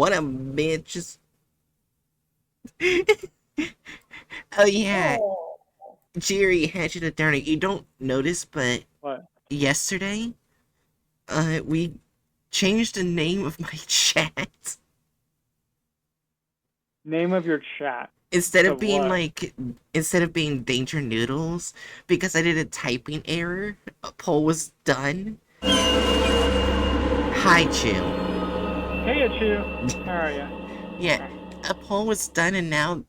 what a bitch. Oh yeah, Oh. Jerry had you to darn it. You don't notice, but What? yesterday, we changed the name of my chat. Name of your chat. Instead To of being what? like, instead of being Danger Noodles, because I did a typing error, a poll was done. Hi, Chew. Hey, Achu. How are ya? Yeah, a poll was done, and now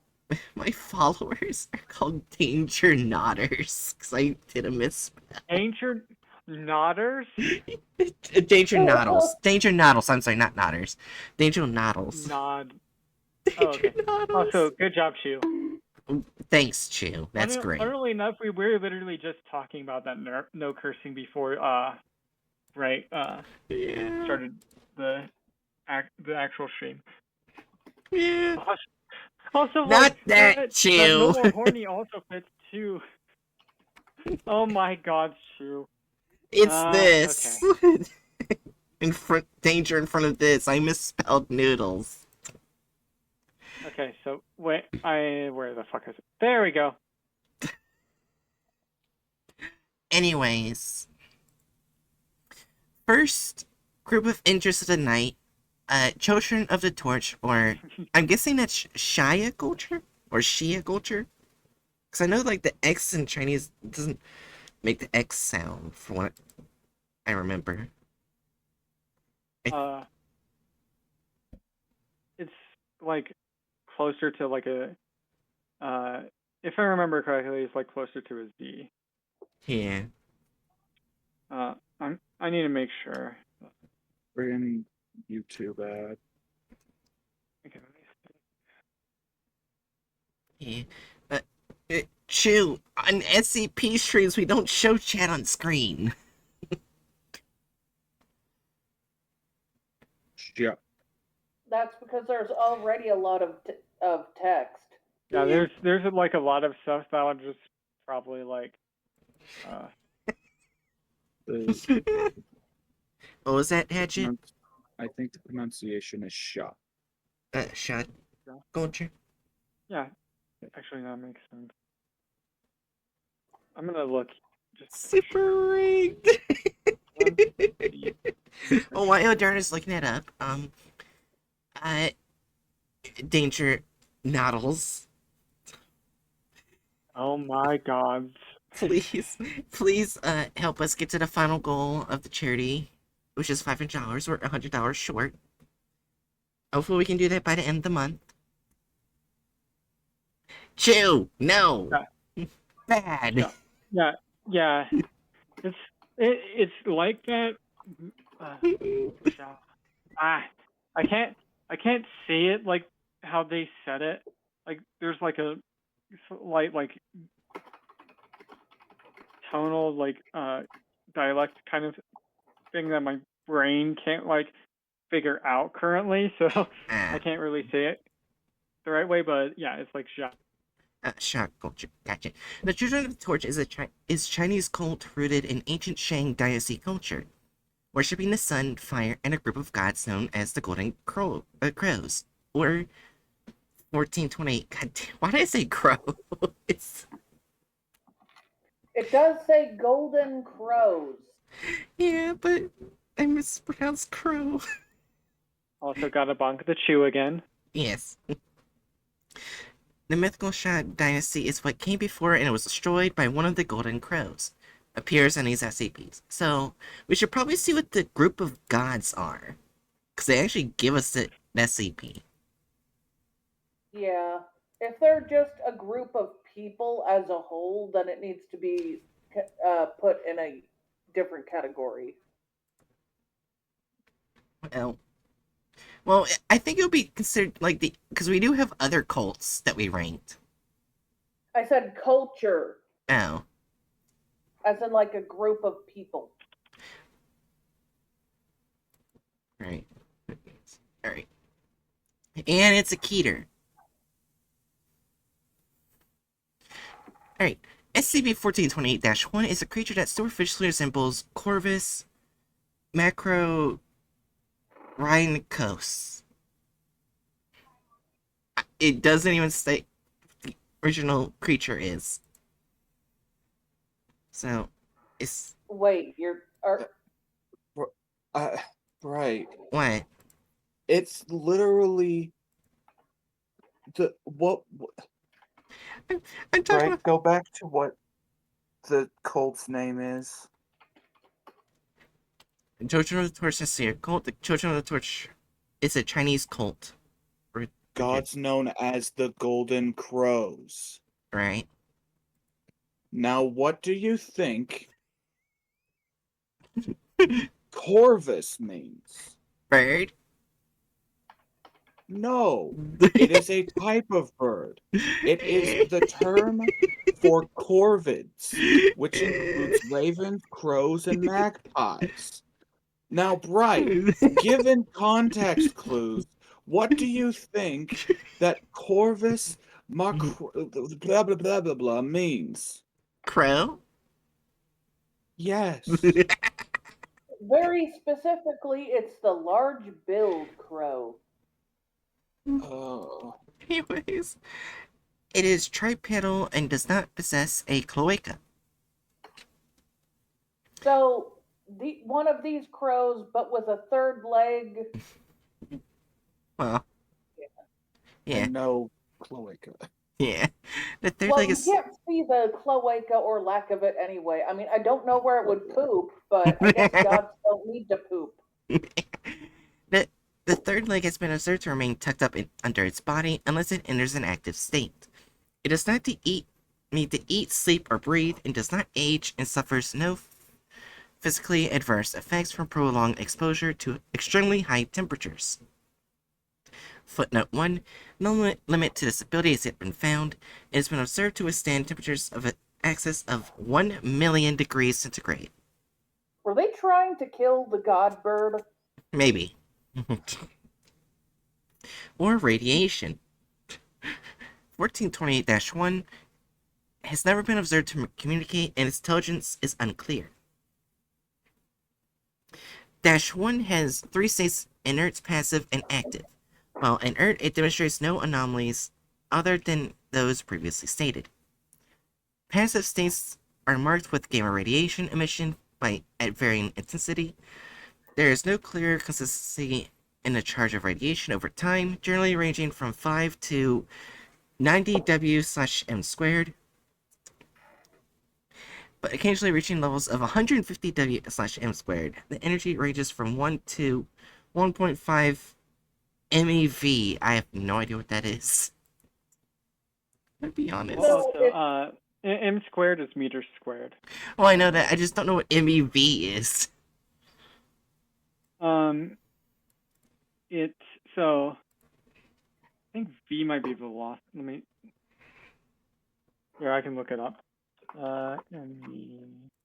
my followers are called Danger Nodders because I did a misspell. Ancient Nodders? Danger Noddles. Danger Noddles. I'm sorry, not Nodders. Danger Noddles. Nod. Oh, Danger okay. Also, Noddles. good job, Shu. Thanks, Chew. That's great. Funnily enough, we were literally just talking about that no cursing before, right, Yeah. started the actual stream. Yeah. Also, Not like, that, that no Chew. more horny also fits too. Oh my god, Shu. It's Okay. this. Danger in front of this. I misspelled noodles. Okay, so wait, where the fuck is it? There we go. Anyways, first group of interest of the night, Children of the Torch, or I'm guessing that's Shia culture or Shia culture, because I know like the X in Chinese doesn't make the X sound from what I remember. It's like closer to like a, if I remember correctly, it's like closer to a Z. Yeah. I need to make sure. We're in YouTube ad. Okay, Yeah. Chew, on SCP streams, we don't show chat on screen. Yeah. That's because there's already a lot of text. yeah, there's like a lot of stuff that I'll just probably like. What was that, Hatchet? I think the pronunciation is shot. Shot Yeah. culture. Yeah, actually that makes sense. I'm gonna look. Just Super rigged. Oh, while Darn is looking it up, Danger Noddles. Oh my god. Please, help us get to the final goal of the charity, which is $500. We're $100 short. Hopefully we can do that by the end of the month. Chew! No! Yeah. Bad! Yeah. It's like that. I can't see it like how they said it. Like there's like a slight like tonal like dialect kind of thing that my brain can't like figure out currently, so I can't really say it the right way, but yeah, it's like shot. Shot culture. Gotcha. The Children of the Torch is Chinese cult rooted in ancient Shang dynasty culture, worshipping the sun, fire, and a group of gods known as the Golden Crows, or 1428. God damn, why did I say crow? It does say golden crows. Yeah, but I mispronounced crow. Also got a bonk the chew again. Yes. The mythical Shang dynasty is what came before and it was destroyed by one of the Golden Crows. Appears in these SCPs. So, we should probably see what the group of gods are. Because they actually give us the SCP. Yeah. If they're just a group of people as a whole, then it needs to be put in a different category. Well, I think it would be considered like because we do have other cults that we ranked. I said culture. Oh. As in like a group of people. Alright. Alright. And it's a Keter. Alright. SCP-1428-1 is a creature that superficially resembles Corvus Macrorhynchos. it doesn't even state the original creature is. So, it's Wait, Uh, right. what? It's literally what I'm talking right? about Go back to what the cult's name is. Children of the Torch is a cult. The Children of the Torch is a Chinese cult. Gods known as the Golden Crows. Right? Now, what do you think Corvus means? Bird? No, it is a type of bird. It is the term for corvids, which includes ravens, crows, and magpies. Now, Bright, given context clues, what do you think that Corvus blah blah blah blah blah means? Crow? Yes. very specifically, it's the large-billed crow. Oh. Anyways, it is tripedal and does not possess a cloaca. So, one of these crows, but with a third leg. Well, yeah, And no cloaca. yeah. The third Well, leg you is can't see the cloaca or lack of it anyway. I mean, I don't know where it would poop, but I guess gods don't need to poop. the the third leg has been observed to remain tucked up under its body unless it enters an active state. It does not need to eat, sleep, or breathe, and does not age and suffers no physically adverse effects from prolonged exposure to extremely high temperatures. Footnote 1. No limit to this ability has yet been found. It has been observed to withstand temperatures of an excess of 1 million degrees centigrade. Were they trying to kill the god bird? Maybe. Or radiation. 1428-1 has never been observed to communicate, and its intelligence is unclear. Dash 1 has 3 states: inert, passive, and active. While inert, it demonstrates no anomalies other than those previously stated. Passive states are marked with gamma radiation emission at varying intensity. There is no clear consistency in the charge of radiation over time, generally ranging from 5 to 90 W/m squared, but occasionally reaching levels of 150 W/m squared. The energy ranges from 1 to 1.5 MeV. I have no idea what that is. To be honest. No. Also, m squared is meters squared. Well, I know that. I just don't know what MeV is. It's so. I think V might be velocity. Let me. Here, I can look it up.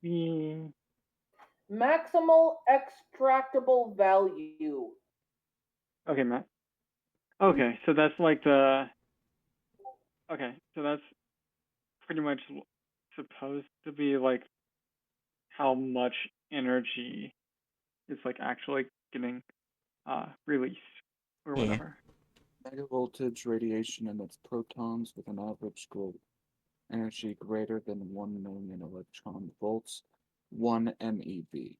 MeV. Maximal extractable value. Okay, Matt. Okay, so that's like the. Okay, so that's pretty much supposed to be like how much energy is like actually getting released or Yeah. whatever. Megavoltage radiation emits protons with an average score energy greater than 1 million electron volts, 1 MeV.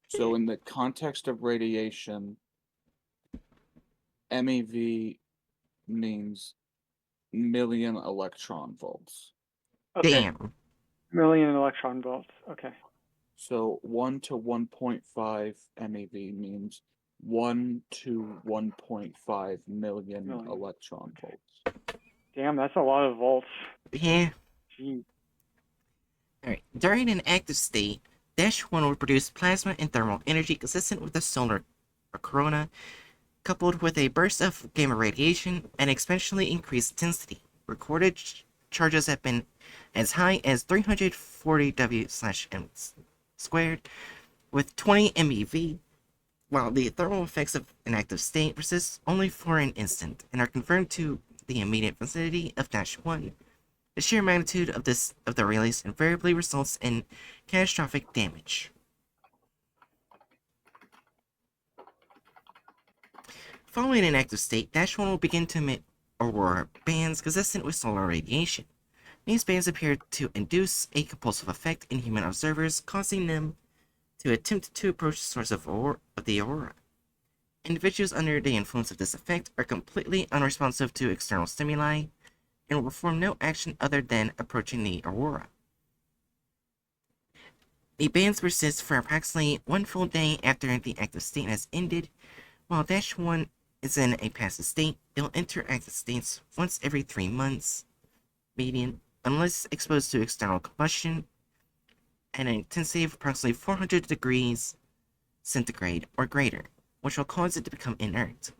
So in the context of radiation, MeV means million electron volts. Okay, Damn. million electron volts. Okay. So 1 to 1.5 MeV means 1 to 1.5 million Million. electron volts. Damn, that's a lot of volts. Yeah. Gee. Alright. During an active state, Dash 1 will produce plasma and thermal energy consistent with the solar corona, coupled with a burst of gamma radiation and exponentially increased intensity. Recorded charges have been as high as 340 W/m squared, with 20 MeV, while the thermal effects of an active state persist only for an instant and are confirmed to the immediate vicinity of Dash 1. The sheer magnitude of the release invariably results in catastrophic damage. Following an active state, Dash 1 will begin to emit aurora bands consistent with solar radiation. These bands appear to induce a compulsive effect in human observers, causing them to attempt to approach the source of the aurora. Individuals under the influence of this effect are completely unresponsive to external stimuli and will perform no action other than approaching the aurora. The bands persist for approximately one full day after the active state has ended. While Dash 1 is in a passive state, it will enter active states once every 3 months, median, unless exposed to external combustion at an intensity of approximately 400 degrees centigrade or greater, which will cause it to become inert.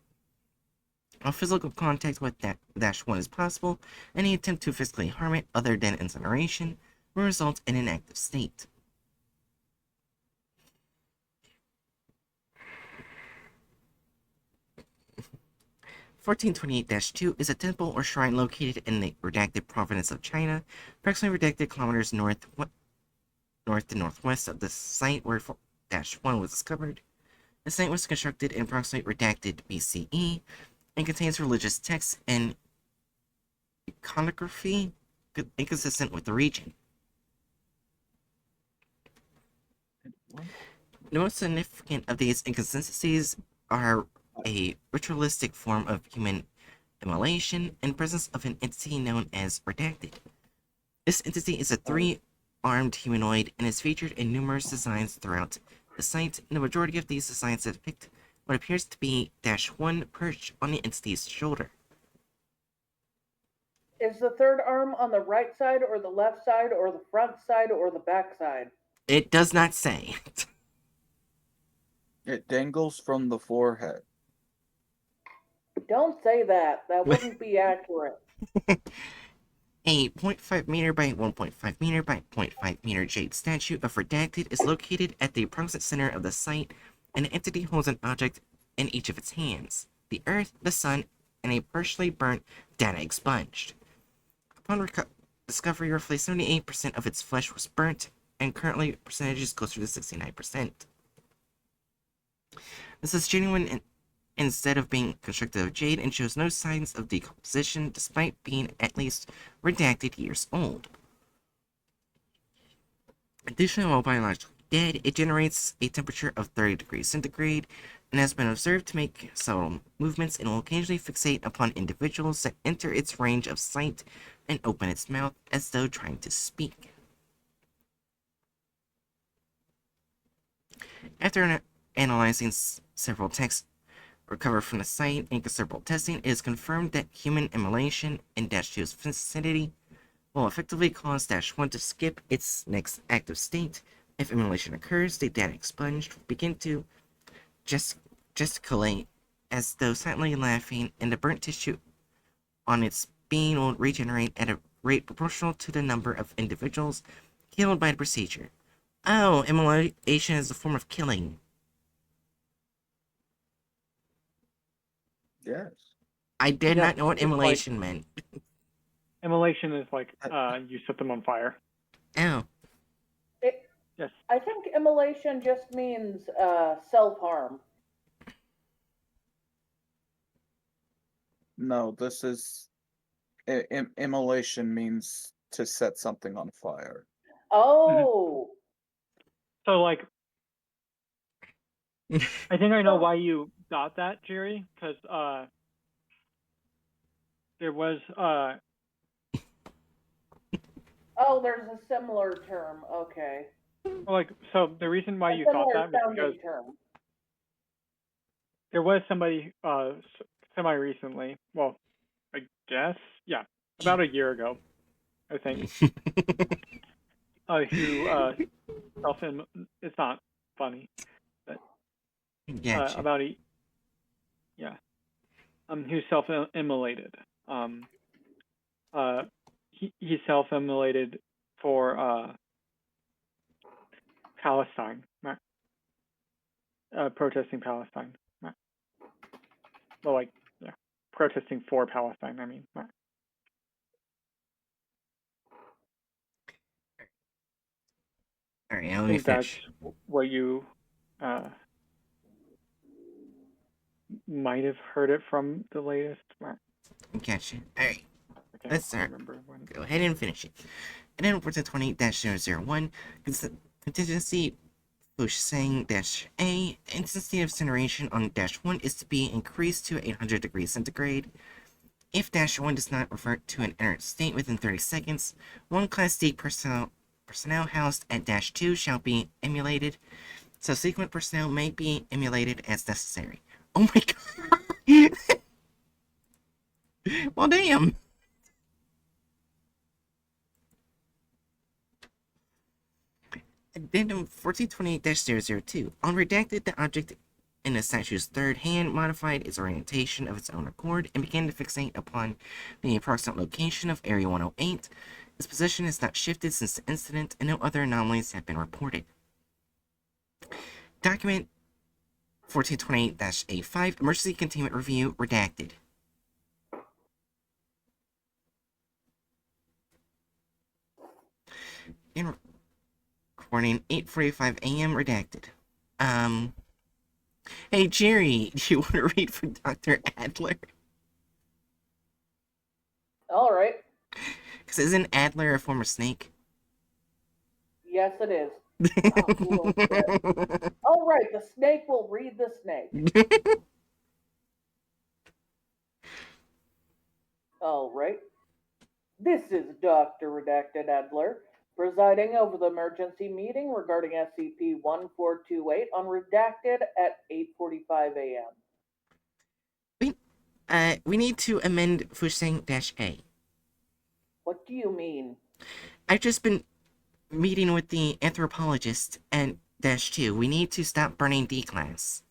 While physical contact with Dash 1 is possible, any attempt to physically harm it other than incineration will result in an active state. (1428-2) is a temple or shrine located in the redacted province of China, approximately redacted kilometers north to northwest of the site where Dash 1 was discovered. The site was constructed in approximately redacted BCE and contains religious texts and iconography inconsistent with the region. The most significant of these inconsistencies are a ritualistic form of human immolation and presence of an entity known as Redacted. This entity is a three-armed humanoid and is featured in numerous designs throughout the site, and the majority of these designs depict what appears to be Dash 1 perched on the entity's shoulder. Is the third arm on the right side or the left side or the front side or the back side? It does not say. It dangles from the forehead. Don't say that. That wouldn't be accurate. A 0.5 meter by 1.5 meter by 0.5 meter jade statue of Redacted is located at the approximate center of the site, and the entity holds an object in each of its hands: the Earth, the Sun, and a partially burnt data expunged. Upon discovery, roughly 78% of its flesh was burnt, and currently percentage is closer to 69%. This is genuine instead of being constructed of jade and shows no signs of decomposition despite being at least redacted years old. Additionally, while biologically dead, it generates a temperature of 30 degrees centigrade and has been observed to make subtle movements and will occasionally fixate upon individuals that enter its range of sight and open its mouth as though trying to speak. After analyzing several texts recovered from the site and considerable testing, it is confirmed that human immolation in Dash 2's vicinity will effectively cause Dash 1 to skip its next active state. If immolation occurs, the data expunged will begin to gesticulate as though silently laughing, and the burnt tissue on its being will regenerate at a rate proportional to the number of individuals killed by the procedure. Oh, immolation is a form of killing. Yes. I did Yeah, not know what it's like- immolation meant. Immolation is like you set them on fire. Oh, Yes. I think immolation just means self-harm. No, this is immolation means to set something on fire. Oh, So like, I think I know why you got that, Jerry, because there was oh, there's a similar term. Okay. like, so the reason why A you thought similar that was sounding because term. there was somebody semi recently, well, I guess, yeah, about a year ago, I think, who it's not funny, but gotcha. about who self-immolated. He self-immolated for Palestine, protesting Palestine. Well, like, yeah, protesting for Palestine. I mean, All right, I let me think that's finish. what you might have heard it from the latest. Gotcha. Alright, Okay, let's start. remember when. Go ahead and finish it. And then 1420-001, contingency Fusheng-A, intensity of incineration on -1 is to be increased to 800 degrees centigrade. If -1 does not revert to an inert state within 30 seconds, one Class D personnel housed at -2 shall be emulated. Subsequent personnel may be emulated as necessary. Oh my god! Well, damn! Addendum 1428-002. On redacted, the object in the statue's third hand modified its orientation of its own accord and began to fixate upon the approximate location of Area 108. Its position has not shifted since the incident, and no other anomalies have been reported. Document 1428-A5, Emergency Containment Review, redacted. In recording 8:45 a.m., redacted. Hey, Jerry, do you want to read for Dr. Adler? All right. Because isn't Adler a former snake? Yes, it is. All right, the snake will read the snake. All right. This is Dr. Redacted Adler, presiding over the emergency meeting regarding SCP-1428 on Redacted at 8:45 a.m. We need to amend Fusheng-A. What do you mean? I've just been meeting with the anthropologist and -2. We need to stop burning D-Class.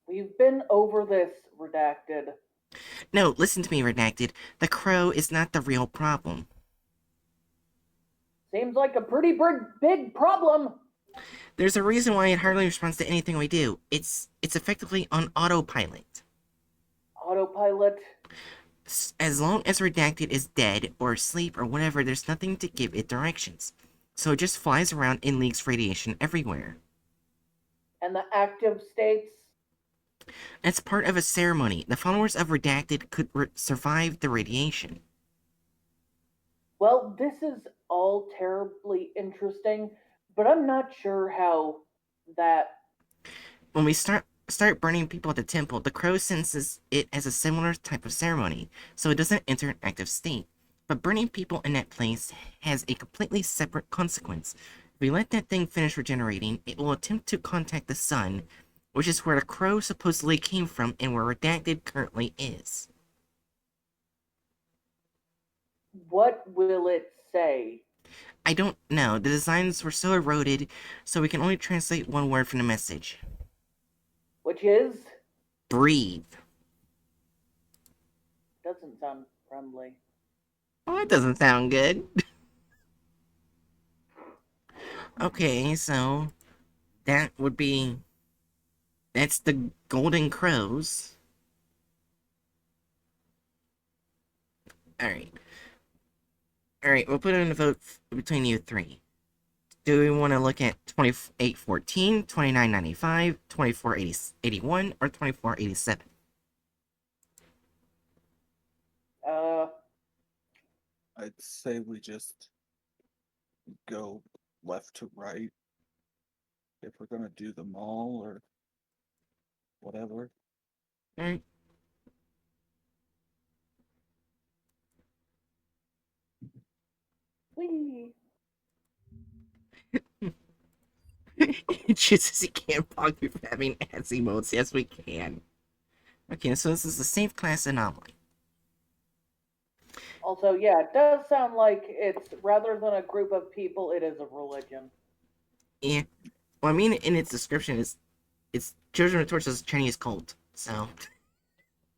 We've been over this, Redacted. No, listen to me, Redacted. The crow is not the real problem. Seems like a pretty big problem. There's a reason why it hardly responds to anything we do. It's effectively on autopilot. Autopilot? As long as Redacted is dead, or asleep, or whatever, there's nothing to give it directions. So it just flies around and leaks radiation everywhere. And the active states? It's part of a ceremony. The followers of Redacted could survive the radiation. Well, this is all terribly interesting, but I'm not sure how that... When we start burning people at the temple, the crow senses it as a similar type of ceremony, so it doesn't enter an active state. But burning people in that place has a completely separate consequence. If we let that thing finish regenerating, it will attempt to contact the sun, which is where the crow supposedly came from and where Redacted currently is. What will it say? I don't know. The designs were so eroded, so we can only translate one word from the message. Which is? Breathe. Doesn't sound friendly. Oh, that doesn't sound good. Okay, so that would be... That's the Golden Crows. Alright. Alright, we'll put it in a vote between you three. Do we want to look at 2814, 2995, 2481, or 2487? I'd say we just go left to right if we're gonna do them all or whatever. Alright. Whee! It just says you can't block me from having ads emotes. Yes, we can. Okay, so this is a safe class anomaly. Also, yeah, it does sound like it's, rather than a group of people, it is a religion. Yeah. Well, I mean, in its description, it's Children of Torch's Chinese cult, so...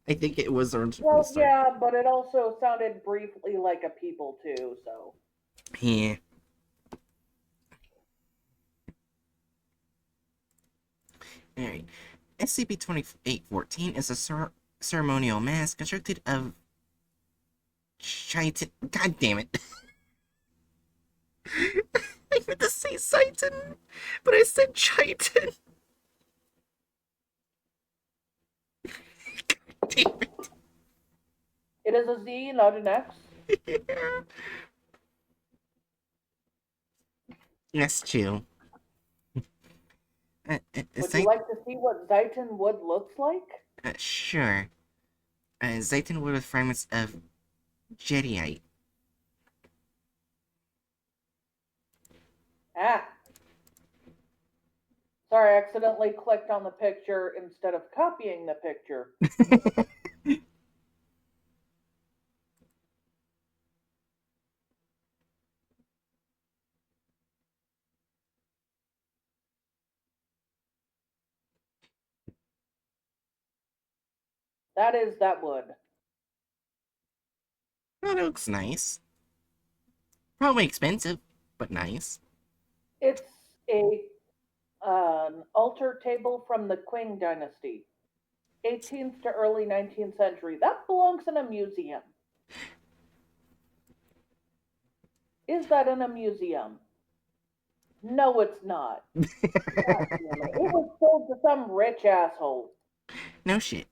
I think it was original. Well, yeah, but it also sounded briefly like a people, too, so... Yeah. Alright. SCP-2814 is a ceremonial mask constructed of chitin. God damn it. I meant to say chitin, but I said chitin. It is a Z, not an X. That's true. Would you like to see what Zayton wood looks like? Sure. Zayton wood with fragments of Jediite. Ah. Sorry, I accidentally clicked on the picture instead of copying the picture. That is that wood. That looks nice. Probably expensive, but nice. It's an altar table from the Qing dynasty, 18th to early 19th century. That belongs in a museum. Is that in a museum? No, it's not. God damn it. It was sold to some rich asshole. No shit.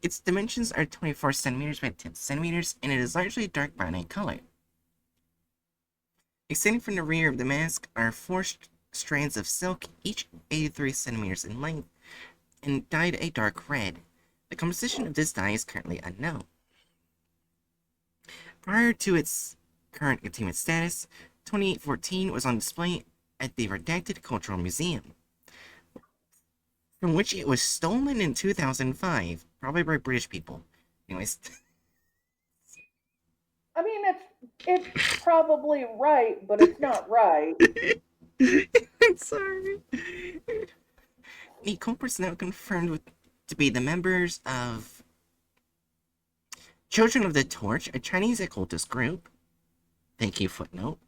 Its dimensions are 24 centimeters by 10 centimeters, and it is largely dark brown in color. Extending from the rear of the mask are four strands of silk, each 83 centimeters in length, and dyed a dark red. The composition of this dye is currently unknown. Prior to its current containment status, 2814 was on display at the Redacted Cultural Museum, from which it was stolen in 2005, probably by British people. Anyways. I mean, it's probably right, but it's not right. I'm sorry. The culprits now confirmed to be the members of Children of the Torch, a Chinese occultist group. Thank you, footnote.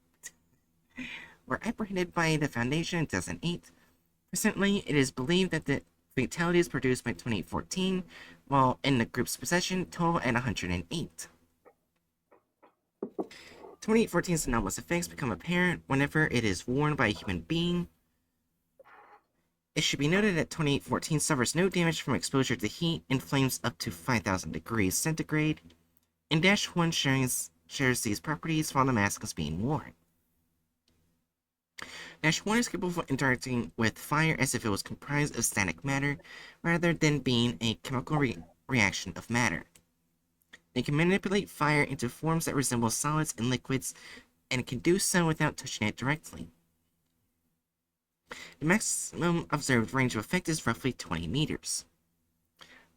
Were apprehended by the Foundation in 2008. Presently, it is believed that the fatalities produced by 2814, while in the group's possession, total at 108. 2814's anomalous effects become apparent whenever it is worn by a human being. It should be noted that 2814 suffers no damage from exposure to heat and flames up to 5,000 degrees centigrade, and Dash 1 shares these properties while the mask is being worn. Dash 1 is capable of interacting with fire as if it was comprised of static matter, rather than being a chemical reaction of matter. It can manipulate fire into forms that resemble solids and liquids, and can do so without touching it directly. The maximum observed range of effect is roughly 20 meters.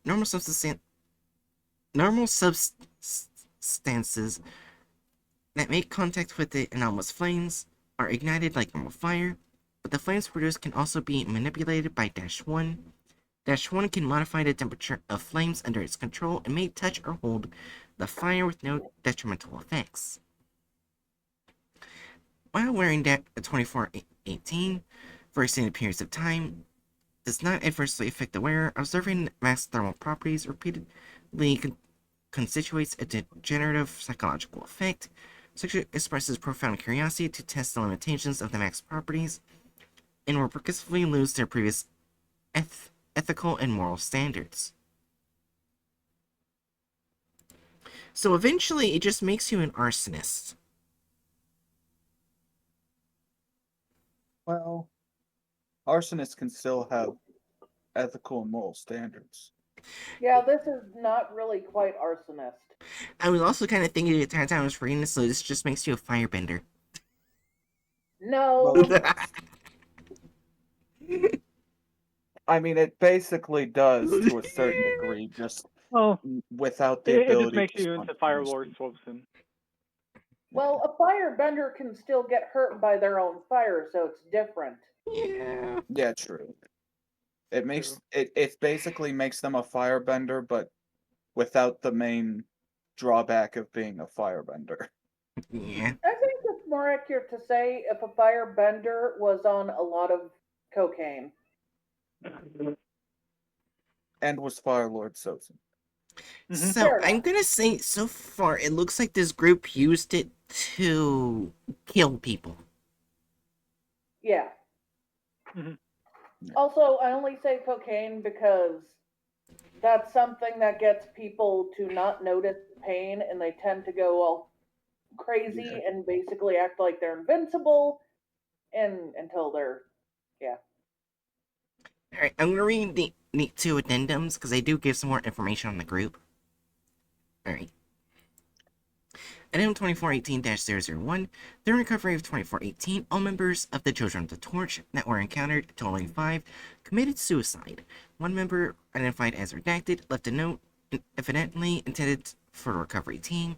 Normal substances that make contact with the anomalous flames are ignited like normal fire, but the flames produced can also be manipulated by Dash 1. Dash 1 can modify the temperature of flames under its control and may touch or hold the fire with no detrimental effects. While wearing 2418 for extended periods of time does not adversely affect the wearer, observing the mask's thermal properties repeatedly constitutes a degenerative psychological effect. Such expresses profound curiosity to test the limitations of the mask's properties, and will progressively lose their previous ethical and moral standards. So eventually, it just makes you an arsonist. Well, arsonists can still have ethical and moral standards. Yeah, this is not really quite arsonist. I was also kind of thinking the entire time I was reading this, so this just makes you a firebender. No. Well, I mean, it basically does to a certain degree, just Well, without the it just ability makes to you into Fire Lord spontaneously. Swobson. Well, a firebender can still get hurt by their own fire, so it's different. Yeah. Yeah, true. It basically makes them a firebender, but without the main drawback of being a firebender. Yeah. I think it's more accurate to say if a firebender was on a lot of cocaine. And was Firelord Sosen. So Fair I'm enough. gonna say, so far, it looks like this group used it to kill people. Yeah. Mhm. Also, I only say cocaine because That's something that gets people to not notice pain, and they tend to go all crazy and basically act like they're invincible, and until they're, yeah. Alright, I'm gonna read the two addendums because they do give some more information on the group. Alright. Addendum 2418-001. During recovery of 2418, all members of the Children of the Torch that were encountered, totaling 5, committed suicide. One member, identified as redacted, left a note evidently intended for the recovery team.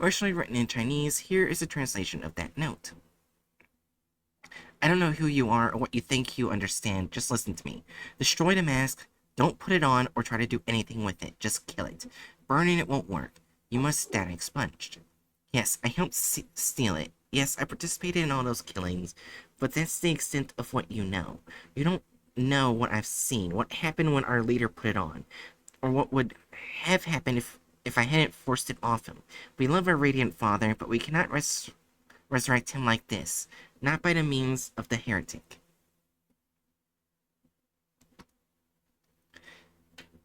Originally written in Chinese, here is a translation of that note. I don't know who you are or what you think you understand, just listen to me. Destroy the mask, don't put it on or try to do anything with it, just kill it. Burning it won't work. You must data expunged. Yes, I helped steal it. Yes, I participated in all those killings, but that's the extent of what you know. You don't know what I've seen, what happened when our leader put it on, or what would have happened if I hadn't forced it off him. We love our radiant father, but we cannot resurrect him like this, not by the means of the heretic.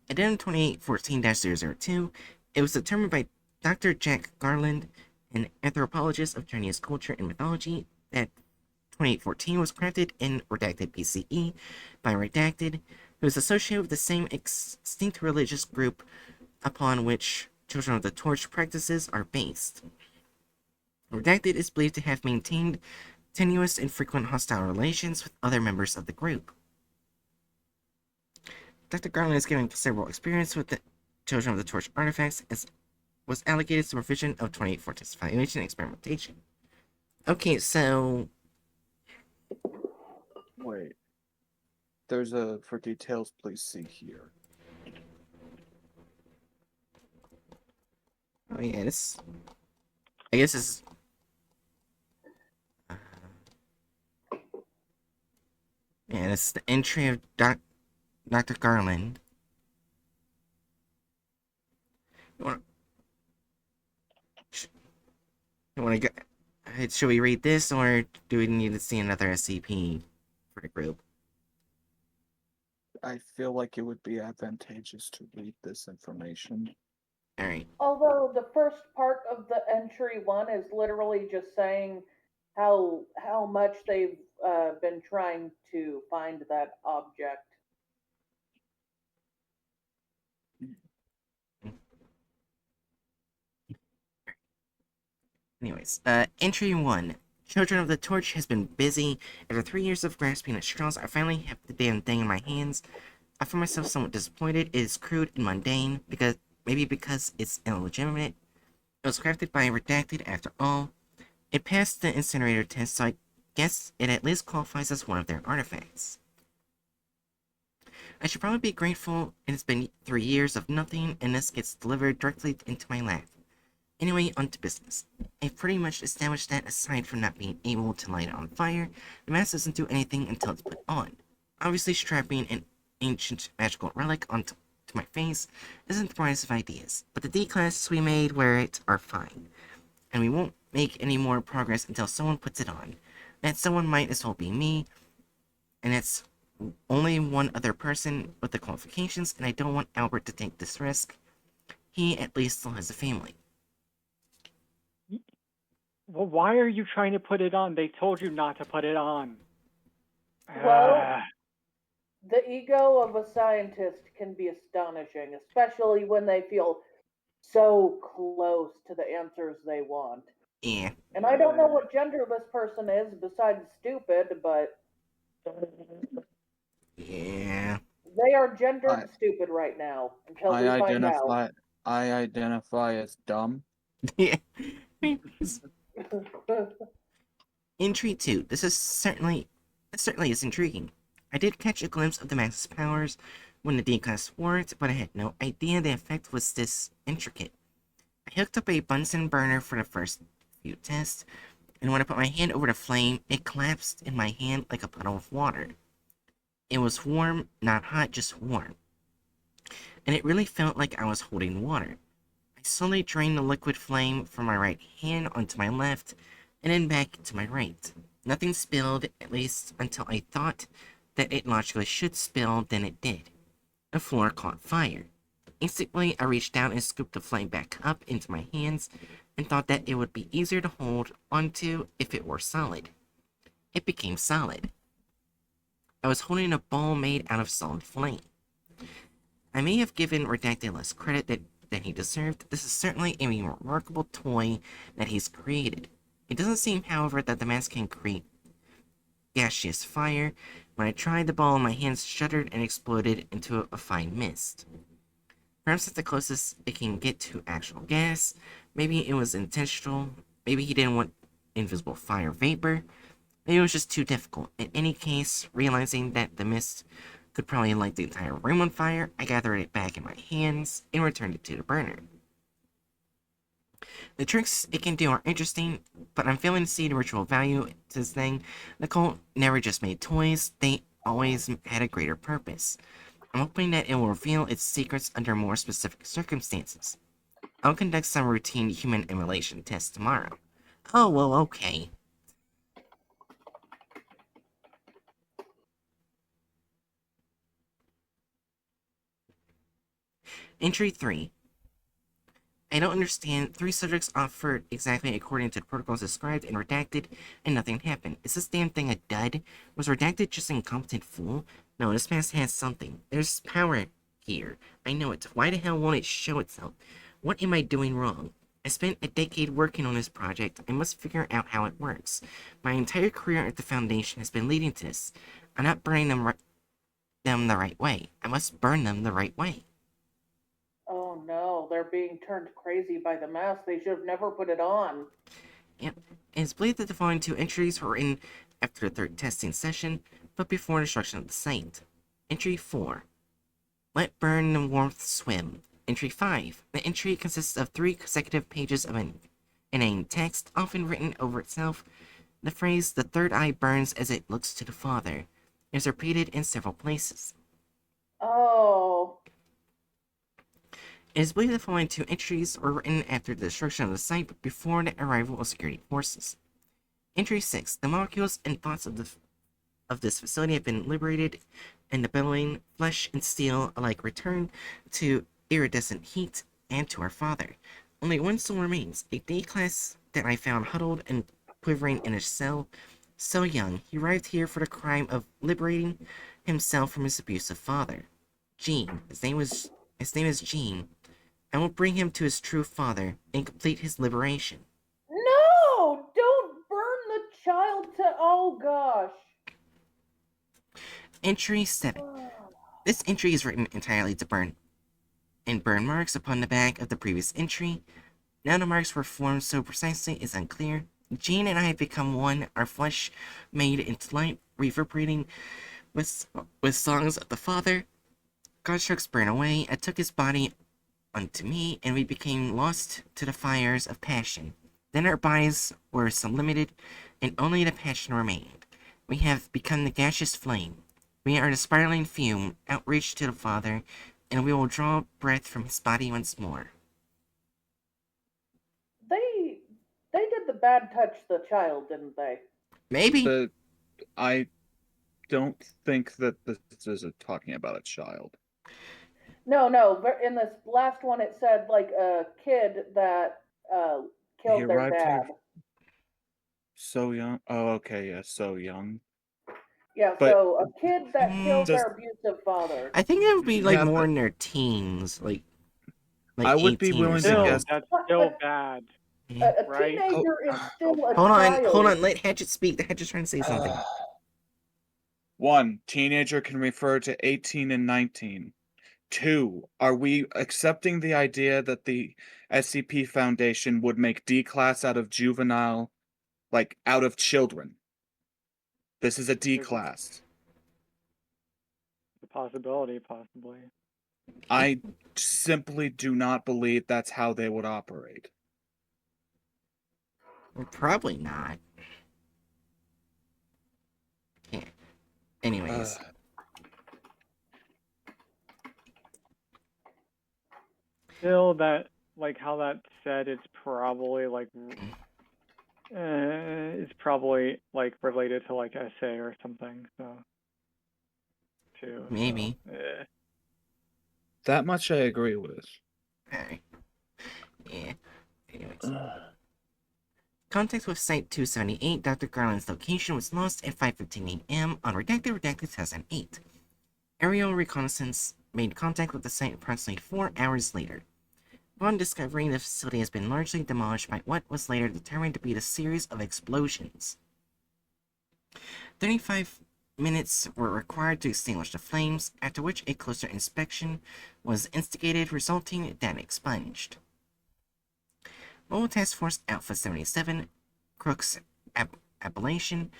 Addendum 2814-002, it was determined by Dr. Jack Garland, an anthropologist of Chinese culture and mythology, that 2814 was crafted in Redacted BCE by Redacted, who is associated with the same extinct religious group upon which Children of the Torch practices are based. Redacted is believed to have maintained tenuous and frequent hostile relations with other members of the group. Dr. Garland is given considerable experience with the Children of the Torch artifacts, as was allocated supervision of 2814's evaluation and experimentation. Okay, so... Wait. There's a, for details, please see here. Oh yeah, this... I guess this is... yeah, this is the entry of Dr. Garland. You wanna go... Should we read this, or do we need to see another SCP for the group? I feel like it would be advantageous to read this information. Alright. Although the first part of the entry one is literally just saying how much they've been trying to find that object. Anyways, entry 1. Children of the Torch has been busy. After 3 years of grasping at straws, I finally have the damn thing in my hands. I find myself somewhat disappointed. It is crude and mundane, maybe because it's illegitimate. It was crafted by Redacted after all. It passed the incinerator test, so I guess it at least qualifies as one of their artifacts. I should probably be grateful it's been 3 years of nothing, and this gets delivered directly into my lap. Anyway, on to business. I've pretty much established that aside from not being able to light it on fire, the mask doesn't do anything until it's put on. Obviously, strapping an ancient magical relic onto my face isn't the brightest of ideas, but the D-classes we made wear it are fine, and we won't make any more progress until someone puts it on. That someone might as well be me, and it's only one other person with the qualifications, and I don't want Albert to take this risk. He at least still has a family. Well, why are you trying to put it on? They told you not to put it on. Well, the ego of a scientist can be astonishing, especially when they feel so close to the answers they want. Yeah. And I don't know what gender this person is besides stupid, but Yeah. they are gendered stupid right now until we find out. I identify as dumb. Yeah. Entry 2. This certainly is intriguing. I did catch a glimpse of the Max's powers when the D-class wore it, but I had no idea the effect was this intricate. I hooked up a Bunsen burner for the first few tests, and when I put my hand over the flame, it collapsed in my hand like a puddle of water. It was warm, not hot, just warm. And it really felt like I was holding water. I slowly drained the liquid flame from my right hand onto my left, and then back to my right. Nothing spilled, at least until I thought that it logically should spill, then it did. The floor caught fire. Instantly, I reached down and scooped the flame back up into my hands and thought that it would be easier to hold onto if it were solid. It became solid. I was holding a ball made out of solid flame. I may have given Redacted less credit than he deserved. This is certainly a remarkable toy that he's created. It doesn't seem, however, that the mask can create gaseous fire. When I tried the ball, my hands shuddered and exploded into a fine mist. Perhaps that's the closest it can get to actual gas. Maybe it was intentional. Maybe he didn't want invisible fire vapor. Maybe it was just too difficult. In any case, realizing that the mist could probably light the entire room on fire, I gathered it back in my hands and returned it to the burner. The tricks it can do are interesting, but I'm failing to see the ritual value to this thing. The cult never just made toys, they always had a greater purpose. I'm hoping that it will reveal its secrets under more specific circumstances. I'll conduct some routine human emulation tests tomorrow. Oh, well, okay. Entry 3. I don't understand. 3 subjects offered exactly according to the protocols described and Redacted, and nothing happened. Is this damn thing a dud? Was Redacted just an incompetent fool? No, this mask has something. There's power here. I know it. Why the hell won't it show itself? What am I doing wrong? I spent a decade working on this project. I must figure out how it works. My entire career at the Foundation has been leading to this. I'm not burning them the right way. I must burn them the right way. Oh no, they're being turned crazy by the mask. They should have never put it on. Yep. It's believed that the following 2 entries were in after the 3rd testing session, but before destruction of the site. Entry 4. Let burn the warmth swim. Entry 5. The entry consists of 3 consecutive pages of inane text, often written over itself. The phrase, "the third eye burns as it looks to the Father," is repeated in several places. Oh. It is believed the following 2 entries were written after the destruction of the site, but before the arrival of security forces. Entry 6. The molecules and thoughts of this facility have been liberated, and the bellowing flesh and steel alike return to iridescent heat and to our Father. Only one soul remains, a D-class that I found huddled and quivering in a cell. So young, he arrived here for the crime of liberating himself from his abusive father. Gene. His name is Gene. I will bring him to his true father and complete his liberation. No! Don't burn the child to. Oh gosh. Entry 7. This entry is written entirely to burn, and burn marks upon the back of the previous entry. Now the marks were formed so precisely is unclear. Jean and I have become one, our flesh made into light, reverberating with songs of the Father. Constructs burn away. I took his body unto me, and we became lost to the fires of passion. Then our bodies were sublimated, and only the passion remained. We have become the gaseous flame. We are the spiraling fume, outreached to the Father, and we will draw breath from his body once more. They did the bad touch the child, didn't they? Maybe. I don't think that this is talking about a child. No. In this last one, it said like a kid that He killed their arrived dad. here so young. Oh, okay, yeah, so young. Yeah, But so a kid that killed does- their abusive father. I think it would be like Yeah, more but- in their teens, like I would be 18 or willing to so. Still, guess- that's But- still but- bad. Yeah. A Right? teenager is still a Hold child. on, let Hatchet speak. The Hatchet's trying to say something. 1, teenager can refer to 18 and 19. 2, are we accepting the idea that the SCP Foundation would make D-class out of juvenile, like, out of children? This is a D-class. The possibility, possibly. I simply do not believe that's how they would operate. Well, probably not. Yeah. Anyways. Still, that, like, how that said, it's probably, like, it's probably, like, related to, like, essay or something, so. Too. Maybe. So, That much I agree with. Alright. Yeah. Anyways. Contact with Site-278, Dr. Garland's location was lost at 5:15 a.m. on Redacted 2008. Aerial reconnaissance made contact with the site approximately 4 hours later. Upon discovering the facility has been largely demolished by what was later determined to be a series of explosions. 35 minutes were required to extinguish the flames, after which a closer inspection was instigated, resulting in them expunged. Mobile Task Force Alpha 77, Crook's Appellation,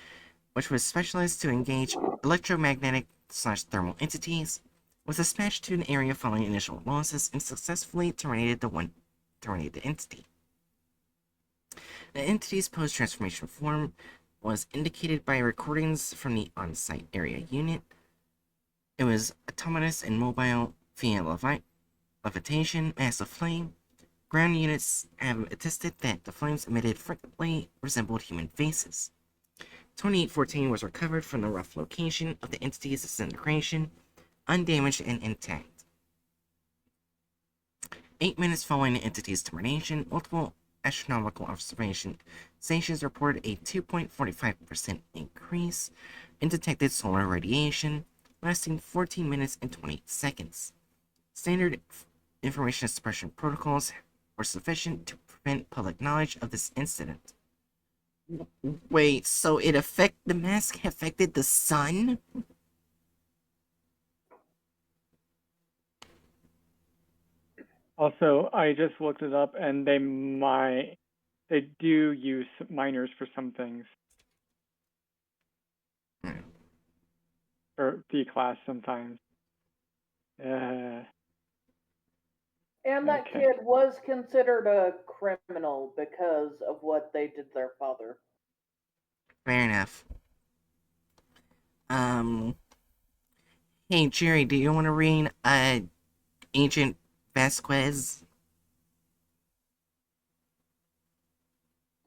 which was specialized to engage electromagnetic/thermal entities, was dispatched to an area following initial losses and successfully terminated the entity. The entity's post-transformation form was indicated by recordings from the on-site area unit. It was autonomous and mobile via levitation, massive flame. Ground units have attested that the flames emitted frequently resembled human faces. 2814 was recovered from the rough location of the entity's disintegration, undamaged and intact. 8 minutes following the entity's termination, multiple astronomical observation stations reported a 2.45% increase in detected solar radiation, lasting 14 minutes and 28 seconds. Standard information suppression protocols were sufficient to prevent public knowledge of this incident. Wait, so the mask affected the sun? Also, I just looked it up, and they do use miners for some things. Or D-class sometimes. And that Okay. kid was considered a criminal because of what they did to their father. Fair enough. Hey Jerry, do you want to read Agent Vasquez?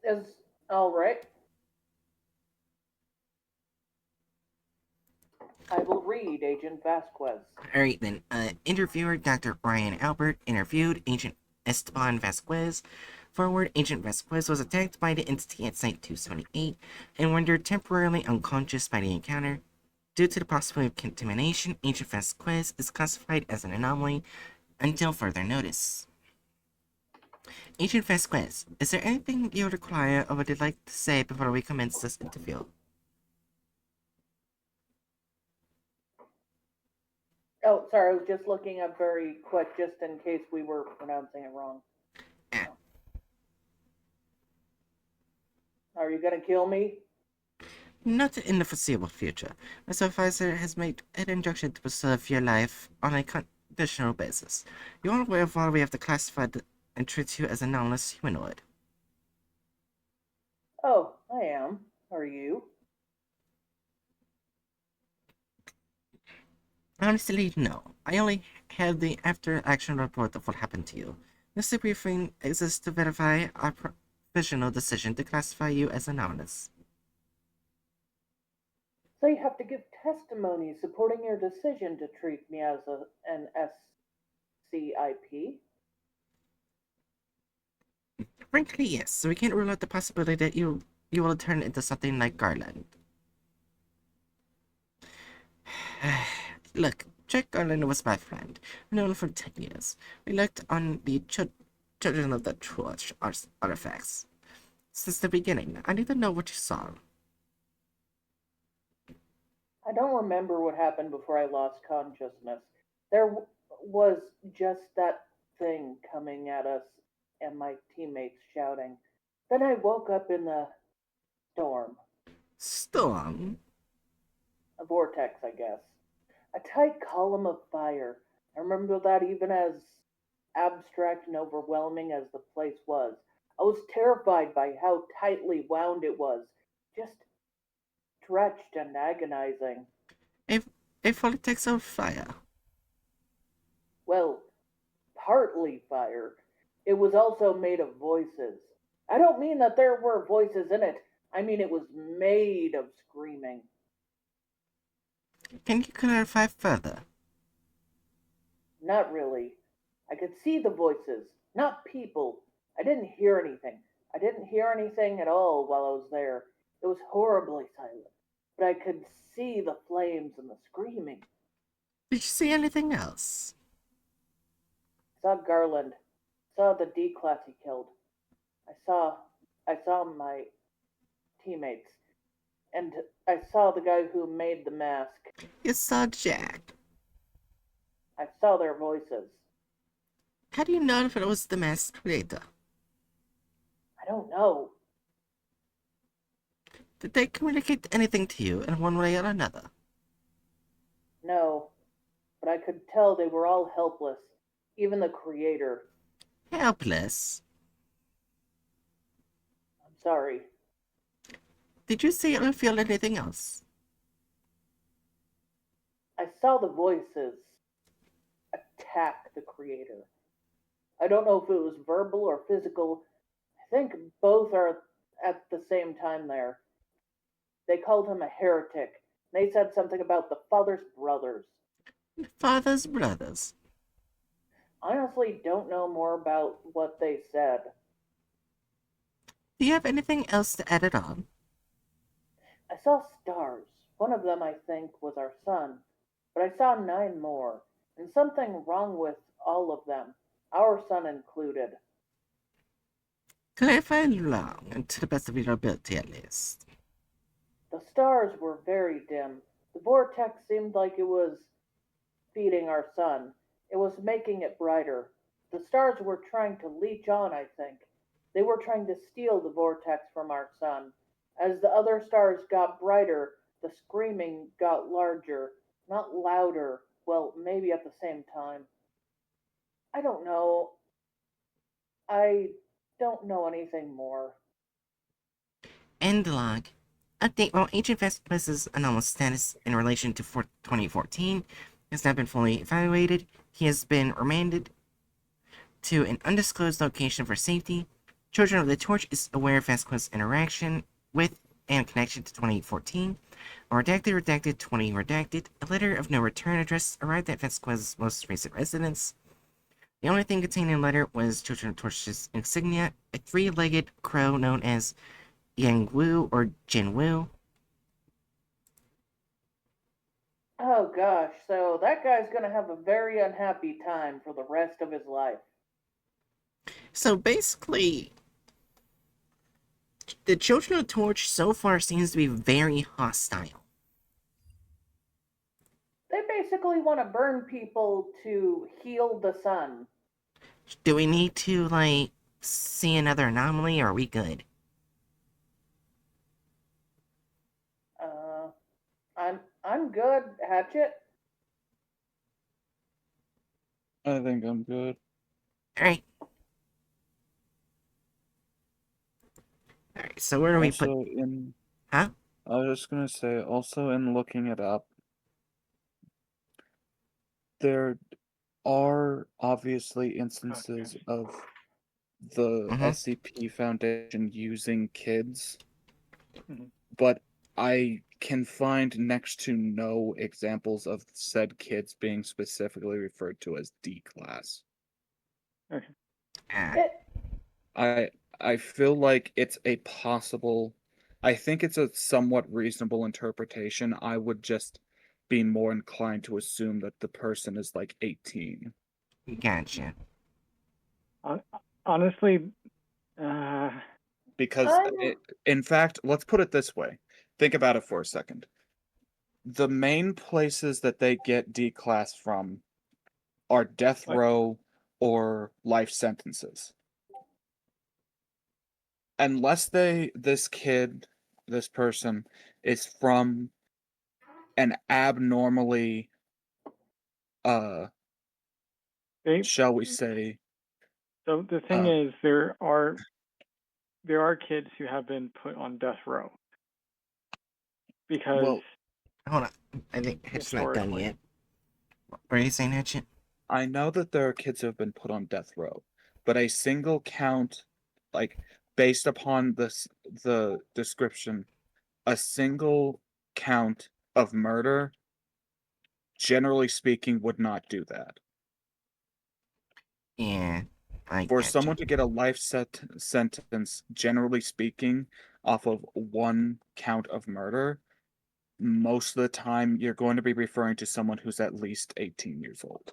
Is all right. I will read Agent Vasquez. Alright then, interviewer Dr. Brian Albert interviewed Agent Esteban Vasquez. Forward, Agent Vasquez was attacked by the entity at Site-278 and rendered temporarily unconscious by the encounter. Due to the possibility of contamination, Agent Vasquez is classified as an anomaly until further notice. Agent Vasquez, is there anything you would require or would like to say before we commence this interview? Oh, sorry, I was just looking up very quick just in case we were pronouncing it wrong. Ah. Are you gonna kill me? Not in the foreseeable future. My supervisor has made an injunction to preserve your life on a conditional basis. You are aware of why we have to classify and treat you as a non-less humanoid. Oh, I am. Are you? Honestly, no. I only have the after-action report of what happened to you. This debriefing exists to verify our provisional decision to classify you as anomalous. So you have to give testimony supporting your decision to treat me as an SCIP? Frankly, yes. So we can't rule out the possibility that you will turn into something like Garland. Look, Jack Garland was my friend. I've known him for 10 years. We looked on the Children of the Torch artifacts. Since the beginning, I need to know what you saw. I don't remember what happened before I lost consciousness. There was just that thing coming at us and my teammates shouting. Then I woke up in the storm. Storm? A vortex, I guess. A tight column of fire. I remember that even as abstract and overwhelming as the place was. I was terrified by how tightly wound it was. Just stretched and agonizing. A vortex of fire. Well, partly fire. It was also made of voices. I don't mean that there were voices in it. I mean it was made of screaming. Can you clarify further? Not really. I could see the voices, not people. I didn't hear anything. I didn't hear anything at all while I was there. It was horribly silent. But I could see the flames and the screaming. Did you see anything else? I saw Garland. Saw the D class he killed. I saw I saw my teammates. And I saw the guy who made the mask. You saw Jack. I saw their voices. How do you know if it was the masked creator? I don't know. Did they communicate anything to you in one way or another? No. But I could tell they were all helpless. Even the creator. Helpless. I'm sorry. Did you see or feel anything else? I saw the voices attack the creator. I don't know if it was verbal or physical. I think both are at the same time there. They called him a heretic. They said something about the father's brothers. Father's brothers. I honestly don't know more about what they said. Do you have anything else to add it on? I saw stars. One of them, I think, was our sun. But I saw 9 more, and something wrong with all of them, our sun included. Clarify long, and to the best of your ability at least. The stars were very dim. The vortex seemed like it was feeding our sun. It was making it brighter. The stars were trying to leech on, I think. They were trying to steal the vortex from our sun. As the other stars got brighter, the screaming got larger, not louder, well, maybe at the same time. I don't know. I don't know anything more. End log. Update: while Agent Vespucci's anomalous status in relation to 2014 has not been fully evaluated, he has been remanded to an undisclosed location for safety. Children of the Torch is aware of Vasquez's interaction with and connection to 2014. A redacted 20 redacted. A letter of no return address arrived at Vasquez's most recent residence. The only thing contained in the letter was Children of the Torch's insignia, a 3-legged crow known as Yang Wu or Jin Wu. Oh gosh, so that guy's gonna have a very unhappy time for the rest of his life. So basically, the Children of the Torch so far seems to be very hostile. They basically want to burn people to heal the sun. Do we need to, like, see another anomaly, or are we good? Uh, I'm good, Hatchet. I think I'm good. Alright. Alright, so where do we put... Also, in Huh? I was just gonna say, also in looking it up, there are obviously instances of the Mhm. SCP Foundation using kids, Mhm. but I can find next to no examples of said kids being specifically referred to as D class. Okay. Ah, It, I feel like it's a possible. I think it's a somewhat reasonable interpretation. I would just be more inclined to assume that the person is like 18. gotcha. Honestly, uh, Because, I'm in fact, let's put it this way. Think about it for a second. The main places that they get D class from are death like, row or life sentences. Unless this person is from an abnormally, uh, they. shall we say, So the thing uh, is, there are kids who have been put on death row because well, Hold on. I think it's not done historically. yet. What are you saying, Hatchet? I know that there are kids who have been put on death row, but a single count, like, based upon the description, a single count of murder, generally speaking, would not do that. Yeah. For Gotcha. someone to get a life sentence, generally speaking, off of one count of murder, most of the time you're going to be referring to someone who's at least 18 years old.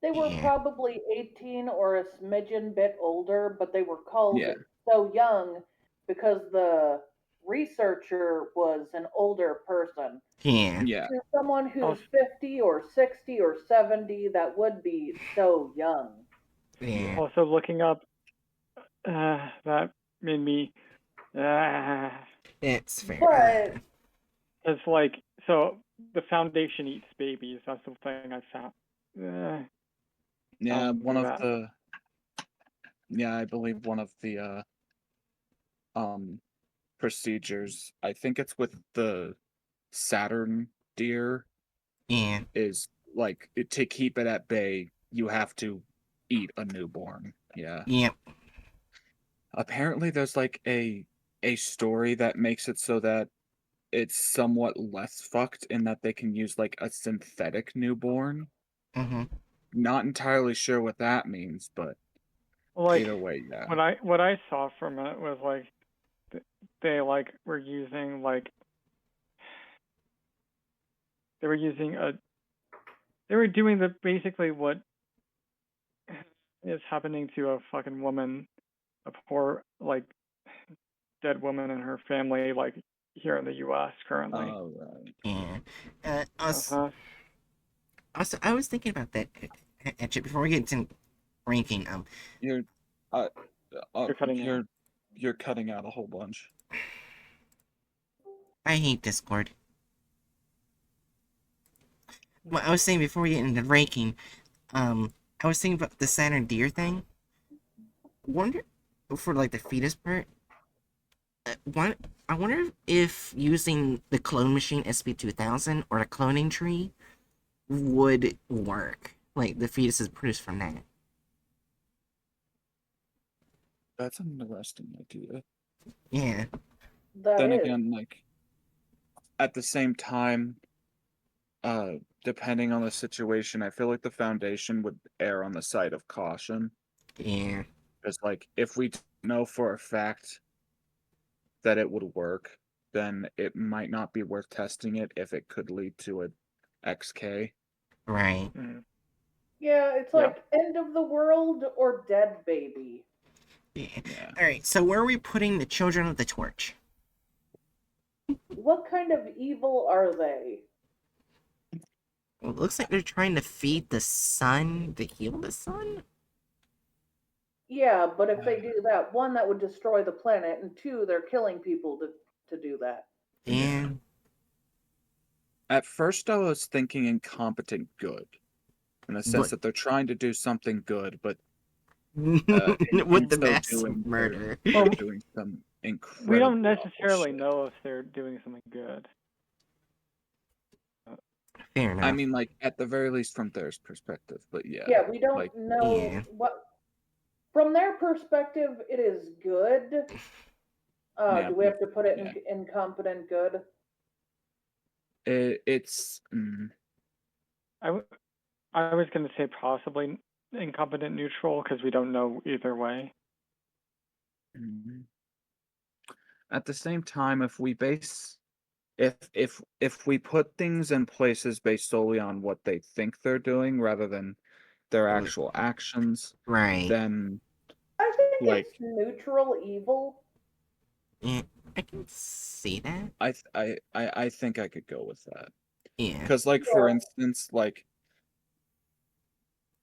They were Yeah. probably 18 or a smidgen bit older, but they were called Yeah. so young because the researcher was an older person. Yeah. Yeah. To someone who's Also, 50 or 60 or 70, that would be so young. Yeah. also looking up, that made me, It's fair. But it's like, so the Foundation eats babies. That's the thing I found. Yeah, do one of that. the I believe one of the um procedures, I think it's with the Saturn deer, Yeah. is like to keep it at bay, you have to eat a newborn. Yeah. Yep. Apparently there's like a story that makes it so that it's somewhat less fucked in that they can use like a synthetic newborn. Mm-hmm. Not entirely sure what that means, but Like, either way, yeah. what I saw from it was like they like were using like they were using a they were doing the basically what is happening to a fucking woman, a poor like dead woman and her family, like here in the U.S. currently. Oh, right. Yeah. Uh-huh. Also, I was thinking about that actually before we get into ranking. You're uh, You're cutting out. you're cutting out a whole bunch. I hate Discord. Well, I was saying before we get into ranking, I was thinking about the Saturn deer thing. Wonder for like the fetus part. I wonder if using the clone machine SP2000 or a cloning tree would work. Like the fetus is produced from that. That's an interesting idea. Yeah. that Then is. again, like at the same time, uh, depending on the situation, I feel like the Foundation would err on the side of caution. Yeah. Because like if we know for a fact that it would work, then it might not be worth testing it if it could lead to a XK. Right. Mm. Yeah, it's Yeah. like end of the world or dead baby. Yeah. Yeah. All right. So where are we putting the Children of the Torch? What kind of evil are they? Well, it looks like they're trying to feed the sun to heal the sun. Yeah, but if they do that, one, that would destroy the planet, and two, they're killing people to do that. Yeah. At first, I was thinking incompetent good, in the sense But that they're trying to do something good, but with in the so mass doing, murder. they're doing some incredible. We don't awful necessarily shit. know if they're doing something good. Fair enough. I mean, like at the very least from their perspective, but yeah. Yeah, we don't like, know Yeah. what. From their perspective, it is good. Yeah, Do we have to put it yeah. in incompetent good? It's I was gonna say possibly incompetent neutral because we don't know either way. mm. At the same time, if we base if we put things in places based solely on what they think they're doing rather than their actual actions, Right. then I think like it's neutral evil. Yeah. I can see that. I think I could go with that. Yeah. Because like for Yeah. instance, like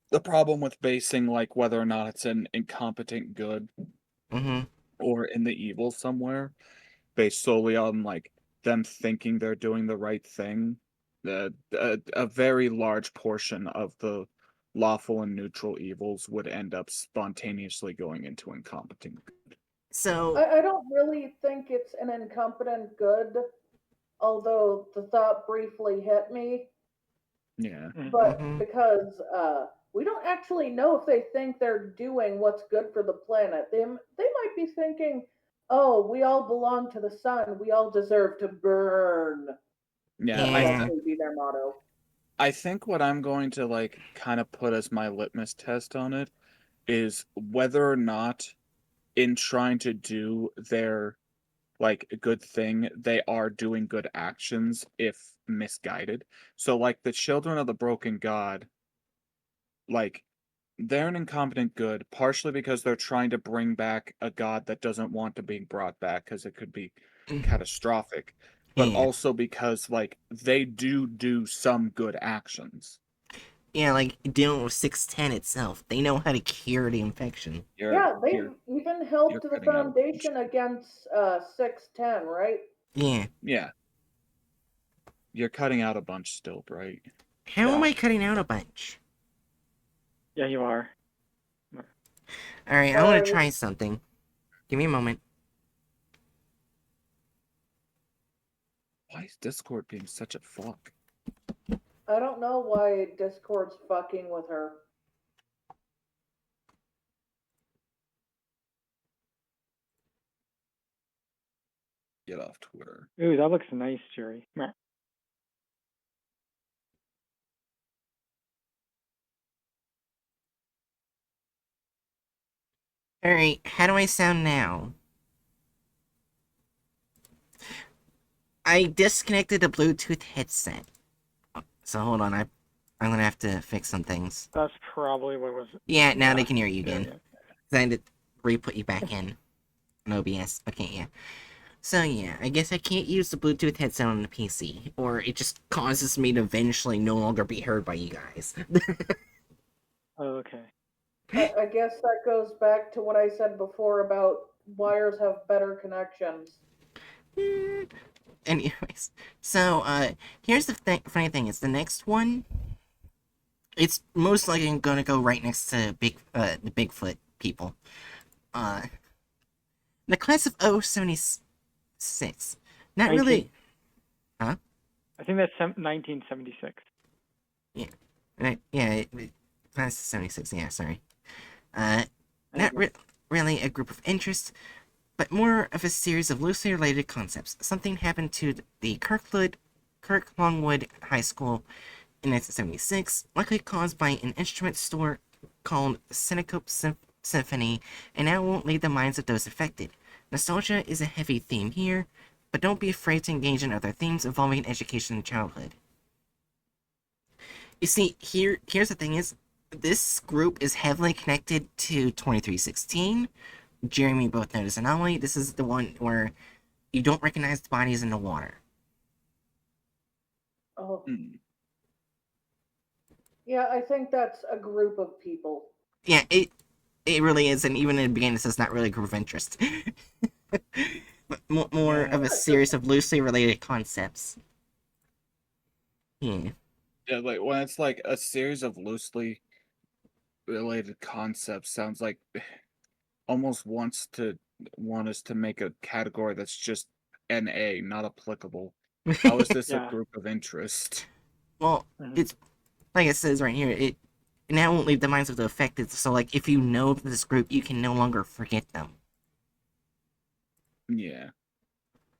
the problem with basing like whether or not it's an incompetent good Mm-hmm. or in the evil somewhere based solely on like them thinking they're doing the right thing, a very large portion of the lawful and neutral evils would end up spontaneously going into incompetent. So I don't really think it's an incompetent good, although the thought briefly hit me. Yeah. But Mhm. because we don't actually know if they think they're doing what's good for the planet. They might be thinking, "Oh, we all belong to the sun. We all deserve to burn." Yeah, That would yeah. actually be their motto. I think what I'm going to like kind of put as my litmus test on it is whether or not in trying to do their like a good thing, they are doing good actions if misguided. So like the children of the broken god, like they're an incompetent good, partially because they're trying to bring back a god that doesn't want to be brought back because it could be catastrophic, but Yeah. also because like they do some good actions. Yeah, like dealing with 610 itself. They know how to cure the infection. Yeah, they've You're even you're helped the cutting out a bunch. Foundation against 610, right? Yeah. Yeah, you're cutting out a bunch still, right? How am I cutting out a bunch? Yeah, you are. Alright, I want to try something. Give me a moment. Why is Discord being such a fuck? I don't know why Discord's fucking with her. Get off Twitter. Ooh, that looks nice, Jerry. Meh. Alright, how do I sound now? I disconnected the Bluetooth headset. So hold on, I'm gonna have to fix some things. That's probably what was. Yeah, now they can hear you again. Yeah. 'Cause I had to re-put you back in OBS. Okay, yeah. So yeah, I guess I can't use the Bluetooth headset on the PC, or it just causes me to eventually no longer be heard by you guys. Oh, okay. I guess that goes back to what I said before about wires have better connections. Anyways, so here's the funny thing: is the next one. It's most likely gonna go right next to the Bigfoot people. The class of 076. Not 19. really. Huh? I think that's 1976. Yeah. Right. Yeah. Class of 76. Yeah. Sorry. Not really a group of interest, but more of a series of loosely related concepts. Something happened to the Kirk Longwood High School in 1976, likely caused by an instrument store called Syncope Symphony, and now won't leave the minds of those affected. Nostalgia is a heavy theme here, but don't be afraid to engage in other themes involving education and childhood. You see, here's the thing is, this group is heavily connected to 2316. Jeremy both know this anomaly. This is the one where you don't recognize the bodies in the water. Oh. Mm. Yeah, I think that's a group of people. Yeah, it really is, and even in the beginning, this is not really a group of interest. But more of a series of loosely related concepts. Yeah. Yeah, like when it's like a series of loosely related concepts, sounds like almost want us to make a category that's just NA, not applicable. How is this a Yeah. group of interest? Well, it's like it says right here. It now won't leave the minds of the affected. So, like, if you know this group, you can no longer forget them. Yeah.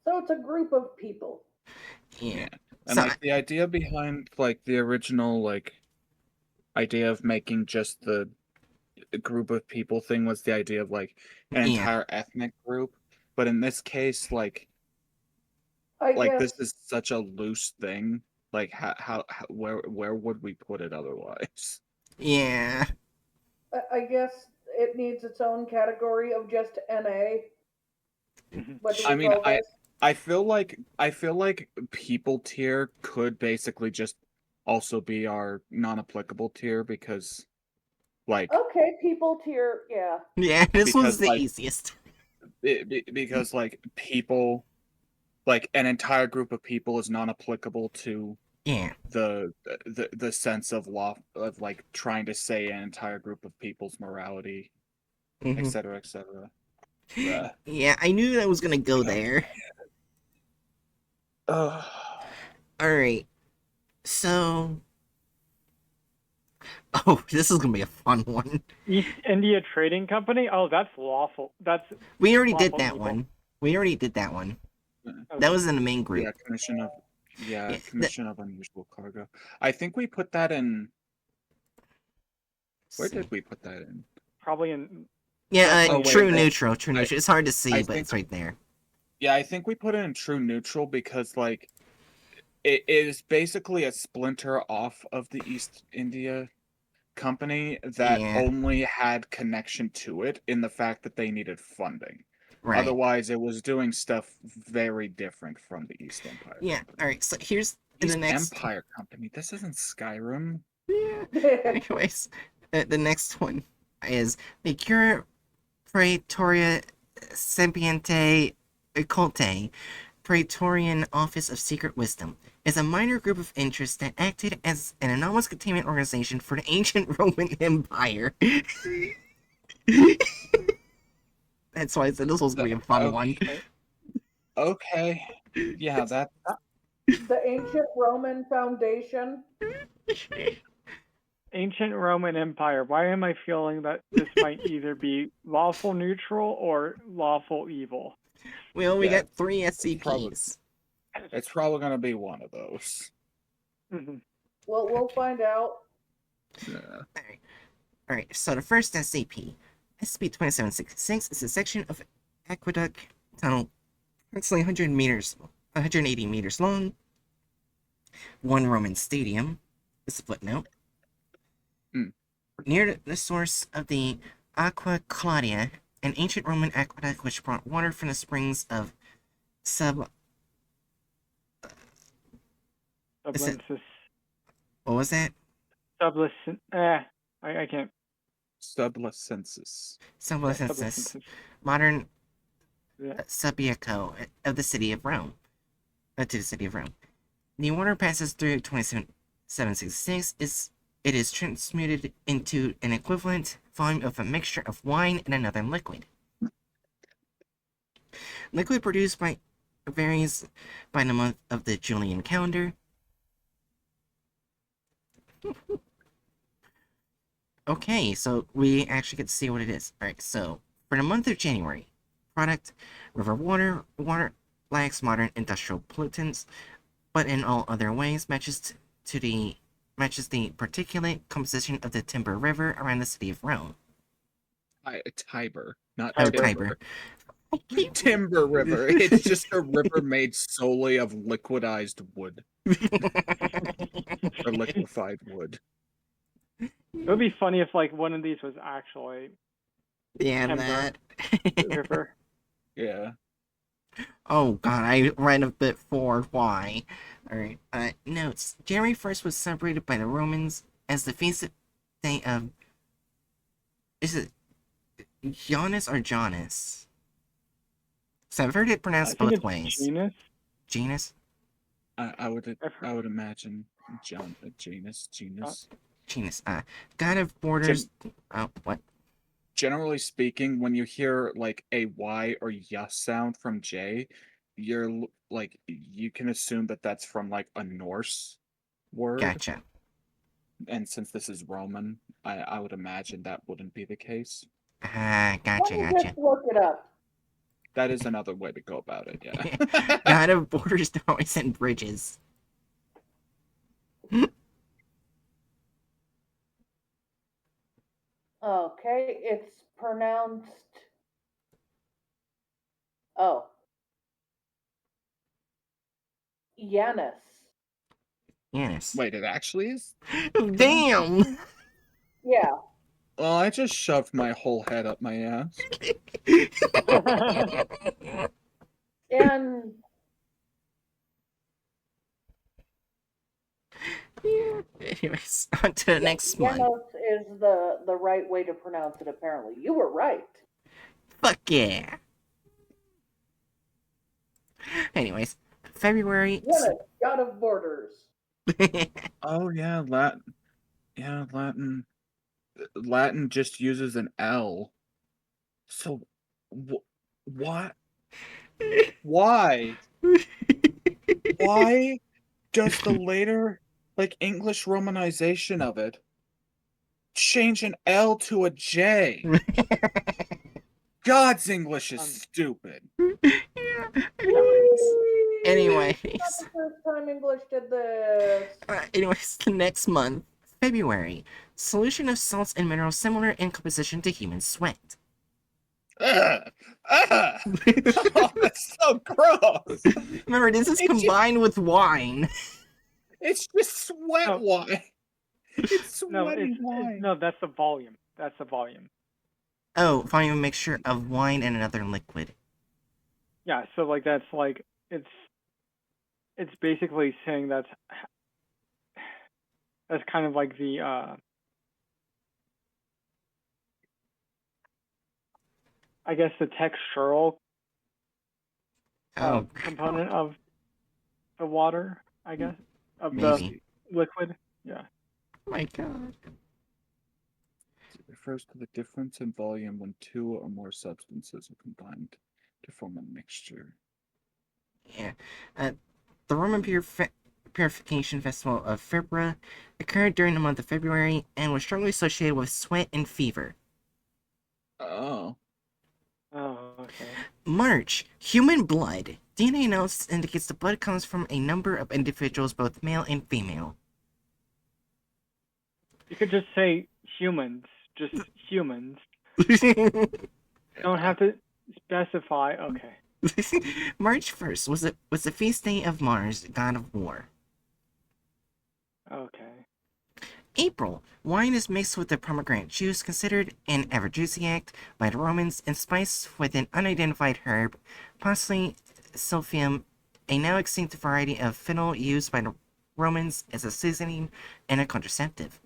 So it's a group of people. Yeah. And So, like the idea behind like the original like idea of making just the group of people thing was the idea of like an yeah. entire ethnic group. But in this case, like I like guess this is such a loose thing. Like how where would we put it otherwise? Yeah. I guess it needs its own category of just NA. What do I we mean, call this? I feel like people tier could basically just also be our non-applicable tier because like Okay, people tier, yeah. Yeah, this was because the like easiest. because like people like an entire group of people is non-applicable to Yeah. the sense of law of like trying to say an entire group of people's morality, Mm-hmm. etc., etc. Bruh. Yeah, I knew that was gonna go there. Alright. So. Oh, this is gonna be a fun one. East India Trading Company. Oh, that's lawful. That's We already did lawful that evil. one. We already did that one. Okay. That was in the main group. Yeah, Yeah, Yeah, Commission of Unusual Cargo. I think we put that in. Where see. did we put that in? Probably in Yeah, definitely Oh, wait, true neutral. neutral, true I- neutral. It's hard to see, I but think it's right there. Yeah, I think we put it in true neutral because like it is basically a splinter off of the East India Company that Yeah. only had connection to it in the fact that they needed funding. Right. Otherwise, it was doing stuff very different from the East Empire Yeah. Company. All right. So here's the East next. Empire Company. This isn't Skyrim. Yeah. Anyways, the next one is the Cura Praetoria Sempiente Occulte Praetorian Office of Secret Wisdom is a minor group of interests that acted as an anomalous containment organization for the ancient Roman Empire. That's why I said this was gonna be a fun one. Okay. Yeah, that The ancient Roman foundation. Ancient Roman Empire. Why am I feeling that this might either be lawful neutral or lawful evil? Well, we Yeah, got 3 probably- SCPs. it's probably gonna be one of those. Mhm. Well, we'll find out. Yeah. Alright, so the first SCP, SCP-2766, is a section of aqueduct tunnel approximately 180 meters long. One Roman stadium, is a footnote. Hmm. Near the source of the Aqua Claudia, an ancient Roman aqueduct which brought water from the springs of Is it- Sublensis. what was that? Sublicin. I can't. Sublicensis. Sublensis, Sublensis. modern Yeah. subiaco of the city of Rome. To the city of Rome. The water passes through 2766. It is transmuted into an equivalent volume of a mixture of wine and another liquid. Liquid produced by varies by the month of the Julian calendar. Okay, so we actually get to see what it is. Alright, so for the month of January, product river water lacks modern industrial pollutants, but in all other ways matches the particulate composition of the Timber River around the city of Rome. Tiber, not Oh, Timber. Tiber. Timber River. It's just a river made solely of liquidized wood or liquefied wood. It would be funny if like one of these was actually Yeah, Timber. that. River. Yeah. Oh god, I ran a bit forward. Why? Alright, notes. January 1st was celebrated by the Romans as the feast day of... Is it Janus or Janus? So I've heard it I pronounced think both it's ways. genus. Janus? I would I've heard- I would imagine genus. Janus. God of borders... Oh, what? Generally speaking, when you hear like a Y or Y sound from J, you're like you can assume that that's from like a Norse word. Gotcha. And since this is Roman, I would imagine that wouldn't be the case. Gotcha, Let me gotcha. just look it up. That is another way to go about it, yeah. God of borders, noise, and bridges. Okay, it's pronounced. Oh. Janus. Yes. Wait, it actually is? Damn! Yeah. Well, I just shoved my whole head up my ass. And Yeah. Anyways, on to the next one. Janus is the right way to pronounce it, apparently. You were right. Fuck yeah. Anyways, February. Janus, god of borders. Oh yeah, Latin. Yeah, Latin. Latin just uses an L. So, what? Why? Why does the later, like, English romanization of it change an L to a J? God's English is stupid. Anyways. Not the first time time English did this? Anyways, the next month, February, solution of salts and minerals similar in composition to human sweat. Ugh. Ugh. Oh, that's so gross. Remember, this is It's combined with wine. It's just sweat No. wine. It's No, sweaty wine. no, that's the volume. That's the volume. Oh, finding a mixture of wine and another liquid. Yeah, so like that's like it's basically saying that's kind of like the I guess the textural Oh, component of the water, I guess, of maybe. the liquid. Yeah. Oh my god. It refers to the difference in volume when two or more substances are combined to form a mixture. Yeah. The Roman Purification Festival of Febra occurred during the month of February and was strongly associated with sweat and fever. Oh. Oh, okay. March, human blood. DNA analysis indicates the blood comes from a number of individuals, both male and female. You could just say humans, just humans. You don't have to specify. Okay. March 1st was the feast day of Mars, god of war. Okay. April, wine is mixed with the pomegranate juice, considered an aphrodisiac by the Romans, and spiced with an unidentified herb, possibly silphium, a now extinct variety of fennel used by the Romans as a seasoning and a contraceptive.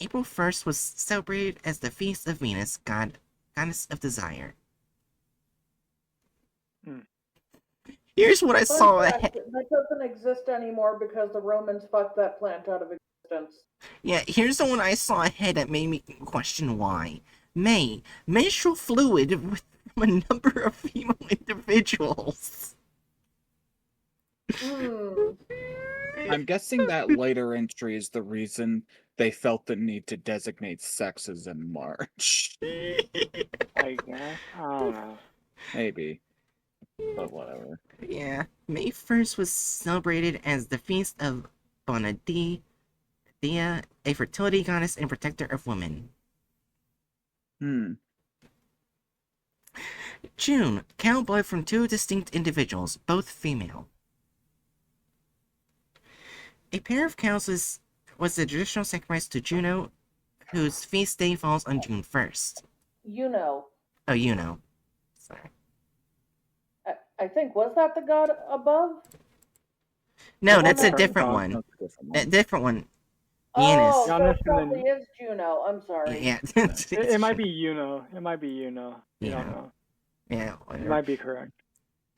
April 1st was celebrated as the feast of Venus, goddess of desire. Hmm. Here's what I saw Fun fact, ahead. that doesn't exist anymore because the Romans fucked that plant out of existence. Yeah, here's the one I saw ahead that made me question why. May, menstrual fluid from a number of female individuals. I'm guessing that later entry is the reason they felt the need to designate sexes in March. I guess. I don't know. Maybe. But whatever. Yeah, May 1st was celebrated as the feast of Bonadea, a fertility goddess and protector of women. June, cow blood from two distinct individuals, both female. A pair of cows was the traditional sacrifice to Juno, whose feast day falls on June 1st. You know. Oh, you know. Sorry. I think, was that the god above? No, The that's a one different that- one. That's a different A one. different one. Oh, Janus. so Janus it and probably then- is Juno. I'm sorry. Yeah. It might be you know. It might be you know. You don't Yeah. know. Yeah, You whatever. might be correct.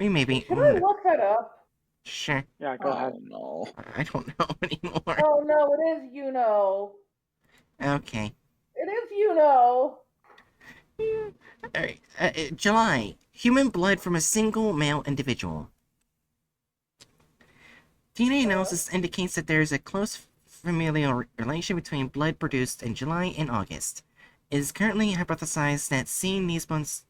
Maybe. Should I look that up? Sure. Yeah, go ahead. Oh no. I don't know anymore. Oh no, it is you know. Okay. It is you know. Alright. July. Human blood from a single male individual. DNA analysis indicates that there is a close familial relation between blood produced in July and August. It is currently hypothesized that seeing these months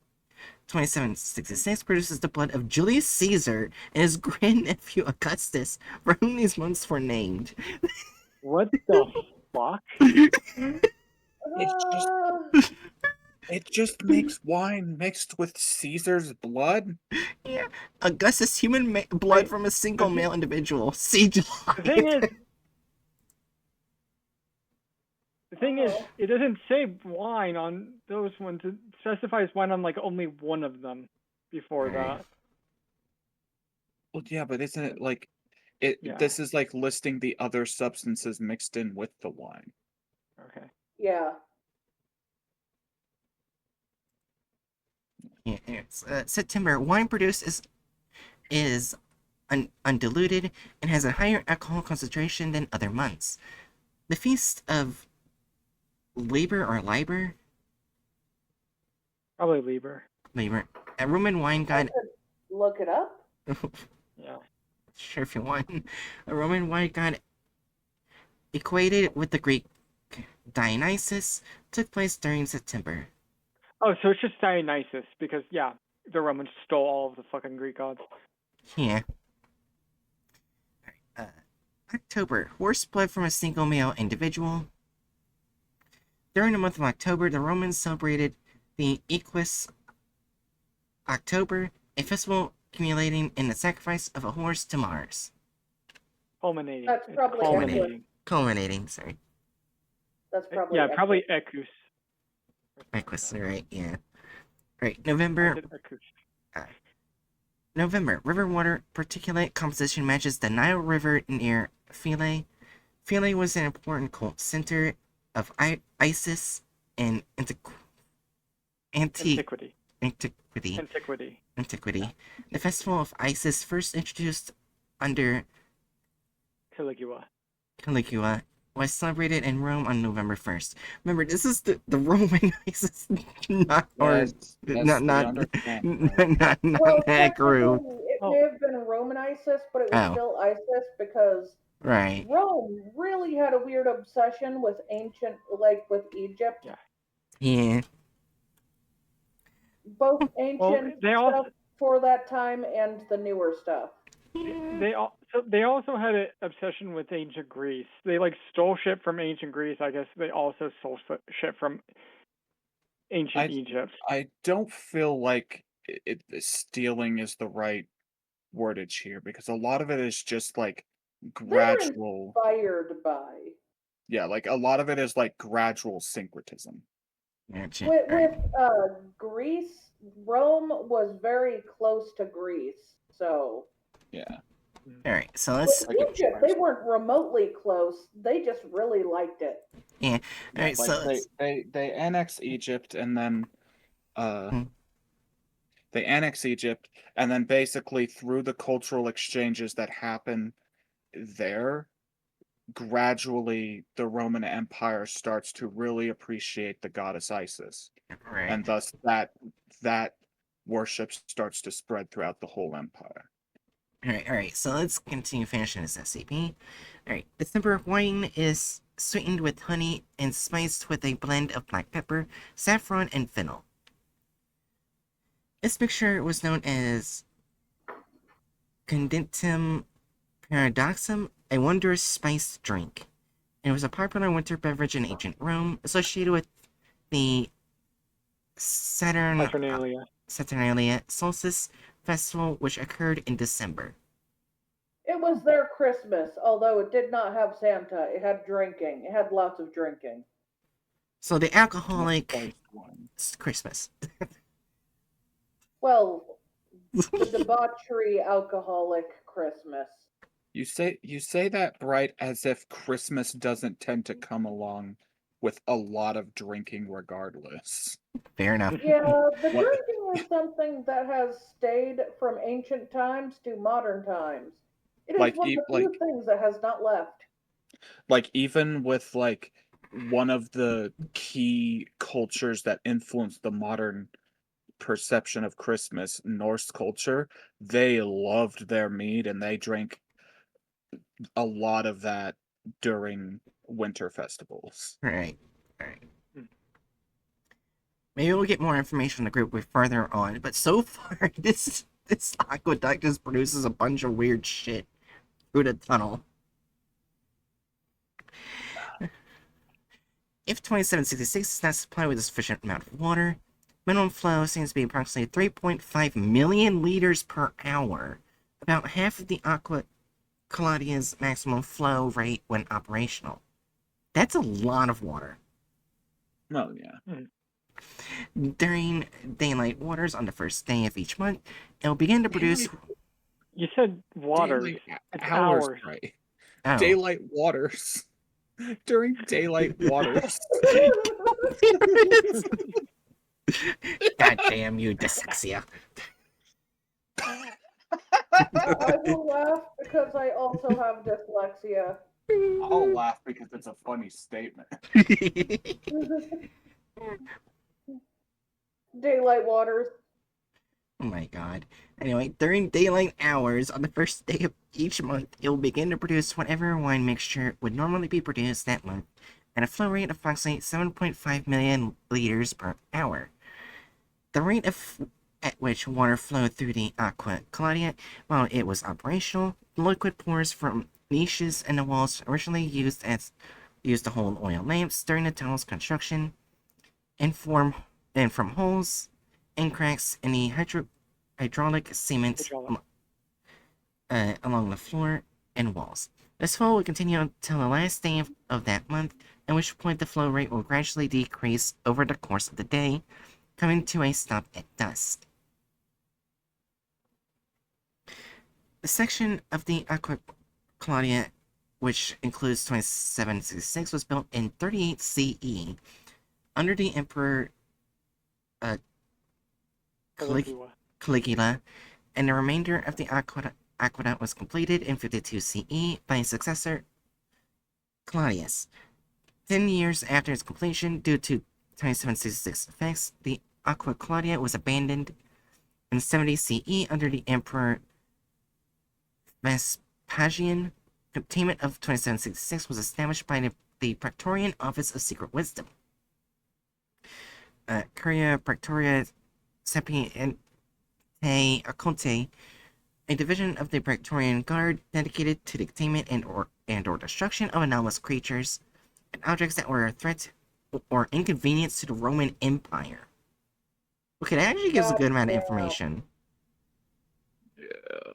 2766 produces the blood of Julius Caesar and his grandnephew Augustus, for whom these months were named. What the fuck? It just makes wine mixed with Caesar's blood. Yeah, Augustus, human blood Wait, from a single the- male individual. See July. The thing is, it doesn't say wine on those ones. It specifies wine on like only one of them before Right. that. Well, yeah, but isn't it like it? Yeah. This is like listing the other substances mixed in with the wine. Okay. Yeah. Yeah, it's, September. Wine produced is undiluted and has a higher alcohol concentration than other months. The feast of Liber or Liber, Probably Lieber. a Roman wine I god. could look it up. Yeah. Sure, if you want. A Roman wine god equated with the Greek Dionysus took place during September. Oh, so it's just Dionysus because yeah, the Romans stole all of the fucking Greek gods. Yeah. October, horse blood from a single male individual. During the month of October, the Romans celebrated the Equus October, a festival culminating in the sacrifice of a horse to Mars. Culminating. That's It's probably culminating. Culminating, sorry. That's probably Yeah, probably Equus. Equus, right, yeah. Right, I November. said Equus. November, river water particulate composition matches the Nile River near Philae. Philae was an important cult center of Isis and Antiquity. Antiquity. The festival of Isis, first introduced under Caligula. Caligula, was celebrated in Rome on November 1st. Remember, this is the Roman Isis, not Yes, not we understand, not Well, that group. technically, it Oh. may have been Roman ISIS, but it was Oh. still ISIS because Right. Rome really had a weird obsession with ancient, like with Egypt. Yeah. Both ancient they also- stuff for that time and the newer stuff. They also had an obsession with ancient Greece. They like stole shit from ancient Greece. I guess they also stole shit from ancient Egypt. I don't feel like stealing is the right wordage here because a lot of it is just like gradual. Inspired by. Yeah, like a lot of it is like gradual syncretism. With Greece, Rome was very close to Greece, so. Yeah. All right, so let's. With Egypt, they weren't remotely close. They just really liked it. Yeah. All right, like so they annex Egypt and then they annex Egypt and then basically through the cultural exchanges that happen there, gradually the Roman Empire starts to really appreciate the goddess Isis. Right. And thus that worship starts to spread throughout the whole empire. All right. So let's continue finishing this SCP. All right. December wine is sweetened with honey and spiced with a blend of black pepper, saffron, and fennel. This mixture was known as Condentum Paradoxum, a wondrous spiced drink. It was a popular winter beverage in ancient Rome, associated with the Saturnalia solstice festival, which occurred in December. It was their Christmas, although it did not have Santa. It had drinking. It had lots of drinking. So the alcoholic Christmas. Well, the debauchery alcoholic Christmas. You say that, Bright, as if Christmas doesn't tend to come along with a lot of drinking regardless. Fair enough. Yeah, the drinking is something that has stayed from ancient times to modern times. It is one of the few things that has not left. Like, even with, like, one of the key cultures that influenced the modern perception of Christmas, Norse culture, they loved their mead and they drank a lot of that during winter festivals. Right. Maybe we'll get more information on the group further on, but so far this aqueduct just produces a bunch of weird shit through the tunnel. If 2766 is not supplied with a sufficient amount of water, minimum flow seems to be approximately 3.5 million liters per hour, about half of the Aqua Claudia's maximum flow rate when operational. That's a lot of water. Oh, yeah. During daylight waters on the first day of each month, it'll begin to produce... You said water. Hours, right? Oh. Daylight waters. During daylight waters. God damn you, dyslexia. I will laugh because I also have dyslexia. I'll laugh because it's a funny statement. Daylight waters. Oh my god. Anyway, during daylight hours on the first day of each month, it will begin to produce whatever wine mixture would normally be produced that month at a flow rate of approximately 7.5 million liters per hour. The rate at which water flowed through the Aqua Claudia while it was operational, the liquid pours from niches in the walls originally used to hold oil lamps during the tunnel's construction, and from holes and cracks in the hydraulic cement along the floor and walls. This flow will continue until the last day of that month, at which point the flow rate will gradually decrease over the course of the day, coming to a stop at dusk. The section of the Aqua Claudia, which includes 2766, was built in 38 CE under the Emperor Caligula, and the remainder of the aqueduct was completed in 52 CE by his successor Claudius. 10 years after its completion, due to 2766 effects, the Aqua Claudia was abandoned. In 70 CE, under the Emperor Vespasian, containment of 2766 was established by the Praetorian Office of Secret Wisdom. Curia Praetoria Sapiente Occulte, a division of the Praetorian Guard dedicated to the containment and or destruction of anomalous creatures and objects that were a threat or inconvenience to the Roman Empire. Okay, that actually gives a good amount of information. Yeah.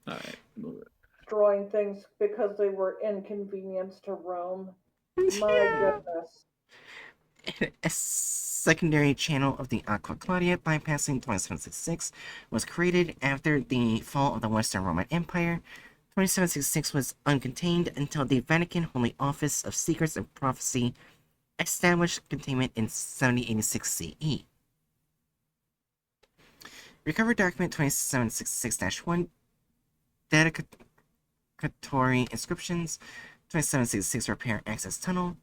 Alright, move it. Destroying things because they were inconvenience to Rome. My goodness. A secondary channel of the Aqua Claudia bypassing 2766 was created after the fall of the Western Roman Empire. 2766 was uncontained until the Vatican Holy Office of Secrets and Prophecy established containment in 7086 CE. Recovered document 2766-1, dedicatory inscriptions, 2766 repair access tunnel,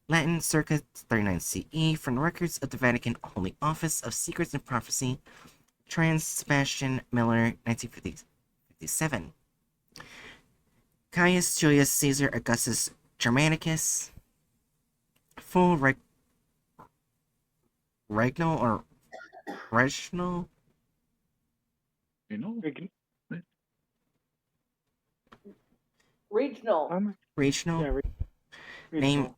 Latin circa 39 CE, from the records of the Vatican Holy Office of Secrets and Prophecy, Trans Sebastian Miller, 1957. Caius Julius Caesar Augustus Germanicus, full regnal or regional? You know? Regional. Regional? Yeah, Name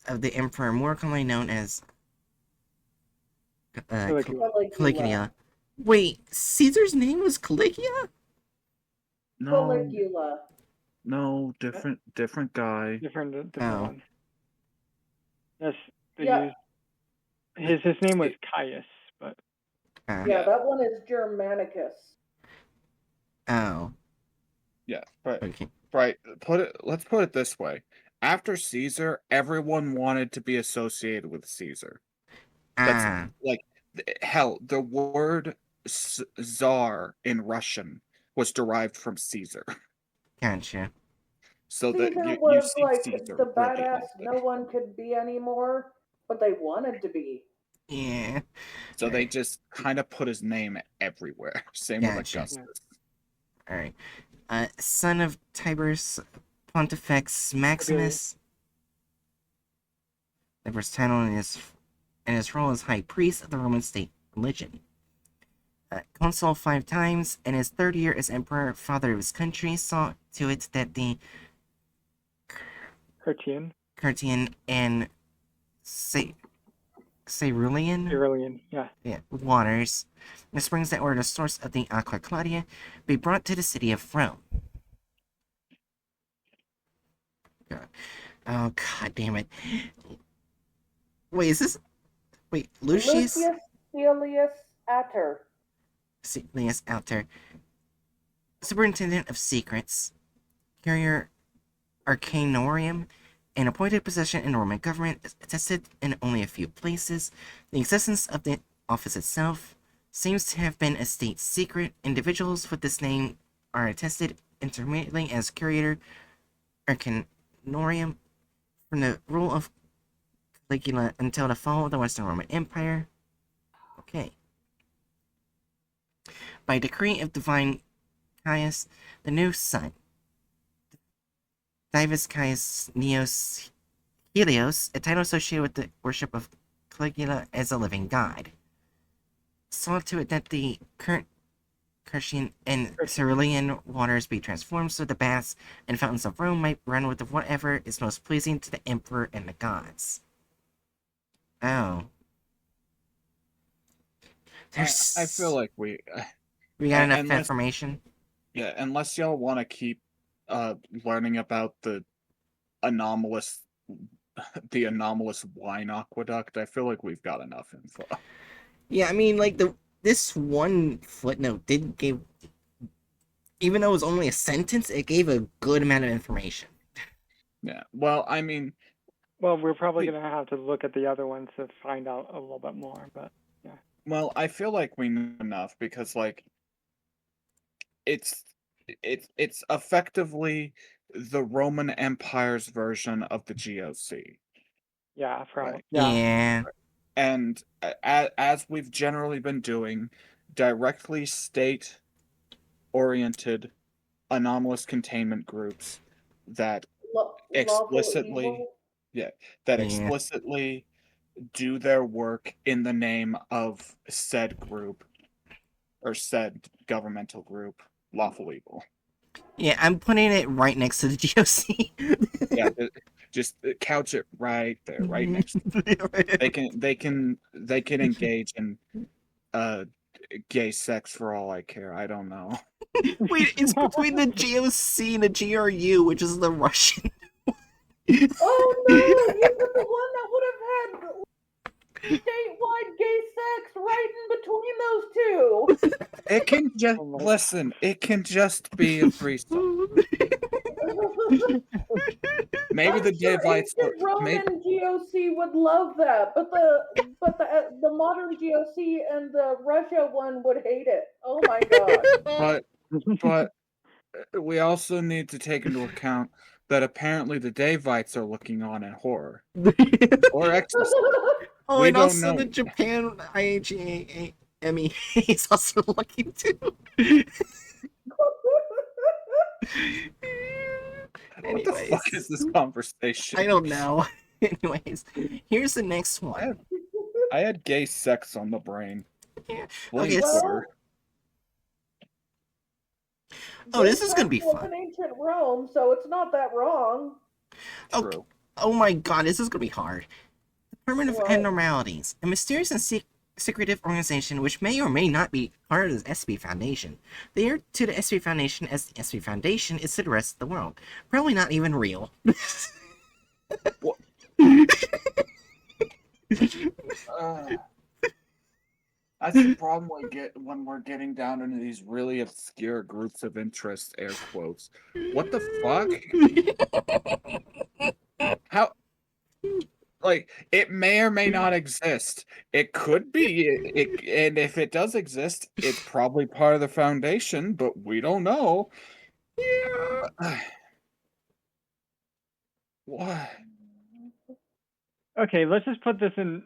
of the emperor, more commonly known as Caligula. Wait, Caesar's name was Caligula? No. Caligula. No, different guy. different Oh. one. Yes, Yeah. his name was Caius, but Yeah, that one is Germanicus. Oh. Yeah, but Okay. right. Let's put it this way. After Caesar, everyone wanted to be associated with Caesar. That's like hell. The word czar in Russian was derived from Caesar. Gotcha. So Caesar that you was see like Caesar the really badass often. no one could be anymore, but they wanted to be. Yeah. So they just kind of put his name everywhere. Same with Gotcha. Augustus. Alright. Son of Tiberius Pontifex Maximus. The first title in his role as high priest of the Roman state religion. Consul 5 times, in his third year as emperor, father of his country, saw to it that the Curtian and Cerulean waters, the springs that were the source of the Aqua Claudia, be brought to the city of Rome. God. Oh, god damn it. Wait, is this... Wait, Lucius Celius Ater. Celius Ater. Superintendent of Secrets, Carrier Arcanorium, an appointed position in the Roman government, is attested in only a few places. The existence of the office itself seems to have been a state secret. Individuals with this name are attested intermittently as Curator Arcanorium from the rule of Caligula until the fall of the Western Roman Empire. Okay. By decree of divine Caius, the new son, Divus Caius Neos Helios, a title associated with the worship of Caligula as a living god, saw to it that the current Kersian and cerulean waters be transformed so the baths and fountains of Rome might run with whatever is most pleasing to the emperor and the gods. Oh. I feel like we got enough unless, information. yeah, unless y'all want to keep learning about the anomalous wine aqueduct, I feel like we've got enough info. Yeah, I mean, like this one footnote did give, even though it was only a sentence, it gave a good amount of information. Yeah. Well, I mean, well, we're probably gonna have to look at the other ones to find out a little bit more, but yeah. Well, I feel like we know enough because like it's effectively the Roman Empire's version of the GOC. Yeah, probably. Right. Yeah. And as we've generally been doing, directly state-oriented anomalous containment groups that explicitly, explicitly do their work in the name of said group or said governmental group, lawful evil. Yeah, I'm putting it right next to the GOC. Yeah, just couch it right there, right next to them. They can engage in gay sex for all I care. I don't know. Wait, it's between the GOC and the GRU, which is the Russian. Oh no! You put the one that would have had statewide gay sex right in between those two. It can just listen. It can just be a threesome. Maybe the Davites. Roman GOC would love that, but the modern GOC and the Russia one would hate it. Oh my god! But we also need to take into account that apparently the Davites are looking on in horror or ecstasy. Oh, We and don't also know. the Japan IHAME is also looking too. What the fuck is this conversation? I don't know. Anyways, here's the next one. I had gay sex on the brain. Yeah. Okay, oh, this is gonna be fun. In ancient Rome, so it's not that wrong. True. Oh my god, this is gonna be hard. Department of Abnormalities, a mysterious and secretive organization which may or may not be part of the SCP Foundation. They are to the SCP Foundation as the SCP Foundation is to the rest of the world. Probably not even real. That's the problem we get when we're getting down into these really obscure groups of interest, air quotes. What the fuck? How? Like, it may or may not exist. It could be, and if it does exist, it's probably part of the Foundation, but we don't know. Yeah. What? Okay, let's just put this in.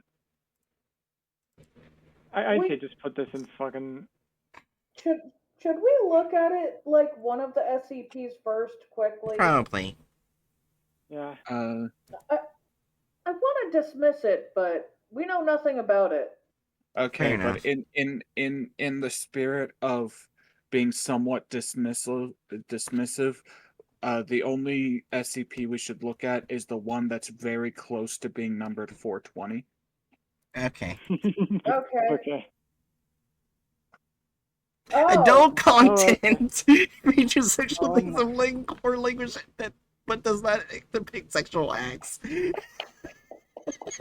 I'd say just put this in fucking. Should we look at it like one of the SCPs first, quickly? Probably. Yeah. I want to dismiss it, but we know nothing about it. Okay, but in the spirit of being somewhat dismissive, the only SCP we should look at is the one that's very close to being numbered 420. Okay. Okay. Adult content features sexual things of or language but does not depict sexual acts.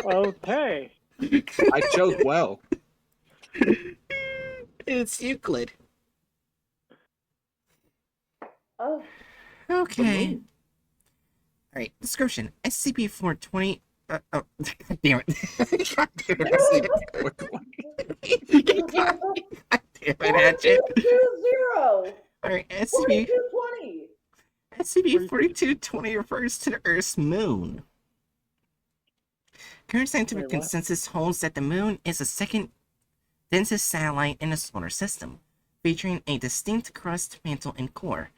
Okay. I chose well. It's Euclid. Oh. Okay. Alright, description. SCP-420... oh, damn it. God damn it. God damn it, Hatchet. 4220. Alright, SCP-4220. SCP-4220 refers to the Earth's moon. Current scientific consensus holds that the moon is the second densest satellite in the solar system, featuring a distinct crust, mantle, and core.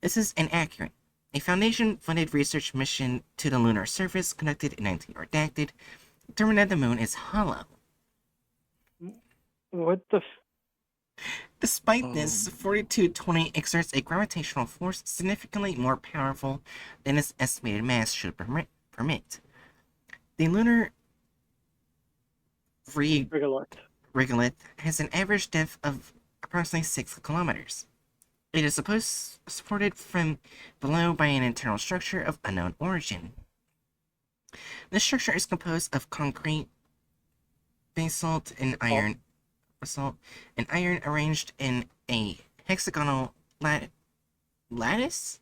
This is inaccurate. A Foundation-funded research mission to the lunar surface, conducted in 19redacted, determined that the moon is hollow. What the? Despite this, 4220 exerts a gravitational force significantly more powerful than its estimated mass should permit. The lunar regolith has an average depth of approximately 6 kilometers. It is supported from below by an internal structure of unknown origin. This structure is composed of concrete, basalt, and iron arranged in a hexagonal lattice?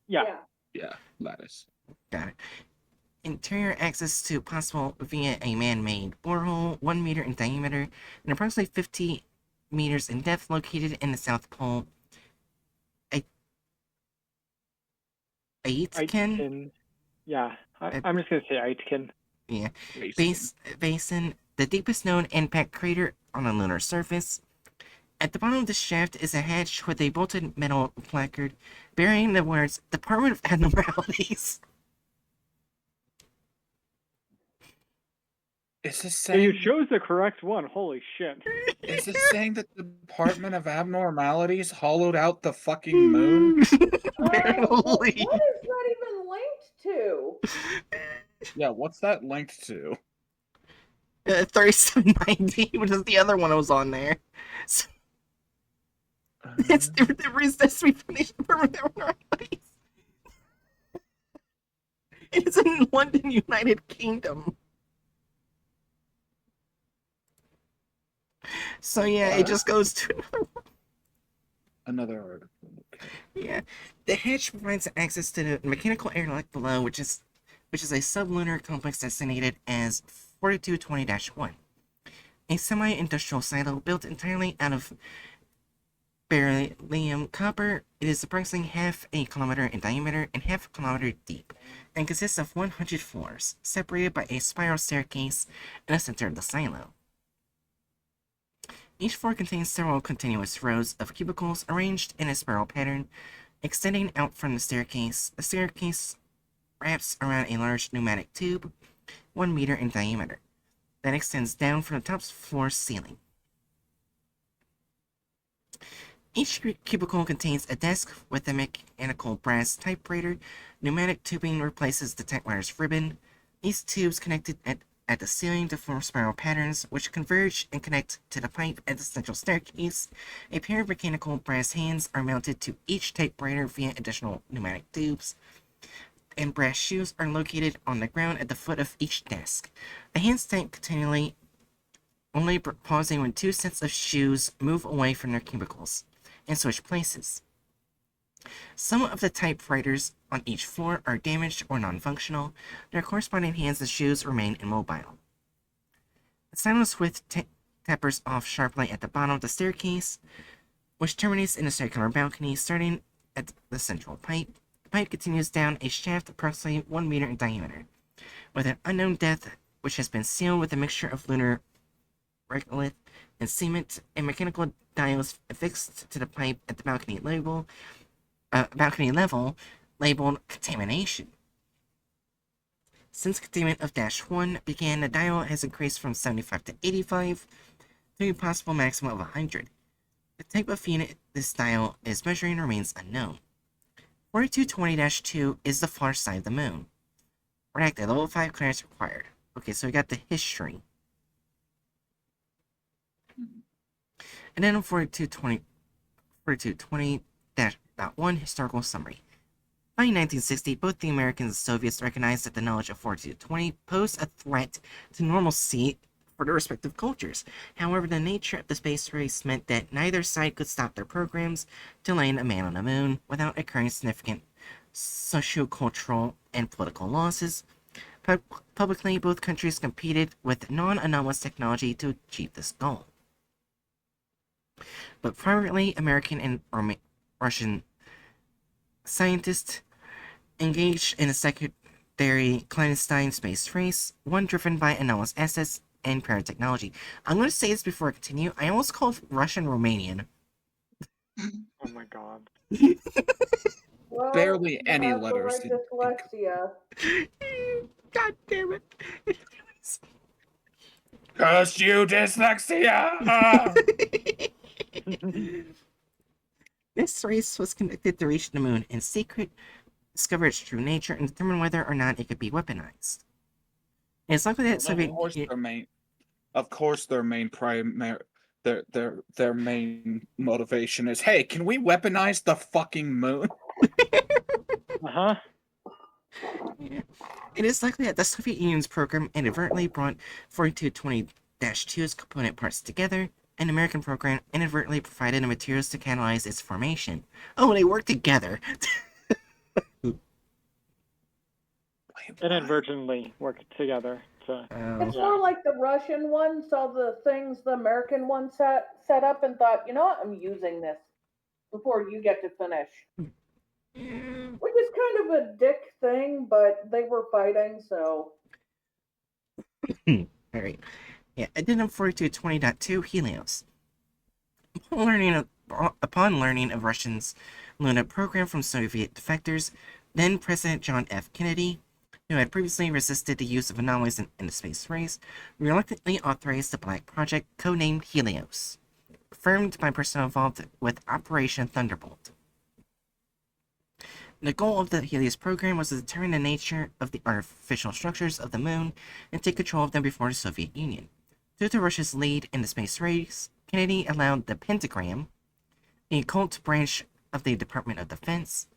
Yeah. Yeah, lattice. Got it. Interior access to possible via a man-made borehole 1 meter in diameter and approximately 50 meters in depth located in the South Pole. Aitken? Yeah, I'm just gonna say Aitken. Yeah. Basin, the deepest known impact crater on the lunar surface. At the bottom of the shaft is a hatch with a bolted metal placard bearing the words Department of Abnormalities. Is this So you saying chose the correct one. Holy shit. is this saying that the Department of Abnormalities hollowed out the fucking moon? Apparently. What is that even linked to? Yeah, what's that linked to? 3790, which is the other one that was on there. So, that's the reason we finished Department of Abnormalities. It's in London, United Kingdom. So yeah, it just goes to Another article. Okay. Yeah, the hatch provides access to the mechanical airlock below, which is a sublunar complex designated as 4220-1, a semi-industrial silo built entirely out of beryllium copper. It is approximately half a kilometer in diameter and half a kilometer deep, and consists of 100 floors, separated by a spiral staircase in the center of the silo. Each floor contains several continuous rows of cubicles arranged in a spiral pattern, extending out from the staircase. The staircase wraps around a large pneumatic tube, 1 meter in diameter, that extends down from the top floor ceiling. Each cubicle contains a desk with a mechanical brass typewriter. Pneumatic tubing replaces the typewriter's ribbon. These tubes connected at the ceiling to form spiral patterns, which converge and connect to the pipe at the central staircase. A pair of mechanical brass hands are mounted to each typewriter via additional pneumatic tubes, and brass shoes are located on the ground at the foot of each desk. The hands type continually, only pausing when 2 sets of shoes move away from their cubicles and switch places. Some of the typewriters on each floor are damaged or non-functional. Their corresponding hands and shoes remain immobile. The silence with tapers off sharply at the bottom of the staircase, which terminates in a circular balcony starting at the central pipe. The pipe continues down a shaft approximately 1 meter in diameter, with an unknown depth, which has been sealed with a mixture of lunar regolith and cement, and mechanical diodes affixed to the pipe at the balcony level, labeled contamination. Since containment of -1 began, the dial has increased from 75 to 85, to a possible maximum of 100. The type of unit this dial is measuring remains unknown. 4220-2 is the far side of the moon. Redacted, level 5 clearance required. Okay, so we got the history. And then on 4220-1 historical summary. By 1960, both the Americans and Soviets recognized that the knowledge of 4220 posed a threat to normalcy for their respective cultures. However, the nature of the space race meant that neither side could stop their programs to land a man on the moon without incurring significant socio-cultural and political losses. Publicly, both countries competed with non-anomalous technology to achieve this goal. But privately, American and Russian scientists engaged in a secondary clandestine space race, one driven by anomalous assets and prior technology. I'm going to say this before I continue. I almost called Russian Romanian. Oh my god. Well, Barely any that's letters. my dyslexia. God damn it. Curse you, dyslexia! This race was conducted to reach the moon in secret, discover its true nature, and determine whether or not it could be weaponized. It's likely that Soviet. Of course, their main their main motivation is, hey, can we weaponize the fucking moon? Uh-huh. It is likely that the Soviet Union's program inadvertently brought 4220-2's component parts together, and the American program inadvertently provided the materials to catalyze its formation. Oh, they work together. Inadvertently work together. It's Yeah. more like the Russian one saw the things the American one set up and thought, you know what, I'm using this before you get to finish. Which is kind of a dick thing, but they were fighting, so. Alright. Yeah, Addendum 4220.2 Helios. Upon learning of Russians' Luna program from Soviet defectors, then President John F. Kennedy, who had previously resisted the use of anomalies in the space race, reluctantly authorized the Black Project, codenamed Helios, confirmed by personnel involved with Operation Thunderbolt. The goal of the Helios program was to determine the nature of the artificial structures of the moon and take control of them before the Soviet Union. Due to Russia's lead in the space race, Kennedy allowed the Pentagram, the occult branch of the Department of Defense,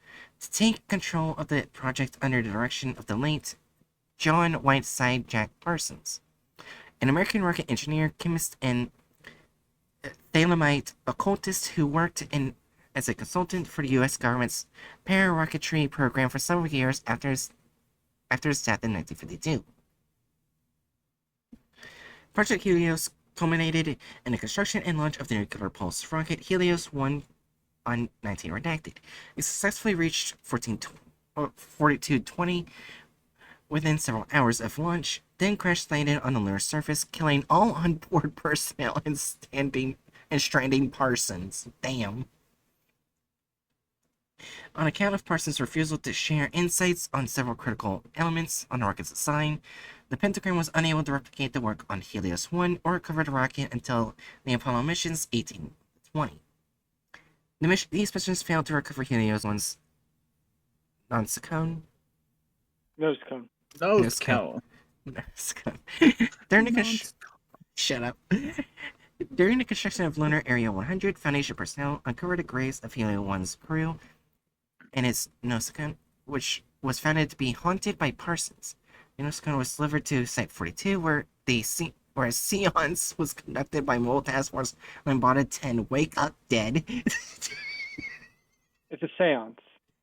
to take control of the project under the direction of the late John Whiteside Jack Parsons, an American rocket engineer, chemist, and Thalamite occultist who worked as a consultant for the U.S. government's para-rocketry program for several years after his death in 1952. Project Helios culminated in the construction and launch of the nuclear pulse rocket Helios 1 on 19 Redacted. It successfully reached 4220 within several hours of launch, then crash landed on the lunar surface, killing all onboard personnel and stranding Parsons. Damn. On account of Parsons' refusal to share insights on several critical elements on the rocket's design, the Pentagram was unable to replicate the work on Helios 1 or recover the rocket until the Apollo missions 18 to 20. These missions failed to recover Helios 1's nose cone. Shut up. During the construction of Lunar Area 100, Foundation personnel uncovered the graves of Helios 1's crew and its nosecone, which was found to be haunted by Parsons. The nosecone was delivered to Site 42, where a seance was conducted by Mobile Task Force Lambada 10. Wake up, dead. It's a seance.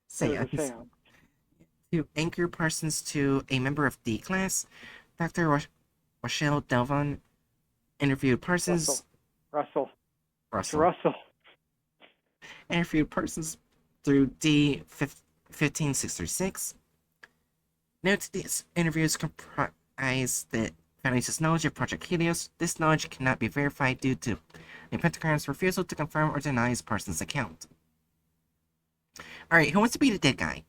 Seance. It was a seance. To anchor Parsons to a member of D class, Dr. Rochelle Delvon interviewed Parsons. Russell. Interviewed Parsons through D15636. Note these interviews comprise the Foundation's knowledge of Project Helios. This knowledge cannot be verified due to the Pentagram's refusal to confirm or deny Parsons' account. Alright, who wants to be the dead guy?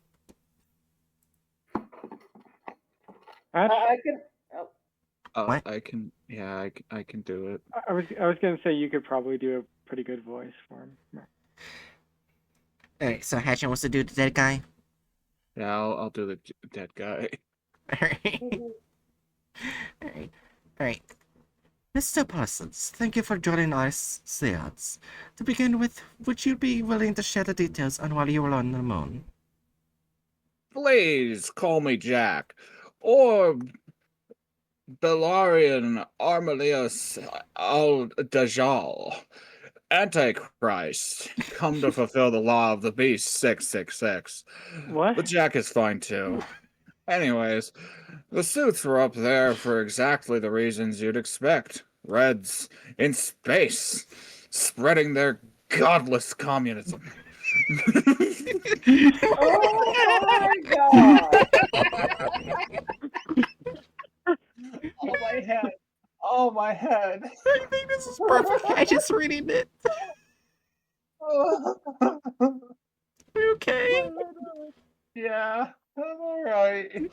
I can. What? I can. Yeah, I can do it. I was gonna say you could probably do a pretty good voice for him. Alright, so Hatchet wants to do the dead guy? Yeah, I'll do the dead guy. Alright. Mr. Parsons, thank you for joining our seance. To begin with, would you be willing to share the details on while you were on the moon? Please call me Jack, or Belarian Armelius al-Dajjal, Antichrist, come to fulfill the law of the beast 666. What? But Jack is fine too. Anyways, the suits were up there for exactly the reasons you'd expect. Reds in space, spreading their godless communism. Oh my god! Oh, my head. Oh, my head. I think this is perfect. Hatchet's reading it. Are you okay? Yeah, I'm alright.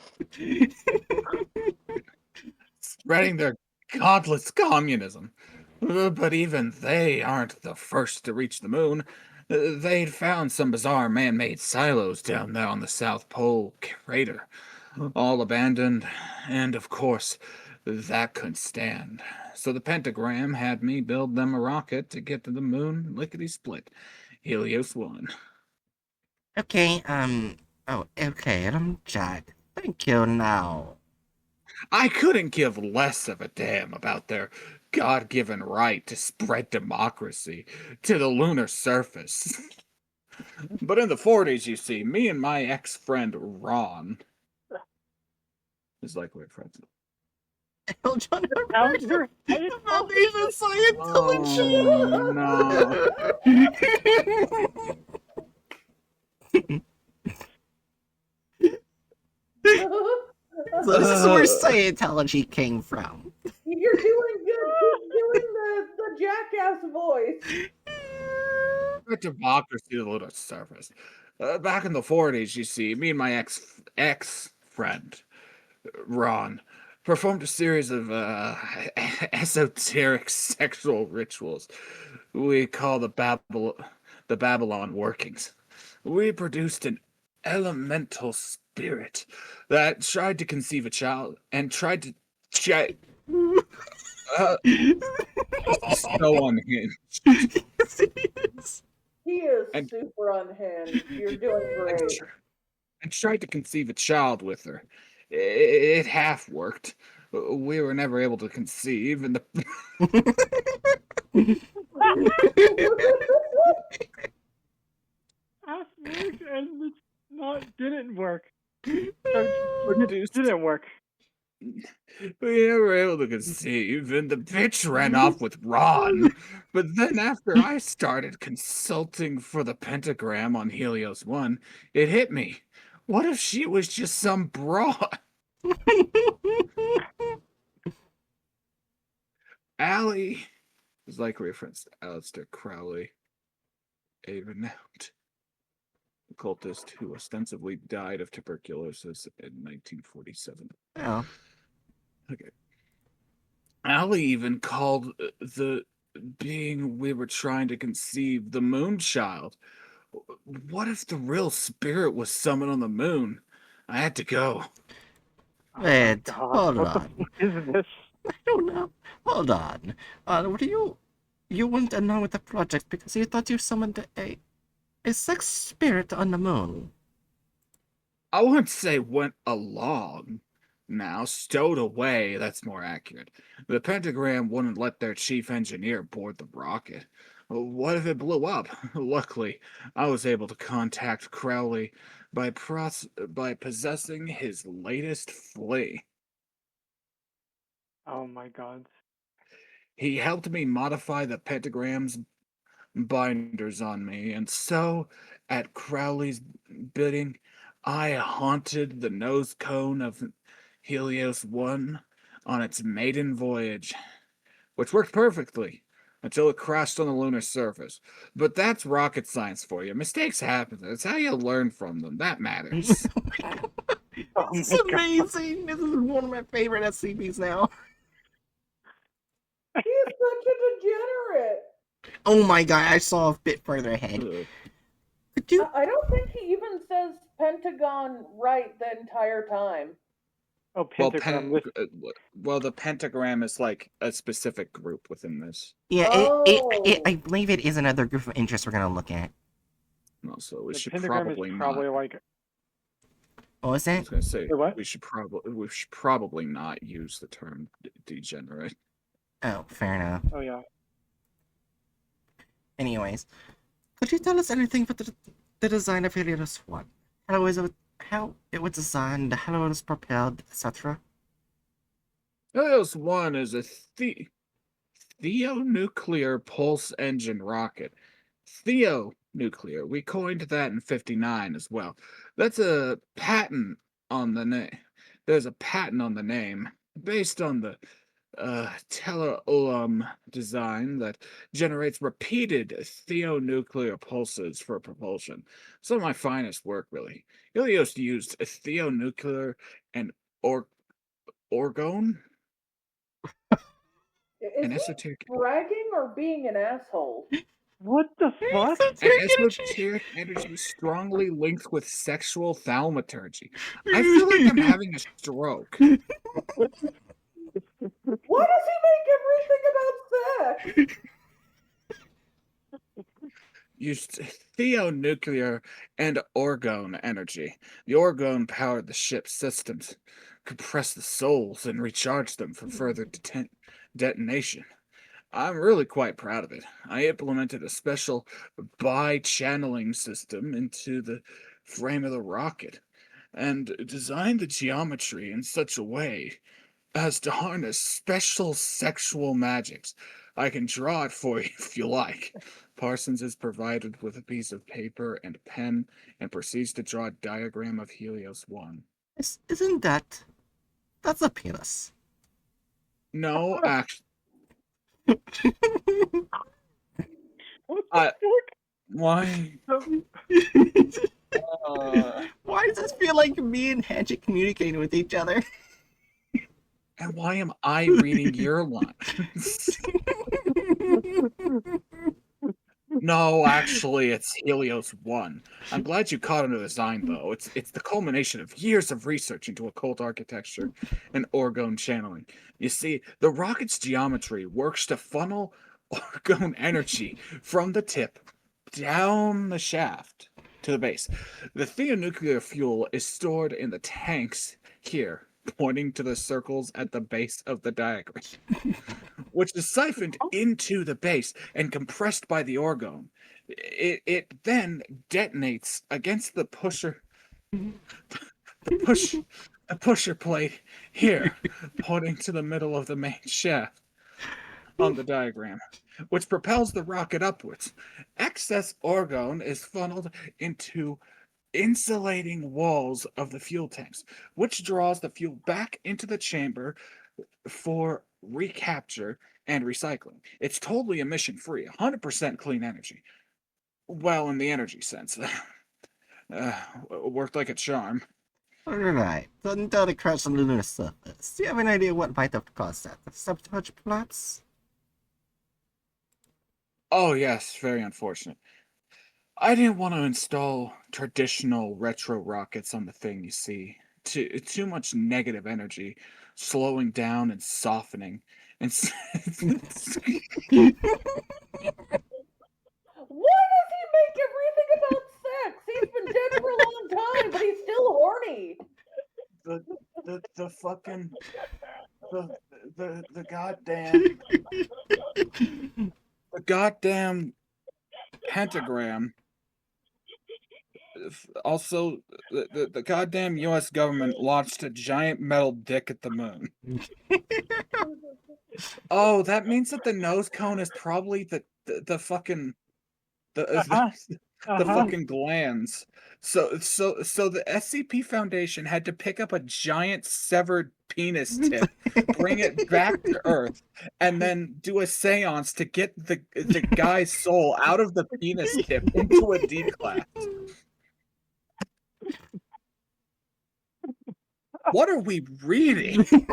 Spreading their godless communism. But even they aren't the first to reach the moon. They'd found some bizarre man-made silos down there on the South Pole crater, all abandoned, and of course, that couldn't stand. So the pentagram had me build them a rocket to get to the moon, lickety-split. Helios 1. Okay, oh, okay, I'm Jack. Thank you now. I couldn't give less of a damn about their God-given right to spread democracy to the lunar surface. But in the 40s, you see, me and my ex-friend Ron is like we're friends. Hold on, Elder Foundation Oh no. So this is where Scientology came from. You're doing good. Keep doing the jackass voice. For democracy to the lunar surface. Back in the 40s, you see, me and my ex-friend Ron performed a series of esoteric sexual rituals we call the Babylon workings. We produced an elemental spirit that tried to conceive a child and tried to so unhinged Yes, it is. He is and, super unhinged. You're doing and, great. tr- and tried to conceive a child with her. It half worked. We were never able to conceive, and the Half worked and it's not didn't work. So produced didn't work. we were able to conceive, and the bitch ran off with Ron. But then, after I started consulting for the pentagram on Helios 1, it hit me. What if she was just some broad? Allie was like reference to Aleister Crowley, a renowned occultist who ostensibly died of tuberculosis in 1947. Oh. Okay. Allie even called the being we were trying to conceive the Moonchild. What if the real spirit was summoned on the moon? I had to go. Oh my Wait, God, hold what the on. fuck is this? I don't know. Hold on. What do you went along with the project because you thought you summoned a sex spirit on the moon. I wouldn't say went along. Now, stowed away, that's more accurate. The pentagram wouldn't let their chief engineer board the rocket. What if it blew up? Luckily, I was able to contact Crowley by possessing his latest flea. Oh my God. He helped me modify the pentagram's binders on me, and so, at Crowley's bidding, I haunted the nose cone of Helios 1 on its maiden voyage, which worked perfectly until it crashed on the lunar surface. But that's rocket science for you. Mistakes happen. It's how you learn from them. That matters. Oh This my is God. amazing. This is one of my favorite SCPs now. He's such a degenerate. Oh my god, I saw a bit further ahead. Ugh. Could you? I don't think he even says Pentagon right the entire time. Oh, Well, pentagram. This the pentagram is like a specific group within this. Yeah, Oh. I believe it is another group of interest we're gonna look at. Also, we the should pentagram is probably probably not. like What was I that? was gonna say Wait, what? we should probably not use the term degenerate. Oh, fair enough. Oh yeah. Anyways, could you tell us anything about the design of Helios 1? How it was designed, how it was propelled, etc.? Helios 1 is a theonuclear pulse engine rocket. Theonuclear. We coined that in '59 as well. That's a patent on the name. There's a patent on the name based on the tellurolum design that generates repeated theonuclear pulses for propulsion. Some of my finest work, really. Helios used a theonuclear and orgone. Is An he esoteric bragging or being an asshole? What the fuck? An Esoteric energy. esoteric energy strongly linked with sexual thaumaturgy. I feel like I'm having a stroke. Why does he make everything about sex? Used theonuclear and orgone energy. The orgone powered the ship's systems, compressed the souls, and recharged them for further detonation. I'm really quite proud of it. I implemented a special bi-channeling system into the frame of the rocket and designed the geometry in such a way as to harness special sexual magics. I can draw it for you if you like. Parsons is provided with a piece of paper and a pen and proceeds to draw a diagram of Helios 1. Isn't that? That's a penis. No, actually, What I, the why? fuck? Why does this feel like me and Hedgick communicating with each other? And why am I reading your lines? No, actually, it's Helios 1. I'm glad you caught on to the design, though. It's the culmination of years of research into occult architecture and orgone channeling. You see, the rocket's geometry works to funnel orgone energy from the tip down the shaft to the base. The theonuclear fuel is stored in the tanks here, pointing to the circles at the base of the diagram, which is siphoned into the base and compressed by the orgone. It then detonates against the push the pusher plate here, pointing to the middle of the main shaft on the diagram, which propels the rocket upwards. Excess orgone is funneled into insulating walls of the fuel tanks, which draws the fuel back into the chamber for recapture and recycling. It's totally emission free, 100% clean energy. Well, in the energy sense. Worked like a charm. Alright, until they crash on the lunar surface. Do you have an idea what might have caused that? Sabotage perhaps? Oh, yes, very unfortunate. I didn't want to install traditional retro rockets on the thing, you see. Too much negative energy, slowing down and softening. And Why does he make everything about sex? He's been dead for a long time, but he's still horny. the fucking the goddamn pentagram. Also, the goddamn U.S. government launched a giant metal dick at the moon. Oh, that means that the nose cone is probably the fucking the Uh-huh. the Uh-huh. fucking glands. So the SCP Foundation had to pick up a giant severed penis tip, bring it back to Earth, and then do a seance to get the guy's soul out of the penis tip into a D class. What are we reading? A very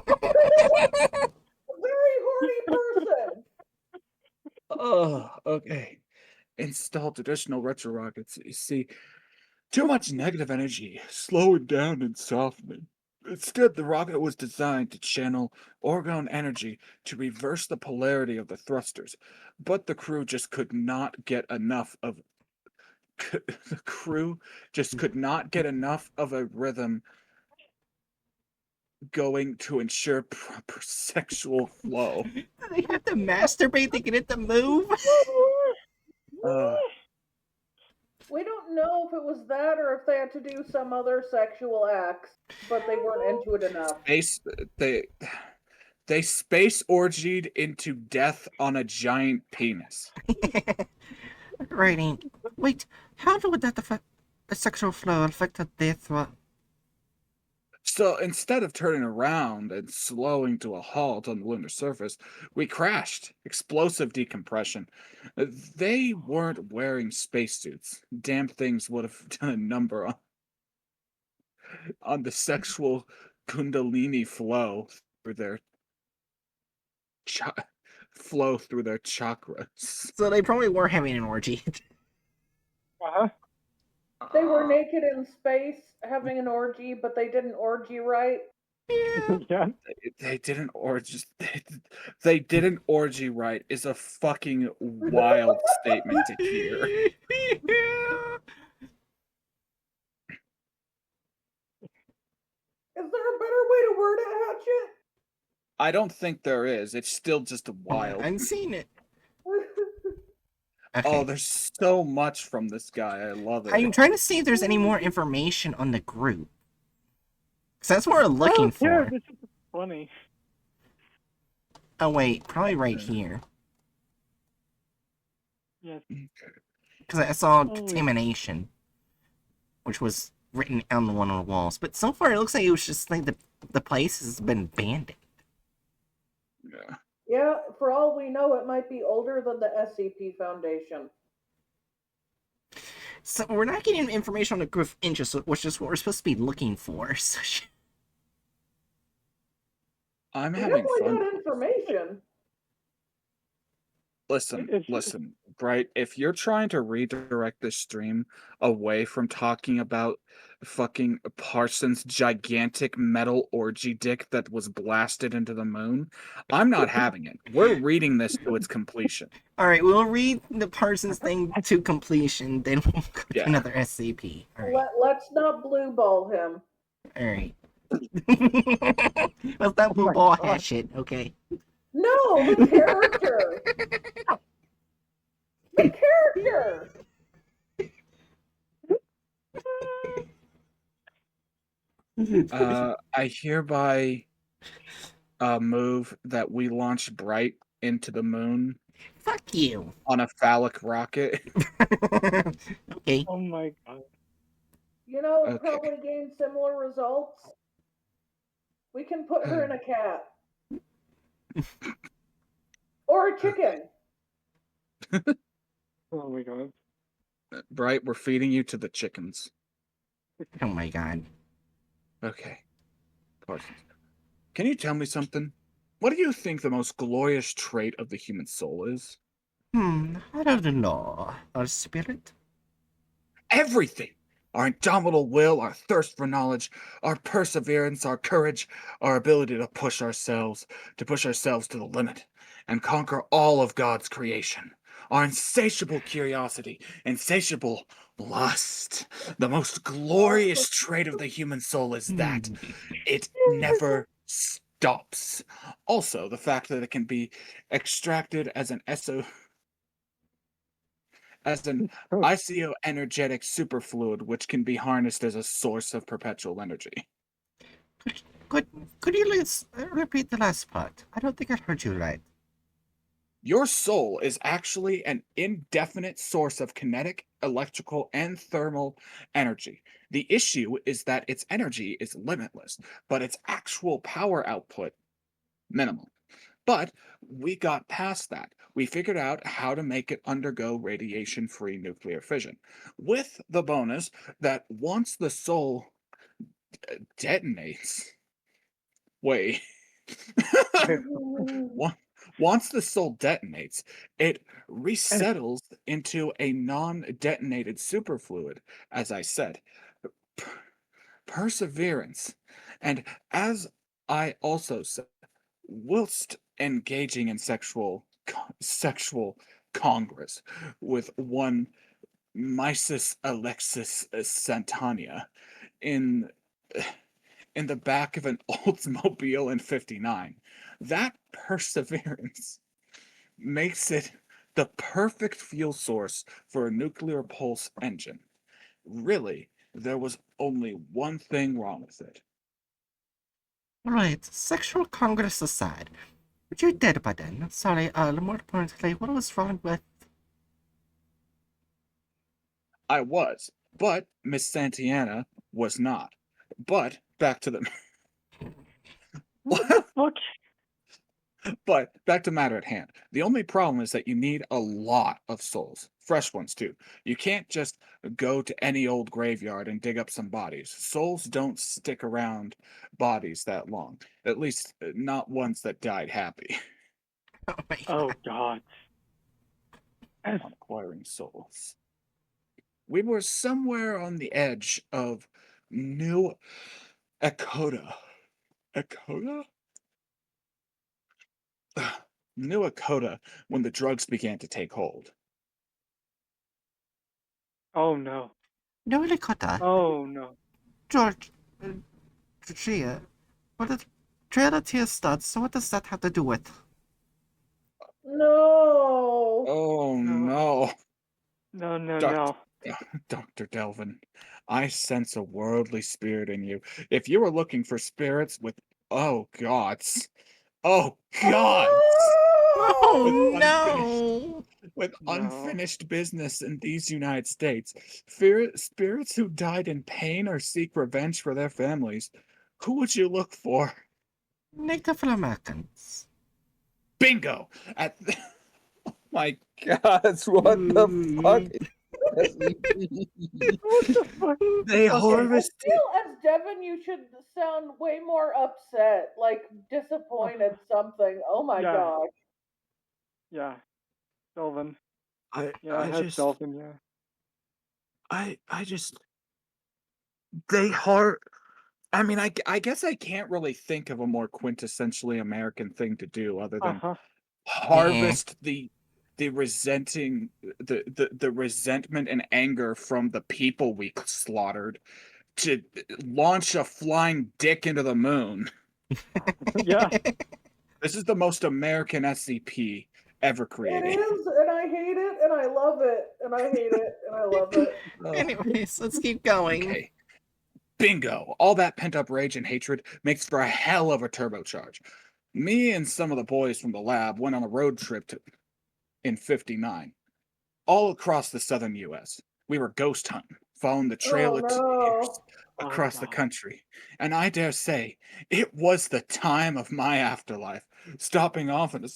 horny person. Oh, okay. Install traditional retro rockets. You see, too much negative energy, slowing down and softening. Instead, the rocket was designed to channel orgone energy to reverse the polarity of the thrusters, but the crew just could not get enough of the crew just could not get enough of a rhythm going to ensure proper sexual flow. Do they have to masturbate to get it to move? Uh, We don't know if it was that or if they had to do some other sexual acts, but they weren't into it enough. space they space orgied into death on a giant penis. Writing. Wait, how would that affect the sexual flow affect the death? So instead of turning around and slowing to a halt on the lunar surface, we crashed. Explosive decompression. They weren't wearing spacesuits. Damn things would have done a number on the sexual kundalini flow for their chi- flow through their chakras. So they probably were having an orgy. Uh-huh. They were naked in space having an orgy, but they didn't orgy right. Yeah. They didn't orgy. They didn't orgy right is a fucking wild statement to hear. Is there a better way to word it, Hatchet? I don't think there is. It's still just wild. I'm seeing it. Oh, Okay. there's so much from this guy. I love it. I'm trying to see if there's any more information on the group. Because that's what we're looking Oh, yeah, for. this is funny. Oh, wait. Probably right Okay. here. Yes. Because I saw Holy- contamination, which was written on one of the walls. But so far, it looks like it was just like the place has been abandoned. Yeah. Yeah, for all we know, it might be older than the SCP Foundation. So we're not getting information on the group of interest, which is what we're supposed to be looking for. So I'm We having definitely fun. got information. Listen, Bright, if you're trying to redirect this stream away from talking about fucking Parsons' gigantic metal orgy dick that was blasted into the moon, I'm not having it. We're reading this to its completion. all right, we'll read the Parsons thing to completion, then we'll go to Yeah. another SCP. All right, Let's not blue ball him. all right. Let's not blue my ball God. hash it, okay? No, the character. The character. I hereby move that we launch Bright into the moon Fuck you. on a phallic rocket. Okay. Oh my god. You know, Okay. probably gain similar results. We can put her in a cat. Or a chicken. Oh my god. Bright, we're feeding you to the chickens. Oh my god. Okay. Parsons. Can you tell me something? What do you think the most glorious trait of the human soul is? I don't know. Our spirit? Everything! Our indomitable will, our thirst for knowledge, our perseverance, our courage, our ability to push ourselves to the limit and conquer all of God's creation. Our insatiable curiosity, insatiable lust. The most glorious trait of the human soul is that it never stops. Also, the fact that it can be extracted as an isoenergetic superfluid, which can be harnessed as a source of perpetual energy. Could could you repeat the last part? I don't think I heard you right. Your soul is actually an indefinite source of kinetic, electrical, and thermal energy. The issue is that its energy is limitless, but its actual power output minimal. But we got past that. We figured out how to make it undergo radiation free nuclear fission, with the bonus that once the soul detonates, wait. Once the soul detonates, it resettles into a non detonated superfluid, as I said. Perseverance. And as I also said, whilst engaging in sexual congress with one Mysis Alexis Santania in in the back of an Oldsmobile in 59. That perseverance makes it the perfect fuel source for a nuclear pulse engine. Really, there was only one thing wrong with it. Right, sexual congress aside. But you're dead by then. Sorry, more importantly, what was wrong with... I was, but Miss Santana was not. But back to the What the fuck? But back to matter at hand. The only problem is that you need a lot of souls, fresh ones too. You can't just go to any old graveyard and dig up some bodies. Souls don't stick around bodies that long, at least not ones that died happy. Oh my Oh god. God. On acquiring souls. We were somewhere on the edge of New Ekota. Ekota? New Ekota when the drugs began to take hold. Oh no. No, Lakota. Oh no. George. Gia. What is Trail of Tear studs, so what does that have to do with? No. Oh No. no. No. Dr. Delvin, I sense a worldly spirit in you. If you were looking for spirits with oh gods. Oh gods! Oh With unfinished no! with No. unfinished business in these United States. Spirits who died in pain or seek revenge for their families. Who would you look for? Native Americans. Bingo! At my gods, what the fuck is SCP? What the fuck? They Okay. I harvested. feel as Devin, you should sound way more upset, like disappointed something. Oh my Yeah. gosh. Yeah. Delvin. I Yeah, it has just Delvin, yeah. I just they har I mean, I guess I can't really think of a more quintessentially American thing to do other than Uh-huh. harvest the resenting the resentment and anger from the people we slaughtered to launch a flying dick into the moon. Yeah. This is the most American SCP ever It created. is, and I hate it, and I love it, and I hate it, and I love it. Anyways, let's keep going. Okay. Bingo. All that pent up rage and hatred makes for a hell of a turbocharge. Me and some of the boys from the lab went on a road trip in 59, all across the southern US. We were ghost hunting, following the trail Oh of tears no. Oh across the God. country. And I dare say, it was the time of my afterlife, stopping off in a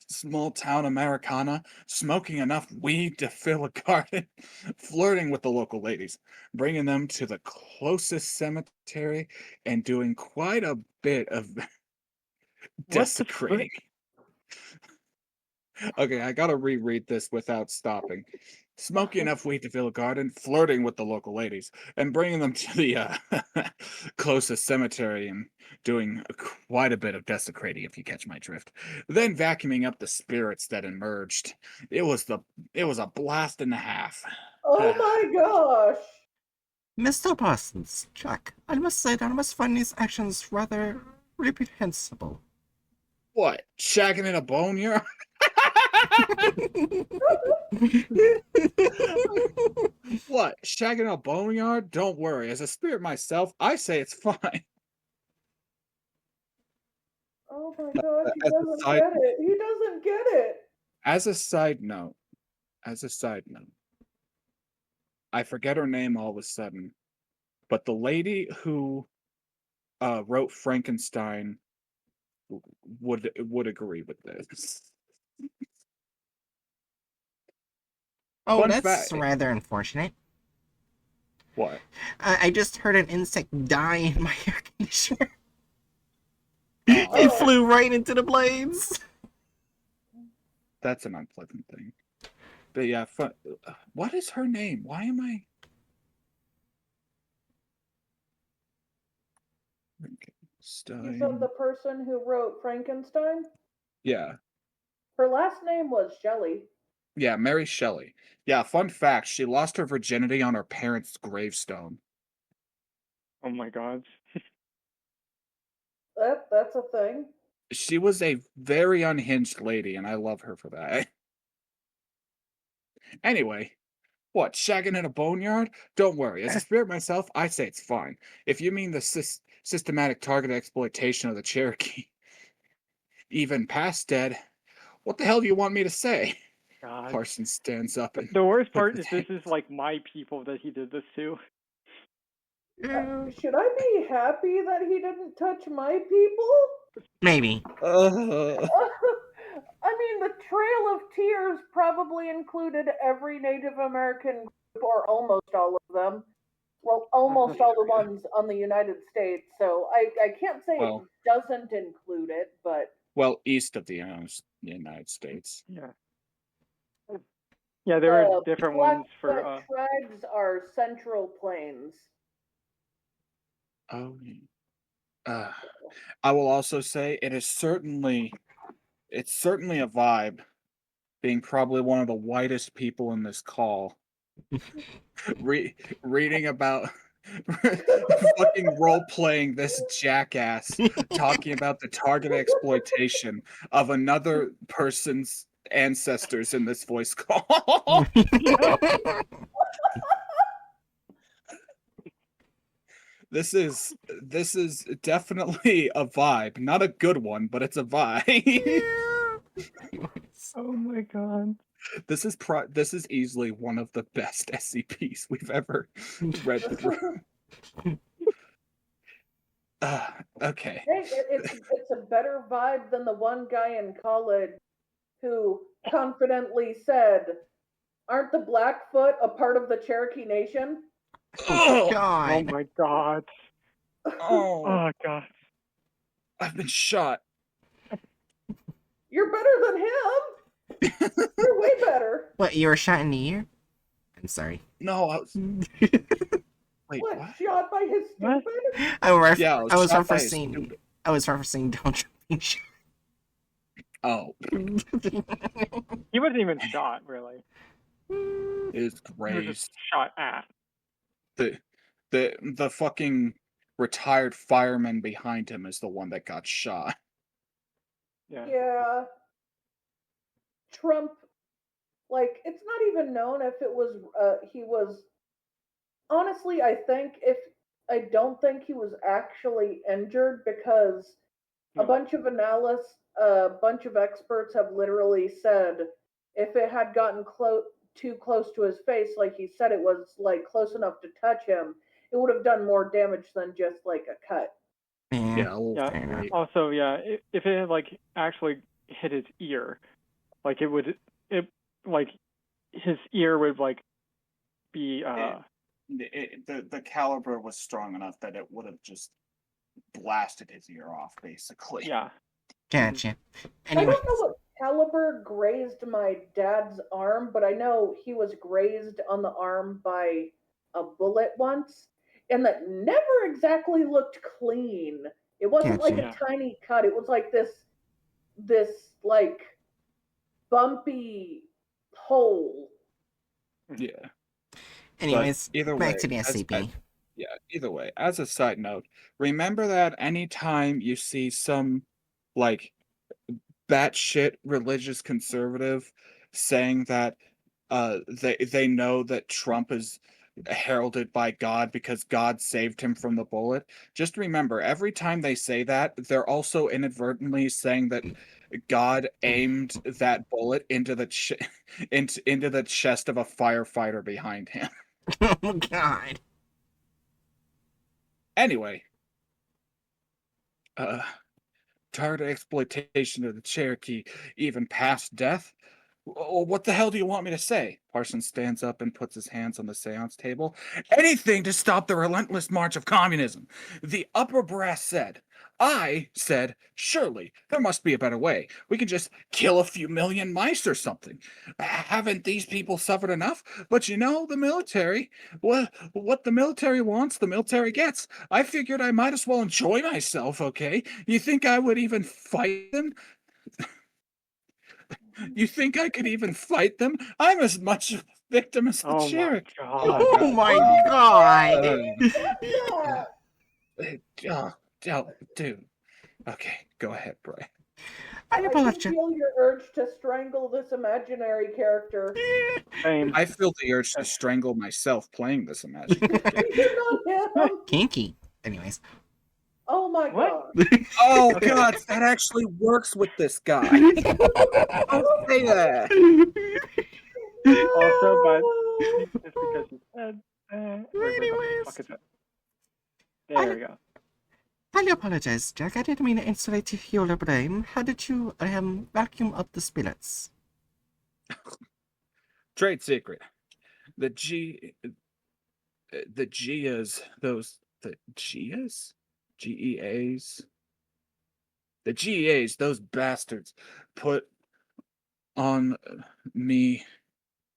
small town Americana, smoking enough weed to fill a garden, flirting with the local ladies, bringing them to the closest cemetery, and doing quite a bit of What the frick? desecrating. Okay, I gotta reread this without stopping. Smoking enough weed to fill a garden, flirting with the local ladies, and bringing them to the closest cemetery and doing quite a bit of desecrating, if you catch my drift. Then vacuuming up the spirits that emerged. It was a blast and a half. Oh my gosh. Mr. Parsons, Jack, I must say that I must find these actions rather reprehensible. What? Shagging in a boneyard? What? Shagging in a boneyard? Don't worry. As a spirit myself, I say it's fine. Oh my gosh, he As a doesn't side get it. He doesn't get it. as a side note, as a side note, I forget her name all of a sudden, but the lady who wrote Frankenstein would agree with this. Oh, Fun that's fact. rather unfortunate. What? I just heard an insect die in my air conditioner. Oh, It Oh. flew right into the blades. that's an unpleasant thing. But yeah, fun. What is her name? Why am I? You said Frankenstein. the person who wrote Frankenstein? Yeah, Her last name was Shelley. yeah, Mary Shelley. Yeah, fun fact: she lost her virginity on her parents' gravestone. Oh my God. That's a thing. She was a very unhinged lady, and I love her for that. Anyway, what, shagging in a boneyard? Don't worry. As a spirit myself, I say it's fine. If you mean the systematic target exploitation of the Cherokee, even past dead, what the hell do you want me to say? God. Parsons stands up and The worst puts part his is this hand. is like my people that he did this to. Should I be happy that he didn't touch my people? Maybe. I mean, the Trail of Tears probably included every Native American group, or almost all of them. Well, almost all the ones on the United States. So I can't say it Well, doesn't include it, but well, east of the United States. Yeah. Yeah, there were different ones for. Blackfoot tribes are Central Plains. Oh, I will also say it's certainly a vibe being probably one of the whitest people in this call. Reading about fucking role playing this jackass talking about the target exploitation of another person's ancestors in this voice call. This is definitely a vibe. Not a good one, but it's a vibe. Oh my god. This is easily one of the best SCPs we've ever read through. Okay. Hey, it's a better vibe than the one guy in college who confidently said, "Aren't the Blackfoot a part of the Cherokee Nation?" Oh Oh God. my god. Oh, Oh god. I've been shot. You're better than him. You're way better. What, you were shot in the ear? I'm sorry. No, I was. Wait, What? what? Shot by his What? stupid? Yeah, I was shot by a referencing. stupid- I was referencing Don't Being Shot. Oh, He wasn't even shot, really. is He was just grazed. shot at. The fucking retired fireman behind him is the one that got shot. Yeah. Yeah. Trump, like, it's not even known if it was, he was, honestly, I don't think he was actually injured because a No. bunch of analysts, a bunch of experts have literally said if it had gotten too close to his face, like he said it was like close enough to touch him, it would have done more damage than just like a cut. Yeah, a little Yeah. Fair enough. great. Also, yeah, if it had like actually hit his ear, like like his ear would like be The caliber was strong enough that it would have just blasted his ear off, basically. yeah. Gotcha. I Anyway, don't know what caliber grazed my dad's arm, but I know he was grazed on the arm by a bullet once, and that never exactly looked clean. It wasn't like Gotcha. a tiny cut. It was like this like bumpy hole. Yeah. anyways, either back way, to the SCP. either way, as a side note, remember that anytime you see some like batshit religious conservative saying that they know that Trump is heralded by God because God saved him from the bullet. Just remember, every time they say that, they're also inadvertently saying that God aimed that bullet into the into the chest of a firefighter behind him. Oh God. Anyway, target exploitation of the Cherokee, even past death. What the hell do you want me to say? Parsons stands up and puts his hands on the seance table. Anything to stop the relentless march of communism. The upper brass said. I said, surely, there must be a better way. We could just kill a few million mice or something. Haven't these people suffered enough? But you know, the military, what the military wants, the military gets. I figured I might as well enjoy myself, okay? You think I would even fight them? You think I could even fight them? I'm as much a victim as the Oh my Cherokee. god. Oh my God. Dude. Okay, go ahead, Brian. I I can apologize. feel your urge to strangle this imaginary character. Same. I feel the urge to strangle myself playing this imaginary character. You're not him. Kinky. Anyways. Oh my What? god. Oh Okay. god, that actually works with this guy. Don't say that. Also, but just because he said, where the Anyways. fuck is it? There we go. I apologize, Jack. I didn't mean to insulate your brain. How did you vacuum up the spirits? Trade secret. The Gias, the Gias? GEAs? The GAs, those bastards, put on me.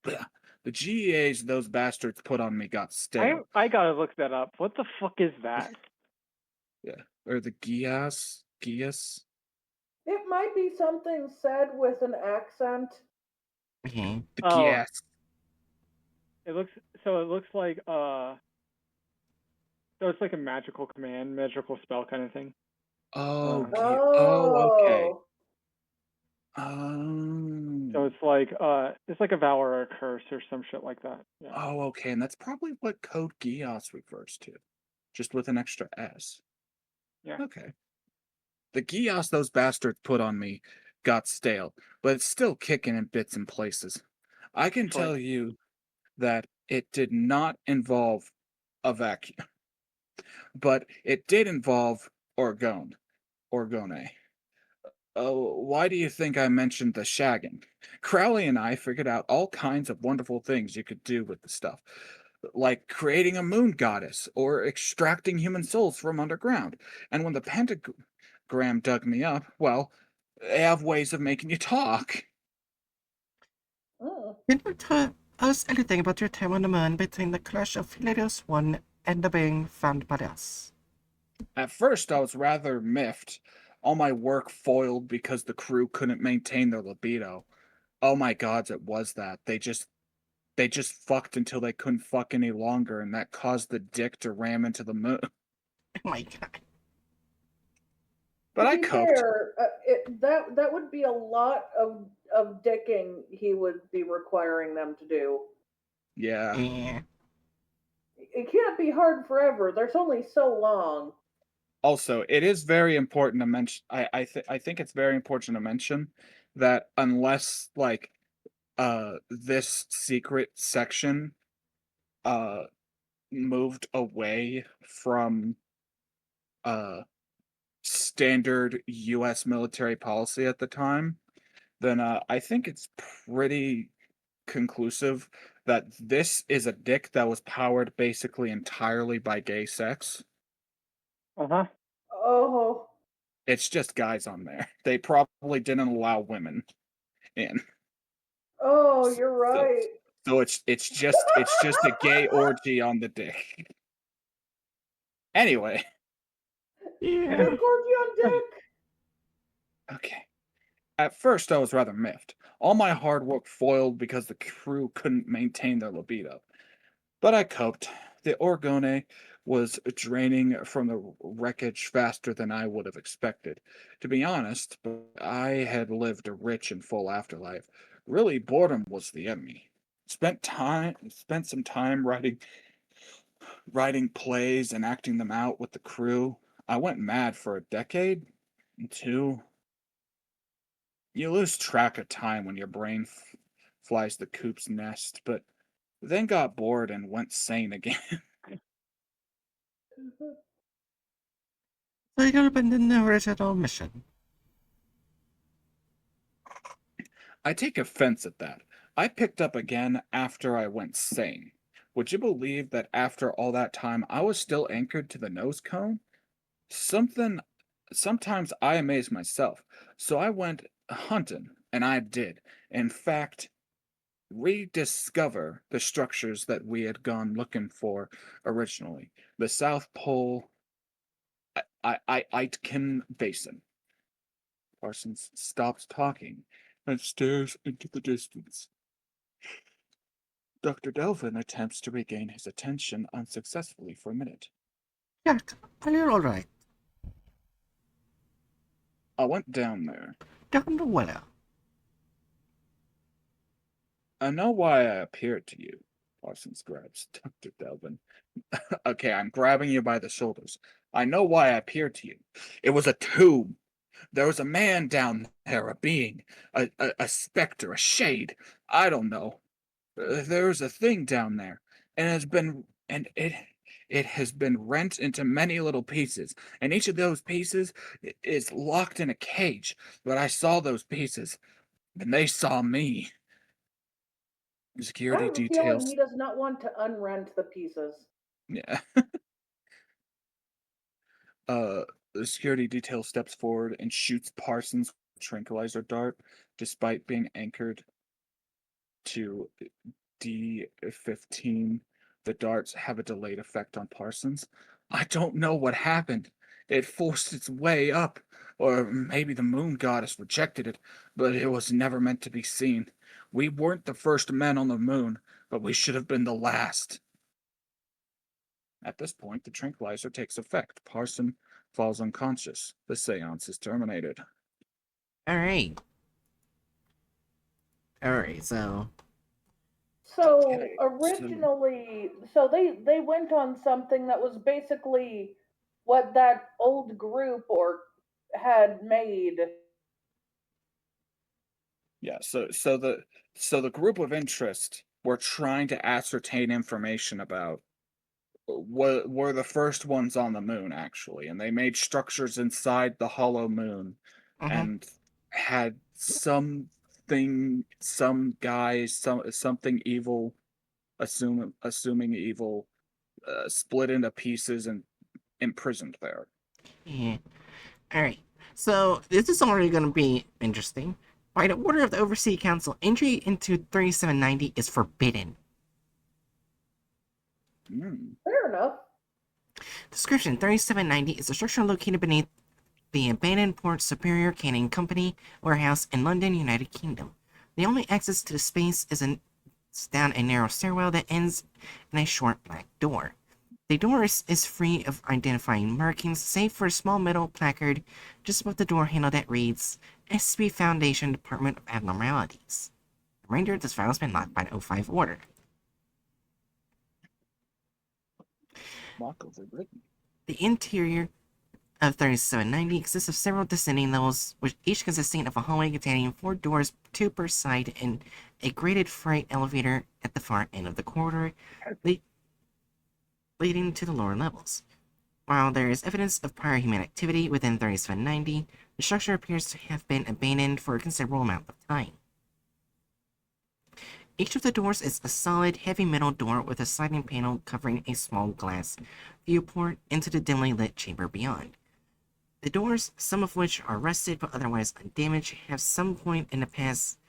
Bleh. The GAs those bastards put on me got stale. I gotta look that up. What the fuck is that? Yeah. Or the Gias? Gias? It might be something said with an accent. Mhm. The Oh, Gias. it looks like so it's like a magical command, magical spell kind of thing. Oh, oh, okay. Oh. So Um, it's like a vow or a curse or some shit like that. Yeah. oh, okay. And that's probably what Code Geass refers to, just with an extra S. Yeah. Okay. The Geass those bastards put on me got stale, but it's still kicking in bits and places. I can Sure. tell you that it did not involve a vacuum, but it did involve orgone. Oh, why do you think I mentioned the shagging? Crowley and I figured out all kinds of wonderful things you could do with the stuff, like creating a moon goddess or extracting human souls from underground. And when the pentagram dug me up, well, they have ways of making you talk. Mm. Can you tell us anything about your time on the moon between the crash of Hilarious 1 and the being found by us? At first, I was rather miffed. All my work foiled because the crew couldn't maintain their libido. Oh my gods, it was that. They just fucked until they couldn't fuck any longer, and that caused the dick to ram into the moon. Oh my god. But To I be coped. fair, that would be a lot of dicking he would be requiring them to do. Yeah. Yeah. It can't be hard forever. There's only so long. Also, it is very important to mention. I think it's very important to mention that unless like this secret section uh moved away from uh standard US military policy at the time, then I think it's pretty conclusive that this is a dick that was powered basically entirely by gay sex. Uh-huh. Oh, It's just guys on there. They probably didn't allow women in. oh, you're So right. so it's just a gay orgy on the dick. Anyway, Yeah. Dick orgy on dick. okay. At first I was rather miffed. All my hard work foiled because the crew couldn't maintain their libido. But I coped. The Orgone was draining from the wreckage faster than I would have expected. To be honest, I had lived a rich and full afterlife. Really, boredom was the enemy. Spent some time writing plays and acting them out with the crew. I went mad for a decade, two. You lose track of time when your brain flies the coop's nest, but then got bored and went sane again. So you abandoned the original mission. I take offense at that. I picked up again after I went sane. Would you believe that after all that time I was still anchored to the nose cone? Something sometimes I amaze myself. So I went hunting, and I did. In fact, rediscover the structures that we had gone looking for originally. The South Pole Aitken Basin. Parsons stops talking and stares into the distance. Dr. Delvin attempts to regain his attention unsuccessfully for a minute. Jack, are you alright? I went down there. Down the well. I know why I appeared to you. Parsons grabs Dr. Delvin. Okay, I'm grabbing you by the shoulders. I know why I appeared to you. It was a tomb. There was a man down there, a being, a specter, a shade. I don't know. There's a thing down there, and it has been rent into many little pieces, and each of those pieces is locked in a cage. But I saw those pieces, and they saw me. I Security have a feeling he details. does not want to unrent the pieces. Yeah. The security detail steps forward and shoots Parsons with a tranquilizer dart, despite being anchored to D15. The darts have a delayed effect on Parsons. I don't know what happened. It forced its way up, or maybe the moon goddess rejected it, but it was never meant to be seen. We weren't the first men on the moon, but we should have been the last. At this point, the tranquilizer takes effect. Parson falls unconscious. The seance is terminated. All right. All right. So So Okay, originally, so they went on something that was basically what that old group or had made. Yeah, so the group of interest were trying to ascertain information about were the first ones on the moon actually, and they made structures inside the hollow moon mhm. and had some guys, something evil, assuming evil, split into pieces and imprisoned there. Yeah. All right. So this is already going to be interesting. By the order of the Overseas Council, entry into 3790 is forbidden. Hmm. Fair enough. Description: 3790 is a structure located beneath the abandoned Port Superior Canning Company warehouse in London, United Kingdom. The only access to the space is down a narrow stairwell that ends in a short black door. The door is free of identifying markings, save for a small metal placard just above the door handle that reads SB Foundation Department of Abnormalities. The remainder of this file has been locked by the O5 order. Lock overwritten. The interior of 3790 consists of several descending levels, which each consisting of a hallway containing 4 doors, 2 per side, and a graded freight elevator at the far end of the corridor, leading to the lower levels. While there is evidence of prior human activity within 3790, the structure appears to have been abandoned for a considerable amount of time. Each of the doors is a solid, heavy metal door with a sliding panel covering a small glass viewport into the dimly lit chamber beyond. The doors, some of which are rusted but otherwise undamaged, have some point in the past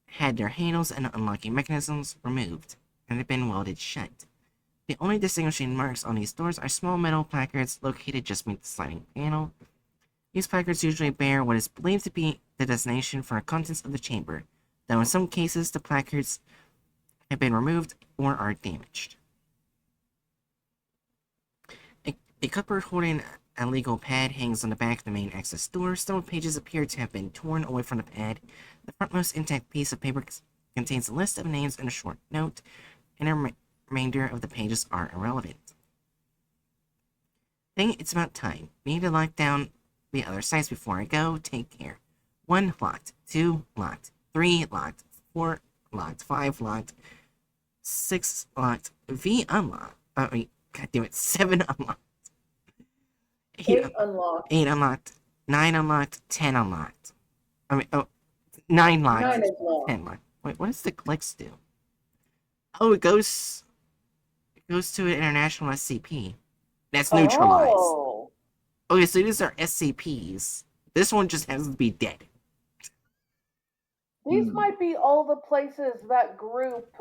had their handles and unlocking mechanisms removed, and have been welded shut. The only distinguishing marks on these doors are small metal placards located just beneath the sliding panel. These placards usually bear what is believed to be the designation for the contents of the chamber, though in some cases the placards have been removed or are damaged. A cupboard holding a legal pad hangs on the back of the main access door. Several pages appear to have been torn away from the pad. The frontmost intact piece of paper contains a list of names and a short note, and the remainder of the pages are irrelevant. I think it's about time. We need to lock down the other sites before I go. Take care. 1 locked, 2 locked, 3 locked, 4 locked, 5 locked, 6 locked, V unlocked. God damn it, 7 unlocked. 8 unlocked. 8 unlocked, 9 unlocked, 10 unlocked. 9 locked, 9 is locked. 10 locked. Wait, what does the clicks do? Oh, it goes to an international SCP. That's neutralized. Oh. Okay, so these are SCPs. This one just has to be dead. These might be all the places that group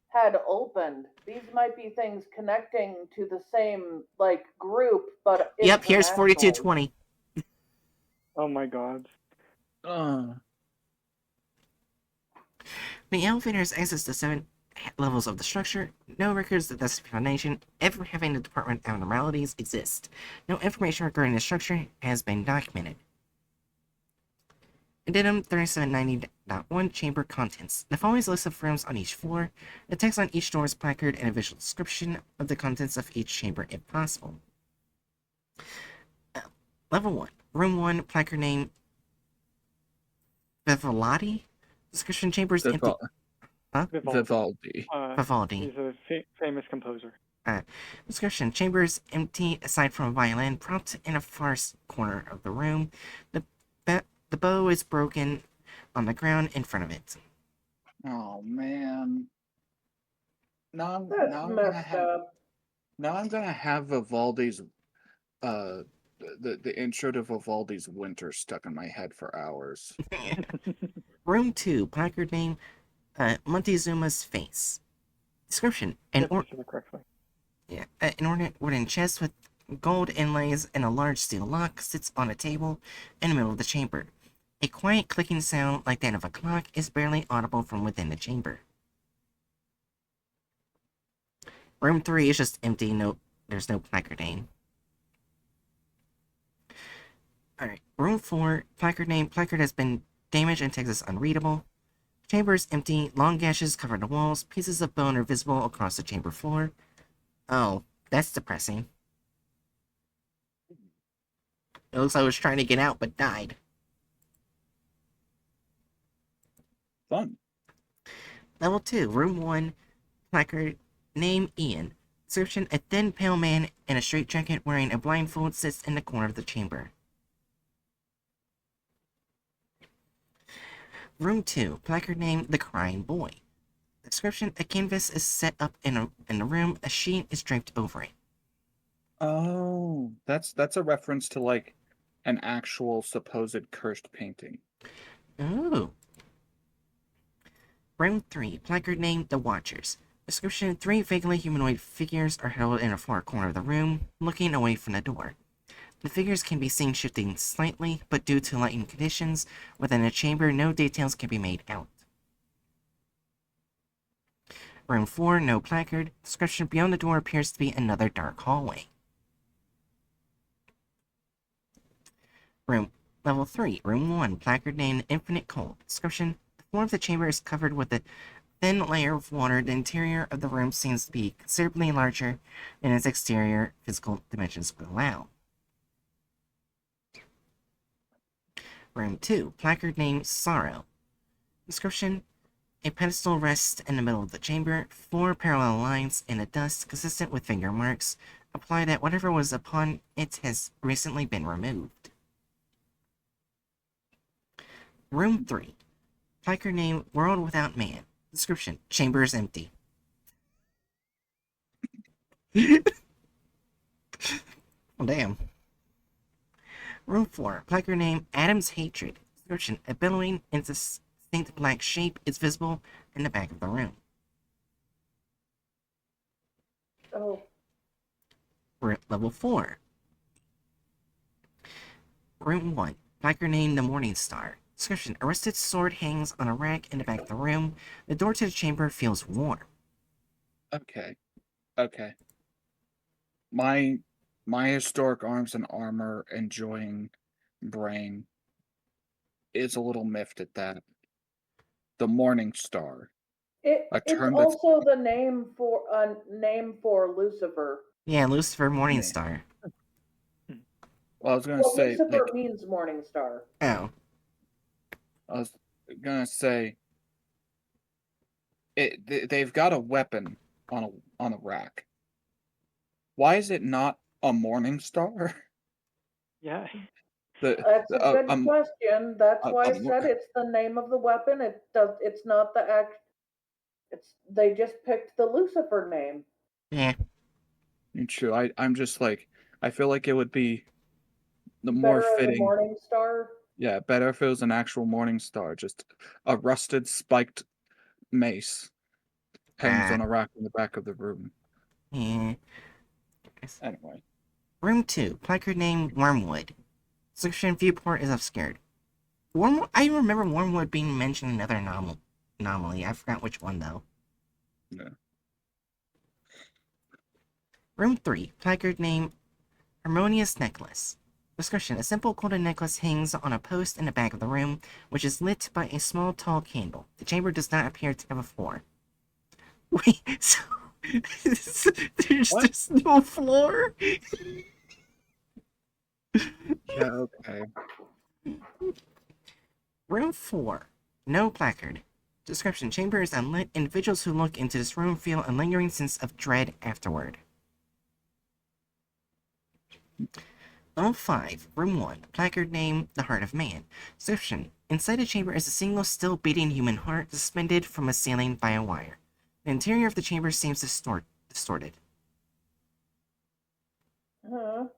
had opened. These might be things connecting to the same like group, but Yep, here's internationally. 4220. Oh my god. The elevator has access to 7 levels of the structure. No records of the Foundation ever having the Department of Abnormalities exist. No information regarding the structure has been documented. Addendum 3790.1 Chamber Contents. The following is a list of rooms on each floor. The text on each door is placard and a visual description of the contents of each chamber if possible. Level 1. Room 1, placard name Vivaldi. Description: chambers empty. Vivaldi. Vivaldi. He's a famous composer. Description: chambers empty aside from a violin propped in a far corner of the room. The bow is broken on the ground in front of it. Oh man. Now That's I'm gonna messed have up. now I'm gonna have Vivaldi's the intro to Vivaldi's Winter stuck in my head for hours. Room 2, placard name, Montezuma's face. Description: Yep, you said it correctly. An ornate wooden chest with gold inlays and a large steel lock sits on a table in the middle of the chamber. A quiet clicking sound like that of a clock is barely audible from within the chamber. Room 3 is just empty, there's no placard name. Alright, room 4, placard name, placard has been damaged and text is unreadable. Chamber is empty, long gashes cover the walls, pieces of bone are visible across the chamber floor. Oh, that's depressing. It looks like I was trying to get out but died. Fun. Level 2, room 1, placard, name Ian. Description: a thin, pale man in a straitjacket wearing a blindfold sits in the corner of the chamber. Room 2, placard name The Crying Boy. Description: a canvas is set up in the room, a sheet is draped over it. Oh, that's a reference to like an actual supposed cursed painting. Ooh. Room 3, placard name The Watchers. Description: 3 vaguely humanoid figures are held in a far corner of the room, looking away from the door. The figures can be seen shifting slightly, but due to lighting conditions within the chamber, no details can be made out. Room 4, no placard. Description: beyond the door appears to be another dark hallway. Level 3, Room 1, placard named Infinite Cold. Description: the floor of the chamber is covered with a thin layer of water. The interior of the room seems to be considerably larger than its exterior physical dimensions would allow. Room 2, placard named Sorrow. Description: a pedestal rests in the middle of the chamber. 4 parallel lines in the dust, consistent with finger marks, imply that whatever was upon it has recently been removed. Room 3, placard name World Without Man. Description: chamber is empty. Well, damn. Room 4, placard name Adam's Hatred. Description: a billowing, indistinct black shape is visible in the back of the room. Oh, Level 4. Room 1, placard name The Morning Star. Description: a rusted sword hangs on a rack in the back of the room. The door to the chamber feels warm. Okay. Okay. My historic arms and armor enjoying brain is a little miffed at that. The Morning Star. A it's term that's also the name for Lucifer. Yeah, Lucifer Yeah. Morningstar. Well, I was gonna Well, say Lucifer like means morning star. Oh. I was gonna say they've got a weapon on a rack. Why is it not a Morning Star? Yeah. That's a good question. That's why I mor- said it's the name of the weapon. It's not the act. They just picked the Lucifer name. Yeah. True. I'm just like I feel like it would be the more Better as a fitting. morning star. Yeah, better if it was an actual Morning Star, just a rusted spiked mace hangs on a rack in the back of the room. Yeah. Anyway. Room 2, placard name Wormwood. Description: viewport is obscured. I remember Wormwood being mentioned in another anomaly. I forgot which one, though. Yeah. Room 3, placard name Harmonious Necklace. Description: a simple golden necklace hangs on a post in the back of the room, which is lit by a small, tall candle. The chamber does not appear to have a floor. Wait, so there's no floor? Yeah, okay. Room 4, no placard. Description: chamber is unlit. Individuals who look into this room feel a lingering sense of dread afterward. Level 5, Room 1, placard name The Heart of Man. Description: inside the chamber is a single still beating human heart suspended from a ceiling by a wire. The interior of the chamber seems distorted. Huh.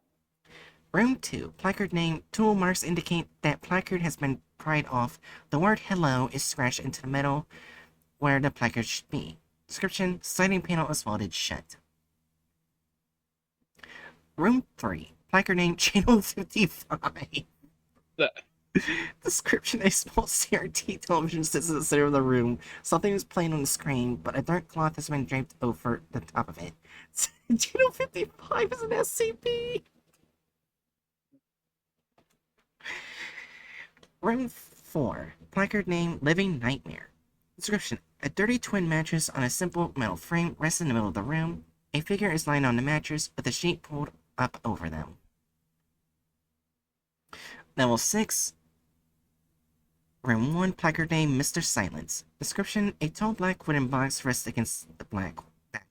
Room 2. Placard name. Tool marks indicate that placard has been pried off. The word hello is scratched into the middle where the placard should be. Description. Sliding panel is welded shut. Room 3. Placard name. Channel 55. The- Description. A small CRT television sits in the center of the room. Something is playing on the screen, but a dark cloth has been draped over the top of it. Channel 55 is an SCP. Room 4. Placard name Living Nightmare. Description. A dirty twin mattress on a simple metal frame rests in the middle of the room. A figure is lying on the mattress with a sheet pulled up over them. Level 6. Room 1. Placard name Mr. Silence. Description. A tall black wooden box rests against the back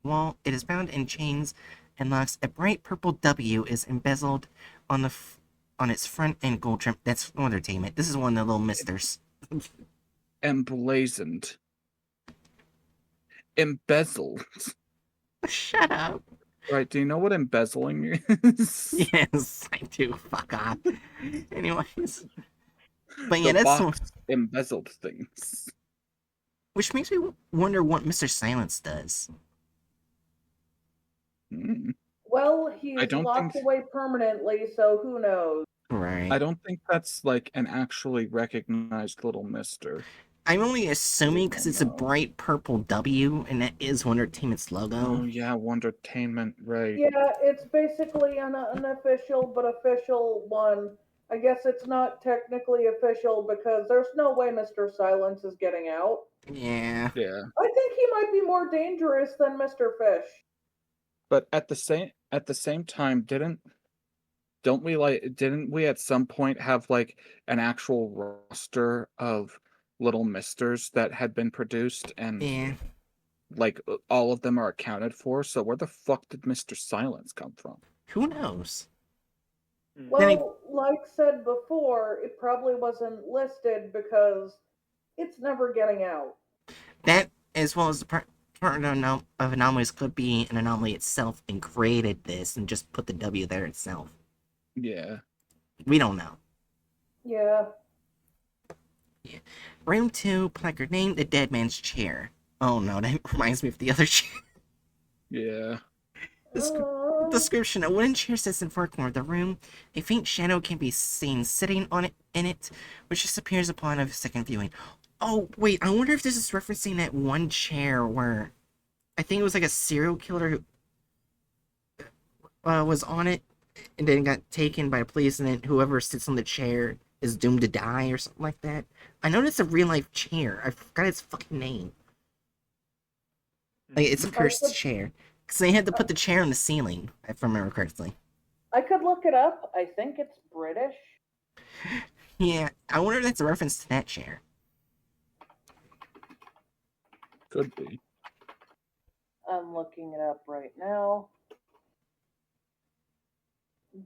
wall. It is bound in chains and locks. A bright purple W is embezzled on its front and gold trim. That's entertainment. This is one of the little misters. Emblazoned. Embezzled. Shut up. Right, do you know what embezzling is? Yes, I do. Fuck off. Anyways. But yeah, The that's box embezzled things. which makes me wonder what Mr. Silence does. Hmm. Well, he's don't locked think- away permanently, so who knows? Right. I don't think that's like an actually recognized little mister. I'm only assuming because it's a No. bright purple W, and that is Wonder Entertainment's logo. Oh yeah, Wondertainment, right. Yeah, it's basically an unofficial but official one. I guess it's not technically official because there's no way Mr. Silence is getting out. Yeah. Yeah. I think he might be more dangerous than Mr. Fish. But at the same time, didn't we at some point have like an actual roster of little misters that had been produced and Yeah. like all of them are accounted for? So where the fuck did Mr. Silence come from? Who knows? Well, like said before, it probably wasn't listed because it's never getting out. That, as well as the part of anomalies, could be an anomaly itself and created this and just put the W there itself. Yeah. We don't know. Yeah. Room 2, placard name The Dead Man's Chair. Oh no, that reminds me of the other chair. Yeah. Description: a wooden chair sits in the far corner of the room. A faint shadow can be seen sitting on it in it, which disappears upon a second viewing. Oh wait, I wonder if this is referencing that one chair where I think it was like a serial killer who was on it and then got taken by police, and then whoever sits on the chair is doomed to die or something like that. I know it's a real life chair. I forgot its fucking name. Like, it's a cursed chair. Because they had to put the chair on the ceiling, if I remember correctly. I could look it up. I think it's British. Yeah, I wonder if that's a reference to that chair. Could be. I'm looking it up right now.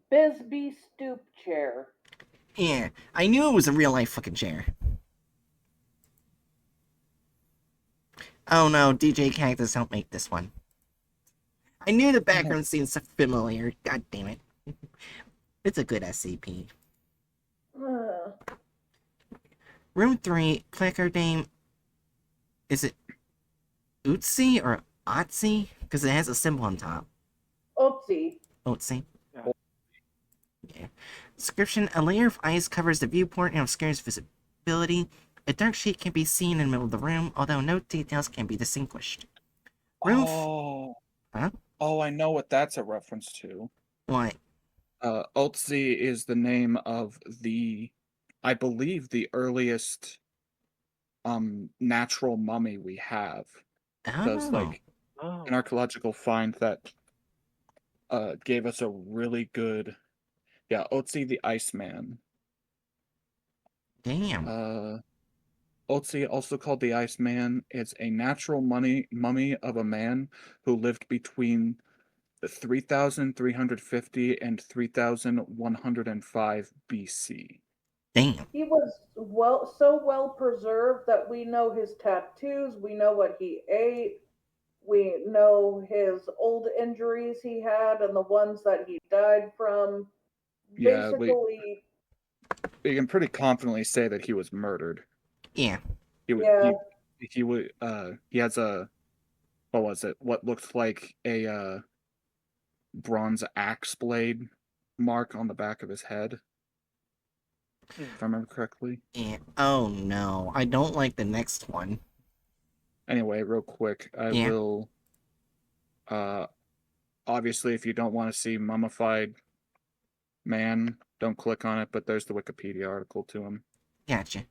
Bisbee stoop chair. Yeah, I knew it was a real life fucking chair. Oh no, DJ Cactus helped make this one. I knew the background seemed so familiar. God damn it. It's a good SCP. Room 3, placard name. Is it Utsi or Otzi? Because it has a symbol on top. Oopsie. Otzi. Yeah. Yeah. Description: a layer of ice covers the viewport and obscures visibility. A dark sheet can be seen in the middle of the room, although no details can be distinguished. Room Huh? Oh, I know what that's a reference to. What? Otzi is the name of I believe the earliest natural mummy we have. Because like Oh. an archaeological find that gave us a really good Otzi the Iceman. Damn. Otzi, also called the Iceman, is a natural mummy of a man who lived between 3,350 and 3,105 BC. Damn. He was so well preserved that we know his tattoos, we know what he ate, we know his old injuries he had and the ones that he died from. Yeah, basically, we can pretty confidently say that he was murdered. Yeah. yeah, He has a, what was it? What looked like a bronze axe blade mark on the back of his head, if I remember correctly. Yeah. Oh no, I don't like the next one. Anyway, real quick, I Yeah. will obviously if you don't want to see mummified man, don't click on it, but there's the Wikipedia article to him. Gotcha.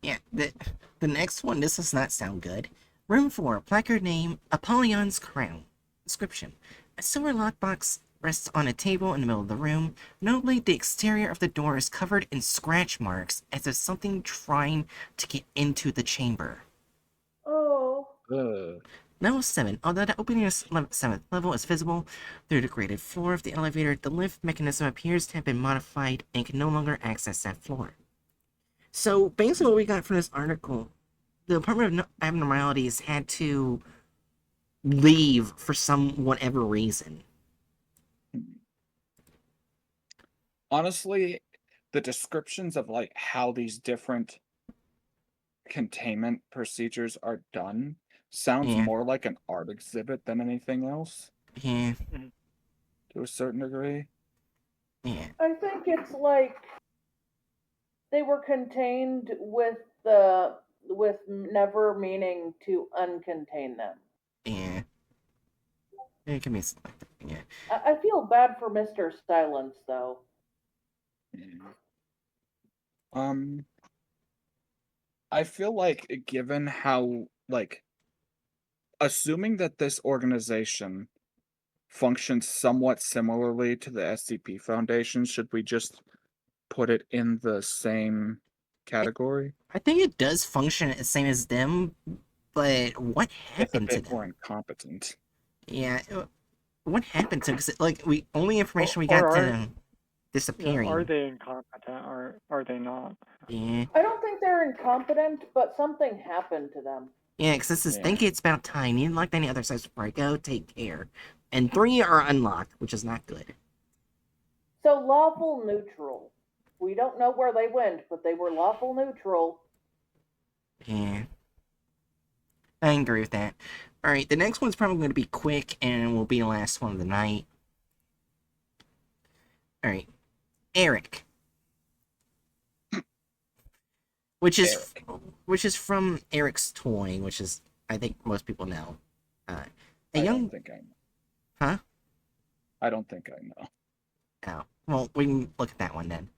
Yeah, the next one, this does not sound good. Room 4, placard name, Apollyon's Crown. Description. A silver lockbox rests on a table in the middle of the room. Notably, the exterior of the door is covered in scratch marks as if something trying to get into the chamber. oh, Level 7. Although the opening of the 7th level is visible through the graded floor of the elevator, the lift mechanism appears to have been modified and can no longer access that floor. So, basically what we got from this article, the Department of Abnormalities had to leave for some whatever reason. Honestly, the descriptions of like how these different containment procedures are done sounds Yeah. more like an art exhibit than anything else Yeah, to a certain degree. yeah, I think it's like they were contained with never meaning to uncontain them. yeah. It can be something like that, yeah. I feel bad for Mr. Silence though. Yeah. I feel like given how like assuming that this organization functions somewhat similarly to the SCP Foundation, should we just put it in the same category? I think it does function the same as them, but what It's a happened to bit more them? incompetent. Yeah, what happened to them? Because, like, only information we Or got to are them disappearing. are they incompetent or are they not? Yeah. I don't think they're incompetent, but something happened to them. Yeah, because this is, Yeah. think it's about time. You like any other sites before I go, take care. And 3 are unlocked, which is not good. So lawful neutral. We don't know where they went, but they were lawful neutral. Yeah. I agree with that. Alright, the next one's probably going to be quick and will be the last one of the night. Alright. Eric. Which is from Eric's Toy, which is, I think most people know. I don't think I know. Huh? I don't think I know. Oh, well, we can look at that one then.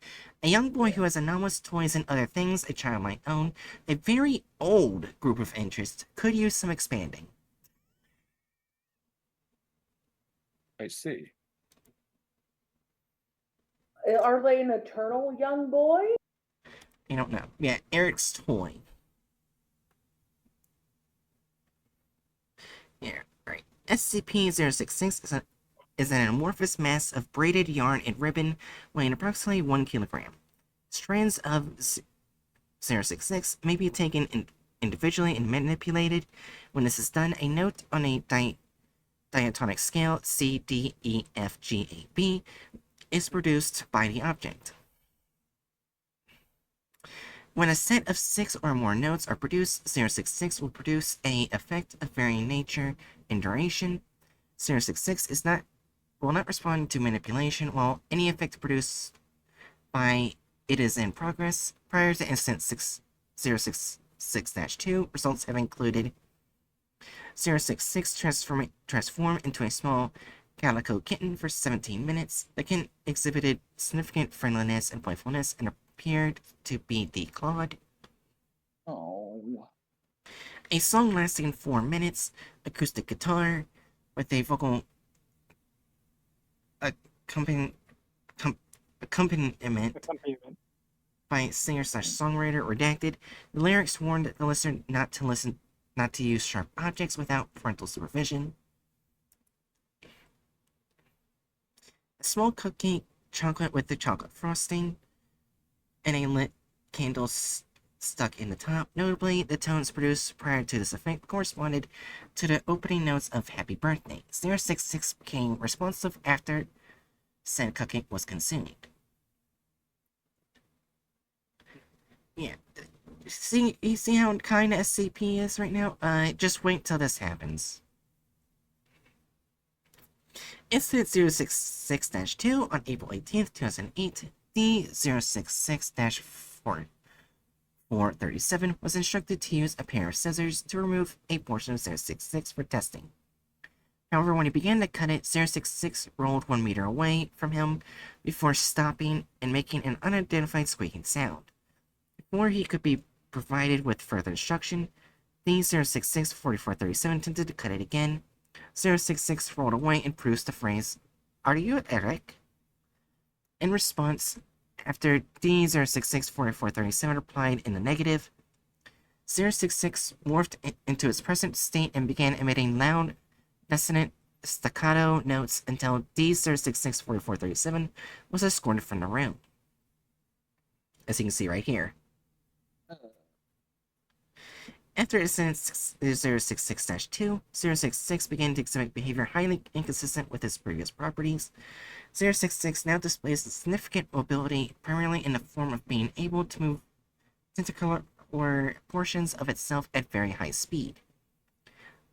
A young boy who has anomalous toys and other things a child might own, a very old group of interests, could use some expanding. I see. Are they an eternal young boy? I don't know. Yeah, Eric's Toy. Yeah, right. SCP-066 is an amorphous mass of braided yarn and ribbon weighing approximately 1 kilogram. Strands of 066 may be taken individually and manipulated. When this is done, a note on a diatonic scale C, D, E, F, G, A, B is produced by the object. When a set of 6 or more notes are produced, 066 will produce a effect of varying nature and duration. 066 will not respond to manipulation, while any effect produced by it is in progress. Prior to instance 066-2, results have included 066 transform into a small calico kitten for 17 minutes. The kitten exhibited significant friendliness and playfulness and appeared to be declawed. Oh. A song lasting 4 minutes, acoustic guitar, with a vocal accompaniment by singer/songwriter redacted. The lyrics warned the listener not to use sharp objects without parental supervision. A small cupcake chocolate with the chocolate frosting, and a lit candle stuck in the top. Notably, the tones produced prior to this effect corresponded to the opening notes of Happy Birthday. 066 became responsive after said cupcake was consumed. Yeah. You see how kind SCP is right now? Just wait till this happens. Incident 066-2 on April 18th, 2008, D066-4437 was instructed to use a pair of scissors to remove a portion of 066 for testing. However, when he began to cut it, 066 rolled 1 meter away from him before stopping and making an unidentified squeaking sound. Before he could be provided with further instruction, D066-4437 attempted to cut it again. 066 rolled away and produced the phrase, "Are you Eric?" In response, after D066-4437 replied in the negative, 066 morphed into its present state and began emitting loud, dissonant, staccato notes until D066-4437 was escorted from the room. As you can see right here. After incident 066-2, 066 began to exhibit behavior highly inconsistent with its previous properties. 066 now displays significant mobility, primarily in the form of being able to move tentacular or portions of itself at very high speed.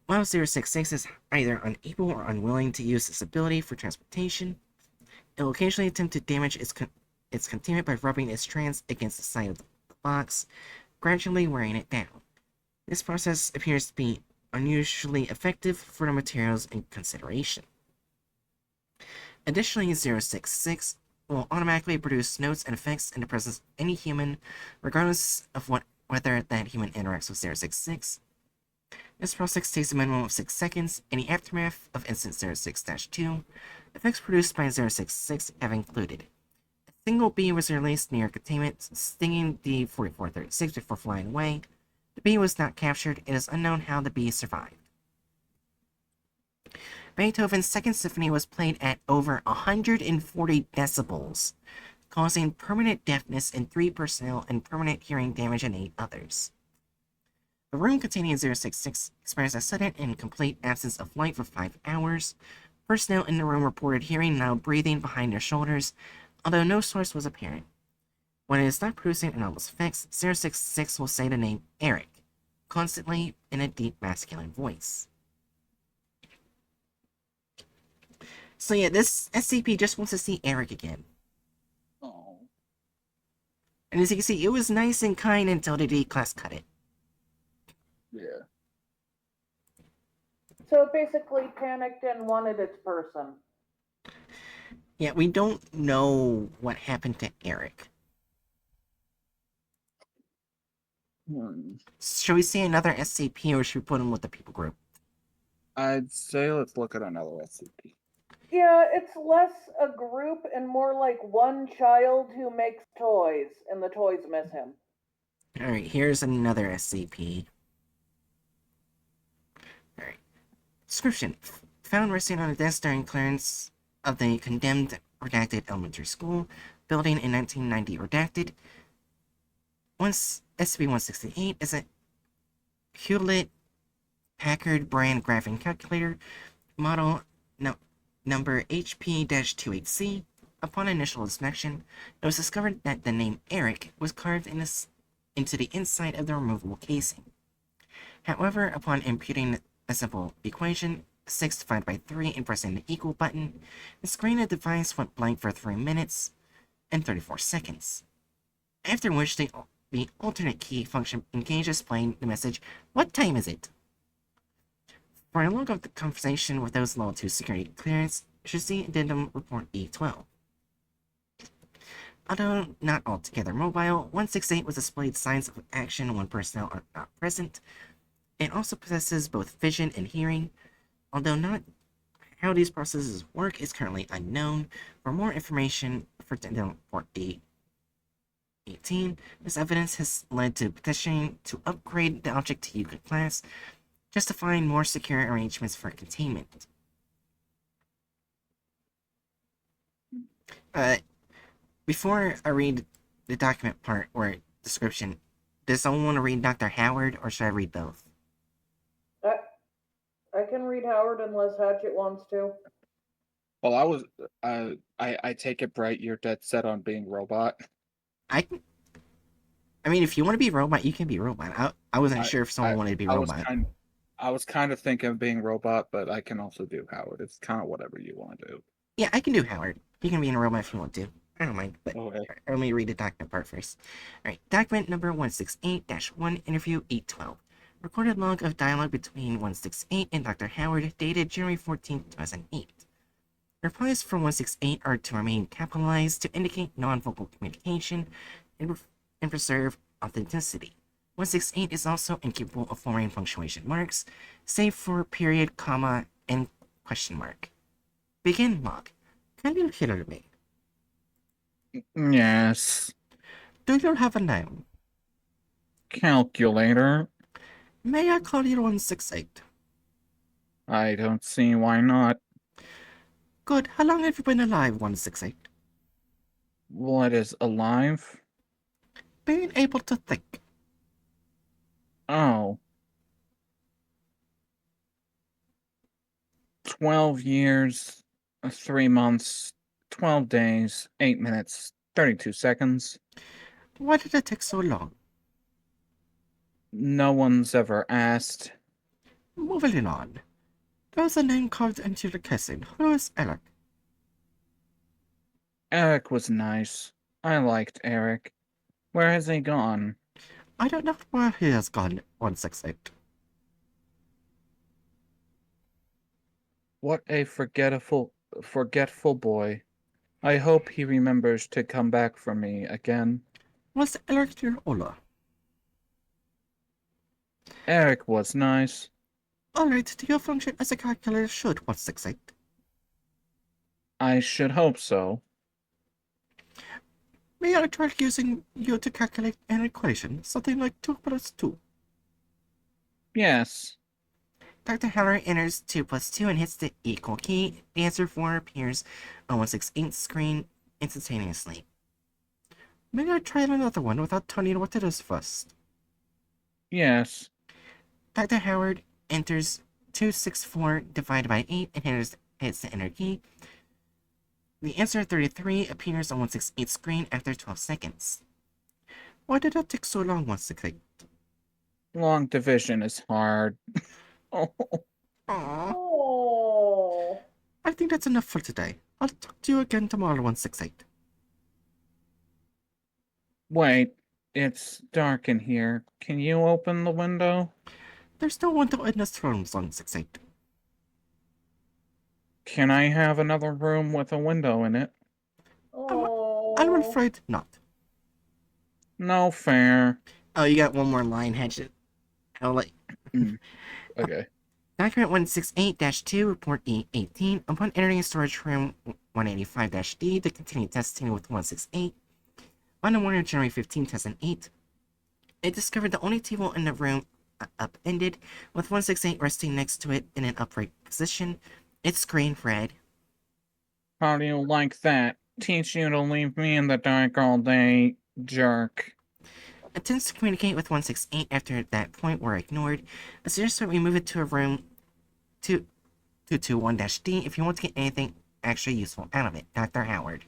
While 066 is either unable or unwilling to use this ability for transportation, it will occasionally attempt to damage its containment by rubbing its trans against the side of the box, gradually wearing it down. This process appears to be unusually effective for the materials in consideration. Additionally, 066 will automatically produce notes and effects in the presence of any human, regardless of whether that human interacts with 066. This process takes a minimum of 6 seconds. In the aftermath of incident 066-2, effects produced by 066 have included: a single bee was released near containment, stinging D4436 before flying away. The bee was not captured. It is unknown how the bee survived. Beethoven's Second Symphony was played at over 140 decibels, causing permanent deafness in 3 personnel and permanent hearing damage in 8 others. The room containing 066 experienced a sudden and complete absence of light for 5 hours. Personnel in the room reported hearing loud breathing behind their shoulders, although no source was apparent. When it is not producing anomalous effects, 066 will say the name Eric, constantly in a deep masculine voice. So yeah, this SCP just wants to see Eric again. Oh. And as you can see, it was nice and kind until the D-class cut it. Yeah. So it basically panicked and wanted its person. Yeah, we don't know what happened to Eric. Shall we see another SCP, or should we put him with the people group? I'd say let's look at another SCP. Yeah, it's less a group and more like one child who makes toys, and the toys miss him. Alright, here's another SCP. Alright. Description. Found resting on a desk during clearance of the condemned redacted elementary school building in 1990 redacted. SCP-168 is a Hewlett-Packard brand graphing calculator, model number HP-28C. Upon initial inspection, it was discovered that the name Eric was carved into the inside of the removable casing. However, upon imputing a simple equation, 6 divided by 3, and pressing the equal button, the screen of the device went blank for 3 minutes and 34 seconds. After which, the alternate key function engaged displaying the message, "What time is it?" For a log of the conversation with those level 2 security clearance, you should see addendum report E12. Although not altogether mobile, 168 was displayed signs of action when personnel are not present. It also possesses both vision and hearing, although not how these processes work is currently unknown. For more information for addendum report E18, this evidence has led to petitioning to upgrade the object to Yuga class, justifying more secure arrangements for containment. Before I read the document part or description, does someone want to read Dr. Howard, or should I read both? I can read Howard unless Hatchet wants to. Well, I take it, Bright, you're dead set on being robot. I can... I mean, if you want to be robot, you can be robot. I wasn't sure if someone wanted to be I was robot. I was kind of thinking of being robot, but I can also do Howard. It's kind of whatever you want to do. Yeah, I can do Howard. You can be in a robot if you want to. I don't mind, but Okay. let me read the document part first. Alright, document number 168-1, interview 812. Recorded log of dialogue between 168 and Dr. Howard, dated January 14, 2008. Replies for 168 are to remain capitalized to indicate non-vocal communication and preserve authenticity. 168 is also incapable of foreign punctuation marks, save for period, comma, and question mark. Begin log. Can you hear me? Yes. Do you have a name? Calculator. May I call you 168? I don't see why not. Good. How long have you been alive, 168? What is alive? Being able to think. Oh. 12 years, 3 months, 12 days, 8 minutes, 32 seconds. Why did it take so long? No one's ever asked. Moving on. There's a name carved into the casing. Who is Alec? Eric was nice. I liked Eric. Where has he gone? I don't know where he has gone, 168. What a forgetful boy. I hope he remembers to come back for me again. Was Alec your Ola? Eric was nice. Alright, do you function as a calculator should, 168? I should hope so. May I try using you to calculate an equation, something like 2 plus 2? Yes. Dr. Heller enters 2 plus 2 and hits the equal key. The answer 4 appears on 168's screen instantaneously. May I try another one without telling you what it is first? Yes. Dr. Howard enters 264 divided by 8 and hits the enter key. The answer 33 appears on 168's screen after 12 seconds. Why did that take so long, 168? Long division is hard. Oh. Aww. Oh. I think that's enough for today. I'll talk to you again tomorrow, 168. Wait, it's dark in here. Can you open the window? There's no window in this room, 168. Can I have another room with a window in it? I'm Oh. afraid not. No fair. Oh, you got one more line, Hatchet. I'll let Okay. Document 168-2, report E18. Upon entering storage room 185-D to continue testing with 168, on the morning of January 15, 2008, it discovered the only table in the room upended, with 168 resting next to it in an upright position. Its screen read, How do you like that? Teach you to leave me in the dark all day, jerk. attempts to communicate with 168 after that point were ignored. A suggestion we move it to a room 221-D if you want to get anything actually useful out of it. Dr. Howard.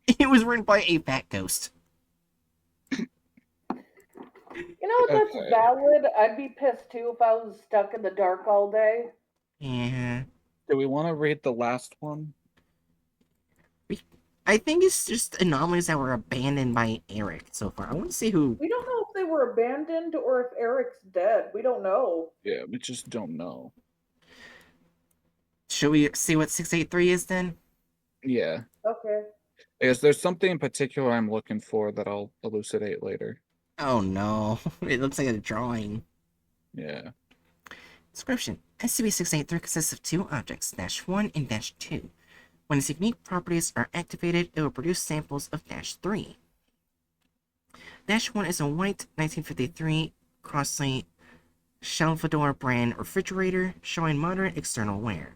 It was written by a fat ghost. You know, that's Okay. valid. I'd be pissed too if I was stuck in the dark all day. Yeah. Do we want to read the last one? I think it's just anomalies that were abandoned by Eric so far. I want to see who. We don't know if they were abandoned or if Eric's dead. We don't know. Yeah, we just don't know. Should we see what 683 is then? Yeah. Okay. Because there's something in particular I'm looking for that I'll elucidate later. Oh no. It looks like a drawing. Yeah. Description. SCP-683 consists of 2 objects, -1 and -2. When its unique properties are activated, it will produce samples of -3. -1 is a white 1953 Crossley Salvador brand refrigerator showing moderate external wear.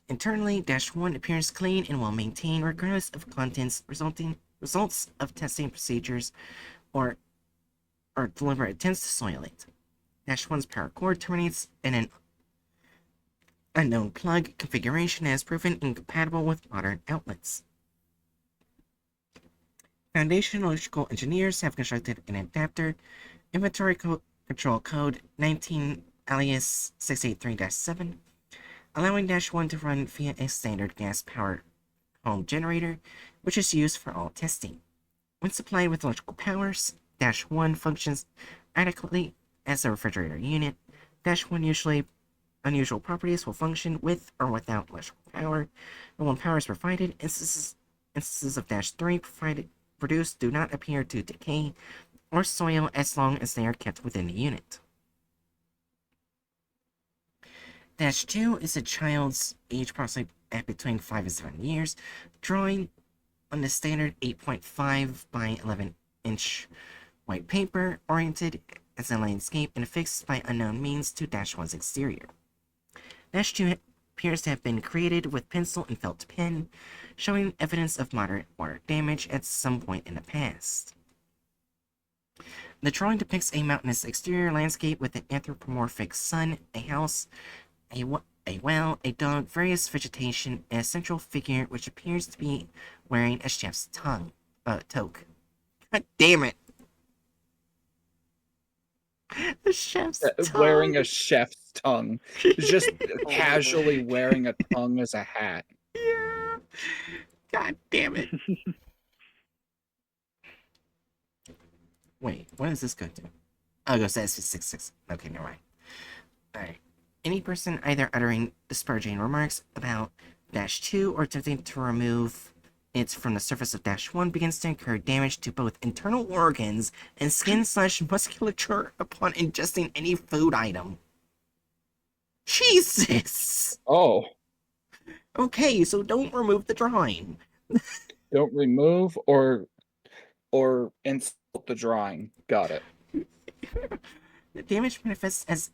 Internally, -1 appears clean and well maintained regardless of contents, results of testing procedures or deliberate attempts to soil it. -1's power cord terminates in an unknown plug configuration and has proven incompatible with modern outlets. Foundation Electrical Engineers have constructed an adapter inventory control code 19 alias 683-7, allowing Dash 1 to run via a standard gas-powered home generator, which is used for all testing. When supplied with electrical powers, Dash 1 functions adequately as a refrigerator unit. Dash 1 unusual properties will function with or without electrical power, and when power is provided, instances of Dash 3 produced do not appear to decay or soil as long as they are kept within the unit. Dash 2 is a child's age approximately at between 5 and 7 years, drawing on the standard 8.5 by 11 inch white paper, oriented as a landscape and affixed by unknown means to Dash 1's exterior. Dash 2 appears to have been created with pencil and felt pen, showing evidence of moderate water damage at some point in the past. The drawing depicts a mountainous exterior landscape with an anthropomorphic sun, a house, a well, a dog, various vegetation, and a central figure which appears to be wearing a chef's toque. God damn it! A chef's tongue. Wearing a chef's tongue. Just Oh, casually wearing a tongue as a hat. Yeah. God damn it. Wait, what does this go to? Oh, it goes to S66. Okay, never mind. Alright. Any person either uttering disparaging remarks about Dash 2 or attempting to remove it from the surface of Dash 1 begins to incur damage to both internal organs and skin/musculature upon ingesting any food item. Jesus! Oh, Okay, so don't remove the drawing. don't remove or insult the drawing. Got it. The damage manifests as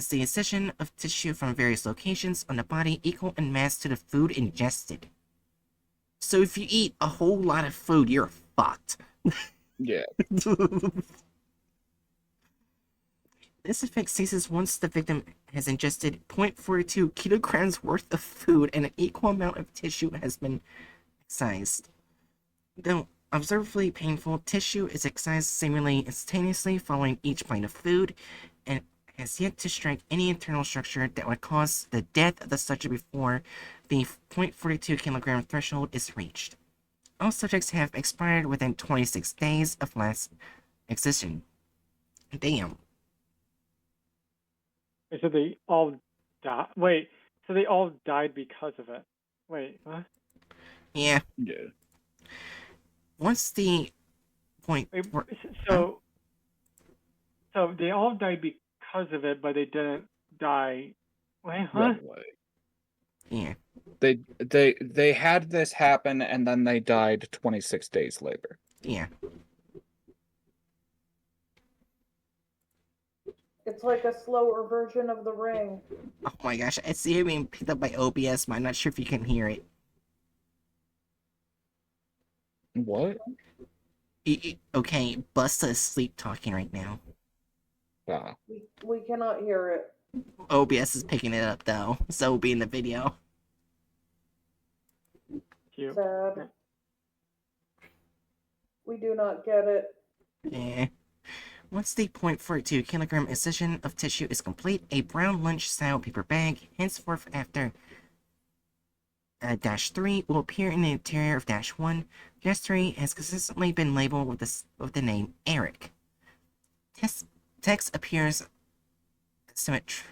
the incision of tissue from various locations on the body equal in mass to the food ingested. So if you eat a whole lot of food, you're fucked. Yeah. This effect ceases once the victim has ingested 0.42 kilograms worth of food and an equal amount of tissue has been excised. Though observably painful, tissue is excised seemingly instantaneously following each bite of food, and has yet to strike any internal structure that would cause the death of the subject before the 0.42 kilogram threshold is reached. All subjects have expired within 26 days of last excision. Damn. So they all died. Wait, so they all died because of it. Wait, what? Yeah. Yeah. Once the point. Wait, so they all died because of it, but they didn't die. Wait, huh? Right away. Yeah. They had this happen and then they died 26 days later. Yeah. It's like a slower version of The Ring. Oh my gosh, I see it being picked up by OBS, but I'm not sure if you can hear it. What? Okay, Busta is sleep talking right now. Ah. We cannot hear it. OBS is picking it up though, so it'll be in the video. Cute. Sad. We do not get it. Eh. Once the 0.42 kilogram incision of tissue is complete, a brown lunch-style paper bag, henceforth after Dash 3, will appear in the interior of Dash 1. Dash 3 has consistently been labeled with the name Eric. Text appears symmetrically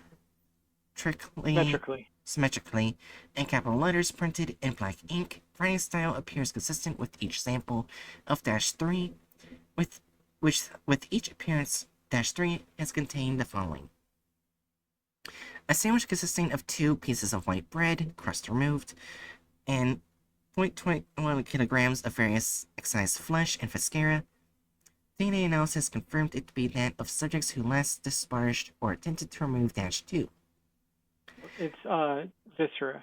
in capital letters printed in black ink. Writing style appears consistent with each sample of Dash 3, with each appearance, Dash 3 has contained the following: a sandwich consisting of 2 pieces of white bread, crust removed, and 0.21 kilograms of various excised flesh and viscera. DNA analysis confirmed it to be that of subjects who last disparaged or attempted to remove Dash 2. It's viscera.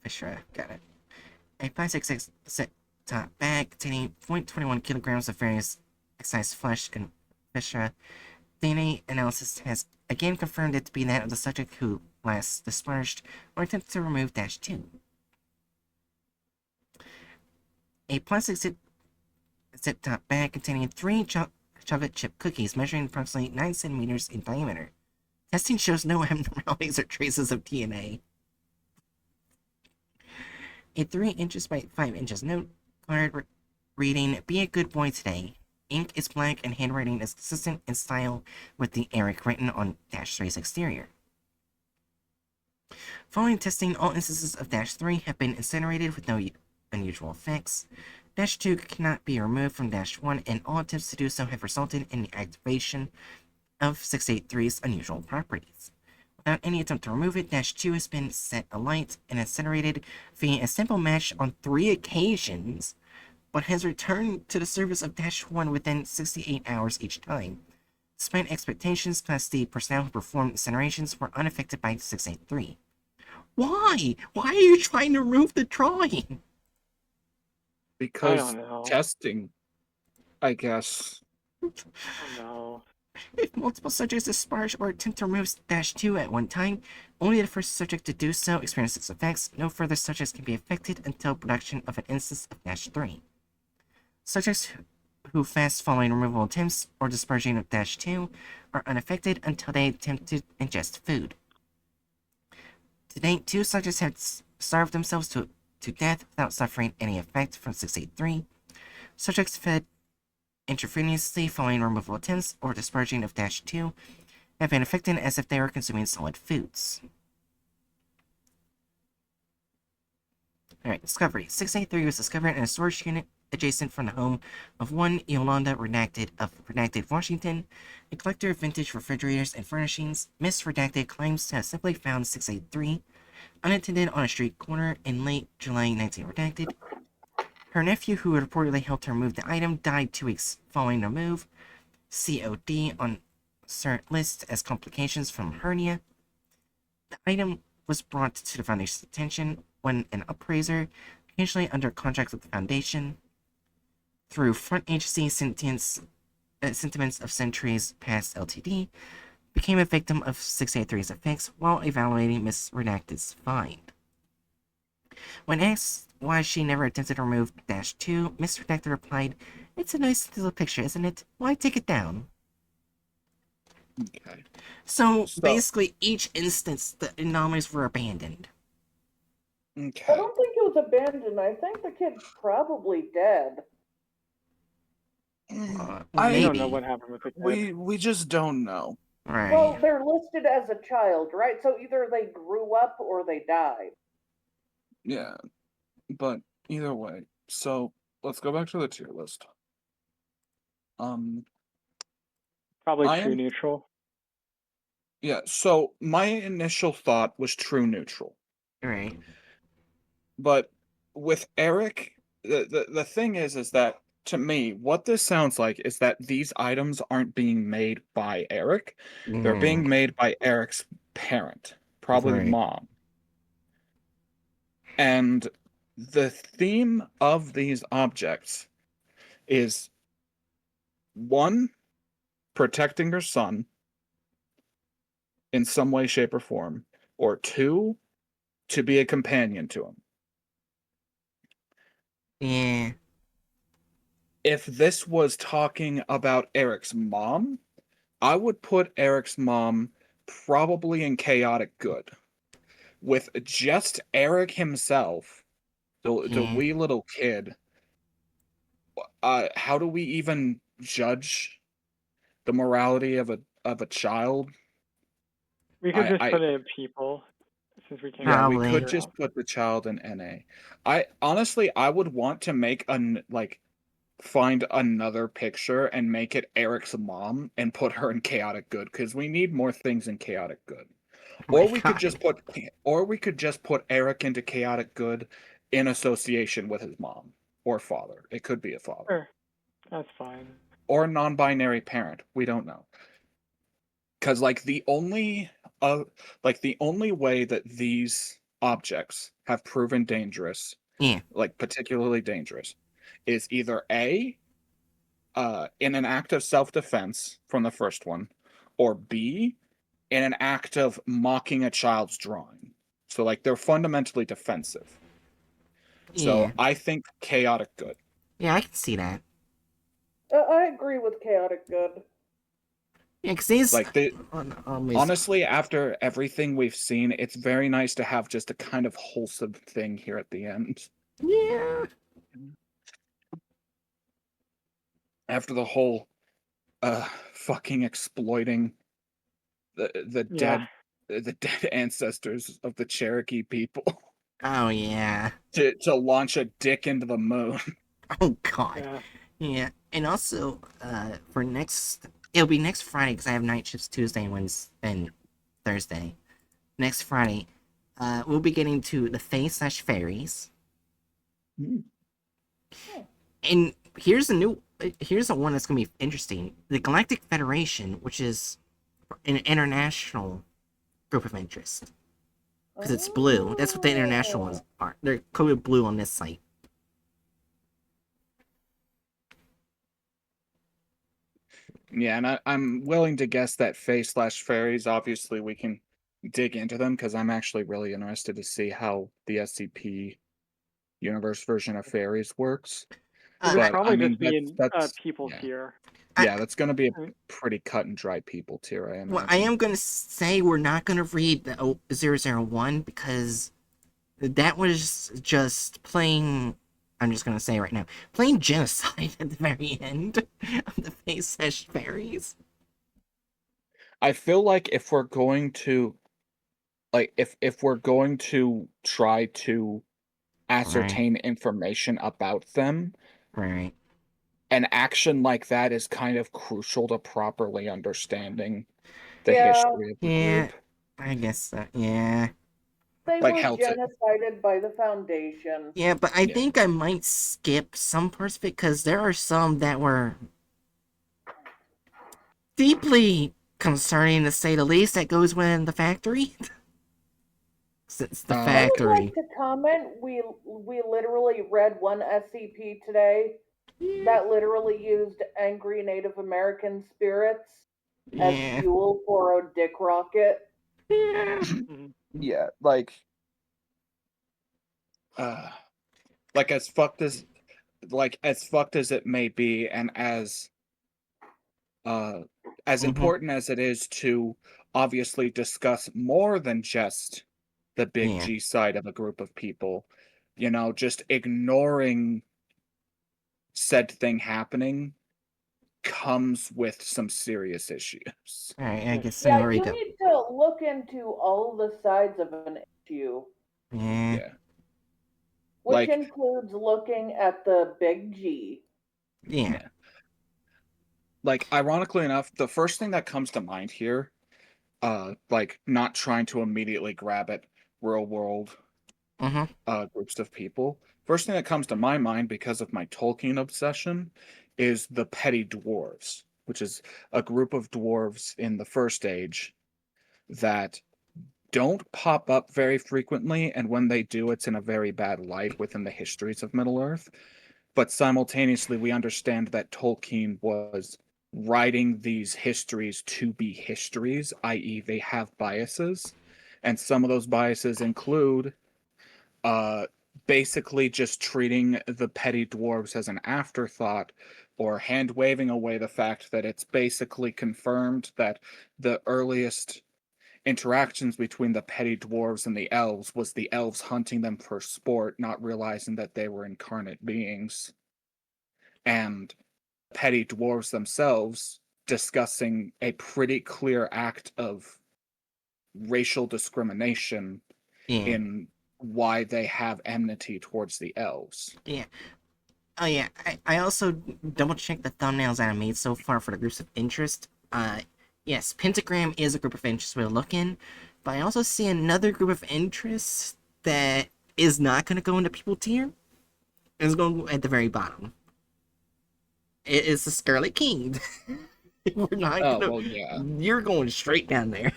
Viscera, got it. A plastic top bag containing 0.21 kilograms of various excised flesh and viscera. DNA analysis has again confirmed it to be that of the subject who last disparaged or attempted to remove Dash 2. A plastic zip-top bag containing 3 chocolate chip cookies measuring approximately 9 centimeters in diameter. Testing shows no abnormalities or traces of DNA. A 3 inches by 5 inches note card reading, "Be a good boy today." Ink is black and handwriting is consistent in style with the Eric written on Dash 3's exterior. Following testing, all instances of Dash 3 have been incinerated with no unusual effects. Dash 2 cannot be removed from Dash 1, and all attempts to do so have resulted in the activation of 683's unusual properties. Without any attempt to remove it, Dash 2 has been set alight and incinerated via a simple match on 3 occasions, but has returned to the surface of Dash 1 within 68 hours each time. Despite expectations, Class D personnel who performed incinerations were unaffected by 683. Why? Why are you trying to remove the drawing? Because don't know. testing, I guess. Oh no. If multiple subjects disparage or attempt to remove Dash 2 at one time, only the first subject to do so experiences its effects. No further subjects can be affected until production of an instance of Dash 3. Subjects who fast following removal attempts or dispersion of Dash 2 are unaffected until they attempt to ingest food. To date, 2 subjects have starved themselves to death without suffering any effect from 683. Subjects fed intravenously following removal attempts or dispersion of Dash 2 have been affected as if they were consuming solid foods. Alright, discovery. 683 was discovered in a storage unit adjacent from the home of one Yolanda Redacted of Redacted, Washington, a collector of vintage refrigerators and furnishings. Miss Redacted claims to have simply found 683 unattended on a street corner in late July 19 Redacted. Her nephew, who had reportedly helped her move the item, died 2 weeks following the move. COD on cert list as complications from hernia. The item was brought to the Foundation's attention when an appraiser, occasionally under contract with the Foundation, through front agency sentiments of centuries past LTD, became a victim of 683's effects while evaluating Miss Redacted's find. When asked why she never attempted to remove Dash 2, Miss Redacted replied, "It's a nice little picture, isn't it? Why take it down?" Okay. So, So- basically, each instance, the anomalies were abandoned. I Okay. don't think it was abandoned. I think the kid's probably dead. We don't know Maybe. what happened with the kid. We just don't know. Right. Well, they're listed as a child, right? So either they grew up or they died. Yeah. But either way, so let's go back to the tier list. Probably I true am- neutral. Yeah, so my initial thought was true neutral. Right. But with Eric, the thing is that to me, what this sounds like is that these items aren't being made by Eric. They're being made by Eric's parent, probably Right. mom. And the theme of these objects is one, protecting her son in some way, shape, or form, or two, to be a companion to him. Yeah. If this was talking about Eric's mom, I would put Eric's mom probably in chaotic good. With just Eric himself, the Yeah. wee little kid, how do we even judge the morality of a child? We could just I put it in people, since we can't. Yeah, we Probably. could figure just out. put the child in NA. I honestly, I would want to make find another picture and make it Eric's mom and put her in chaotic good because we need more things in chaotic good. My Or we could God. just put Eric into chaotic good in association with his mom or father. It could be a father Sure, that's fine. or a non-binary parent. We don't know. Cuz the only way that these objects have proven dangerous, Yeah. particularly dangerous, is either A, in an act of self-defense from the first one, or B, in an act of mocking a child's drawing. So they're fundamentally defensive. So Yeah. I think chaotic good. Yeah, I can see that. I agree with chaotic good. Yeah, because these. Like the Almost. honestly, after everything we've seen, it's very nice to have just a kind of wholesome thing here at the end. Yeah. After the whole fucking exploiting the Yeah. dead ancestors of the Cherokee people Oh, yeah. to launch a dick into the moon. Oh, God. Yeah. Yeah. And also, for next. It'll be next Friday because I have night shifts Tuesday and Wednesday and Thursday. Next Friday, we'll be getting to the Fae/Fairies. And here's a one that's gonna be interesting. The Galactic Federation, which is an international group of interest. Because it's blue. That's what the international ones are. They're coded blue on this site. Yeah, and I'm willing to guess that Fae/Fairies, obviously we can dig into them because I'm actually really interested to see how the SCP universe version of fairies works. It'll I, But I probably mean just be in that's people yeah. tier. Yeah, that's gonna be a I- pretty cut and dry people tier, I well, I imagine. am gonna say we're not gonna read the 001 because that was just plain. I'm just gonna say right now, plain genocide at the very end of the Fae/Fairies. I feel like if we're going to if we're going to try to Right, ascertain information about them, right. an action like that is kind of crucial to properly understanding the Yeah, history of the Yeah, group. I guess so. Yeah. they Like were hell to genocided by the Foundation. Yeah, but I yeah. think I might skip some parts of it because there are some that were deeply concerning, to say the least, that goes within the factory. Since the I would like factory. to comment. We literally read one SCP today Yeah. that literally used angry Native American spirits as Yeah. fuel for a dick rocket. Yeah. Mhm. Yeah, uh like as fucked as it may be and uh as Mm-hmm. important as it is to obviously discuss more than just the big Yeah. G side of a group of people, just ignoring said thing happening comes with some serious issues. Alright, I Yeah. guess Yeah, there we you go. need to look into all the sides of an issue, Yeah. Yeah. which Like, includes looking at the big G. Yeah. yeah. Like, ironically enough, the first thing that comes to mind here, like not trying to immediately grab at real world Mm-hmm. groups of people. First thing that comes to my mind because of my Tolkien obsession is the petty dwarves, which is a group of dwarves in the First Age that don't pop up very frequently, and when they do, it's in a very bad light within the histories of Middle Earth. But simultaneously, we understand that Tolkien was writing these histories to be histories, i.e., they have biases. And some of those biases include uh, basically just treating the petty dwarves as an afterthought or hand waving away the fact that it's basically confirmed that the earliest interactions between the petty dwarves and the elves was the elves hunting them for sport, not realizing that they were incarnate beings, and petty dwarves themselves discussing a pretty clear act of racial discrimination Yeah. in why they have enmity towards the elves. Yeah. Oh yeah. I also double checked the thumbnails that I made so far for the groups of interest. Yes, Pentagram is a group of interest we're looking, but I also see another group of interest that is not gonna go into people tier. It's going to go at the very bottom. It is the Scarlet King. We're not Oh, gonna. well, yeah. You're going straight down there.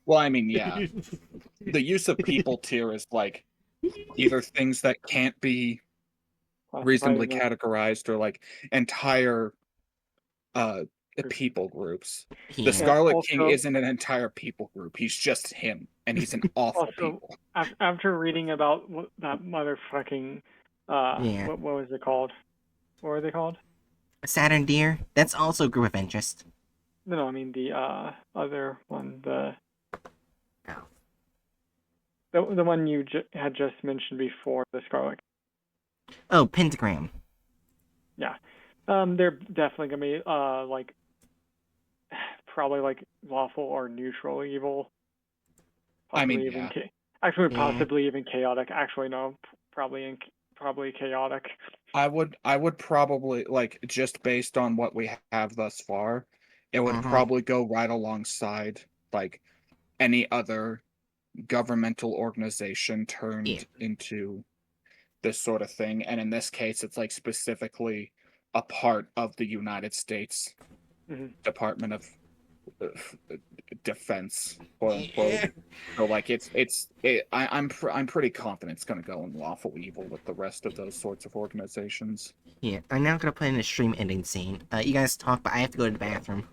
Well, I mean, yeah. The use of people tier is like either things that can't be Classified reasonably enough. categorized or like entire uh people groups. The Yeah. Yeah. Scarlet King Also, isn't an entire people group. He's just him, and he's an awful also people. after reading about that motherfucking Yeah. what was it called? What were they called? Saturn Deer. That's also a group of interest. No, I mean the other one, Oh. the one you had just mentioned before, the Scarlet. Oh, Pentagram. Yeah, they're definitely gonna be like probably like lawful or neutral evil. I mean, Possibly even yeah. actually Yeah. possibly even chaotic. Actually, no, probably chaotic. I would probably, like, just based on what we have thus far, it would Uh-huh. probably go right alongside, like, any other governmental organization Yeah. turned into this sort of thing, and in this case, it's, like, specifically a part of the United States Mhm. Department of uh, Defense, quote unquote. Yeah. So, like, I'm pretty confident it's gonna go in lawful evil with the rest of those sorts of organizations. Yeah. I'm now gonna play in a stream ending scene. You guys talk, but I have to go to the bathroom.